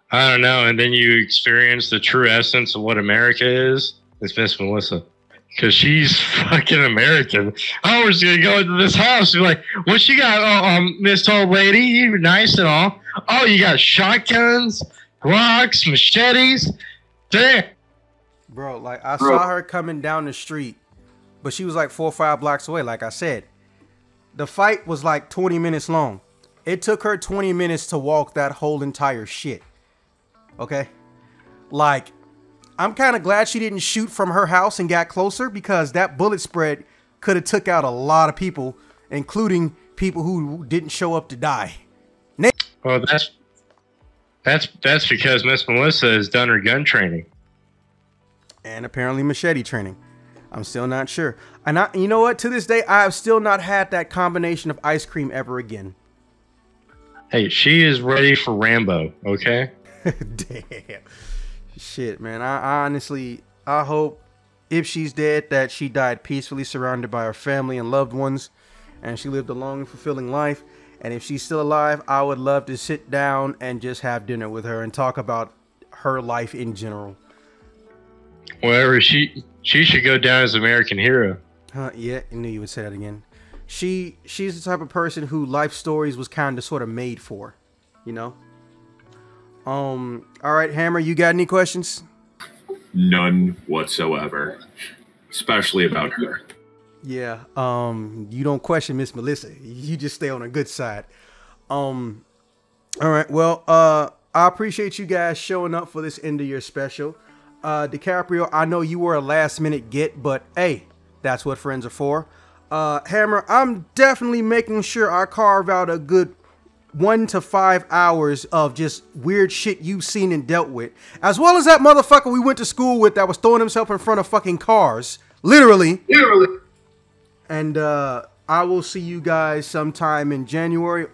F: I don't know. And then you experience the true essence of what America is. It's Miss Melissa. Because she's fucking American. I was going to go into this house and be like, what you got, Miss Old Lady? You're nice and all. Oh, you got shotguns, rocks, machetes. Damn.
A: Bro, like, I saw her coming down the street, but she was like 4 or 5 blocks away, like I said. The fight was like 20 minutes long. It took her 20 minutes to walk that whole entire shit. Okay? Like, I'm kind of glad she didn't shoot from her house and got closer, because that bullet spread could have took out a lot of people, including people who didn't show up to die.
F: Well, that's because Miss Melissa has done her gun training.
A: And apparently machete training. I'm still not sure. And you know what? To this day, I have still not had that combination of ice cream ever again.
F: Hey, she is ready for Rambo, okay?
A: Damn. Shit, man. I honestly, I hope if she's dead that she died peacefully surrounded by her family and loved ones, and she lived a long and fulfilling life. And if she's still alive, I would love to sit down and just have dinner with her and talk about her life in general.
F: Whatever, she should go down as American hero.
A: Yeah, I knew you would say that again. She's the type of person who life stories was kind of sort of made for, you know? All right, Hammer, you got any questions?
G: None whatsoever. Especially about her.
A: Yeah, you don't question Miss Melissa. You just stay on her good side. All right, well, I appreciate you guys showing up for this end of year special. DiCaprio, I know you were a last minute get, but hey, that's what friends are for. Hammer, I'm definitely making sure I carve out a good 1 to 5 hours of just weird shit you've seen and dealt with, as well as that motherfucker we went to school with that was throwing himself in front of fucking cars, literally. And I will see you guys sometime in January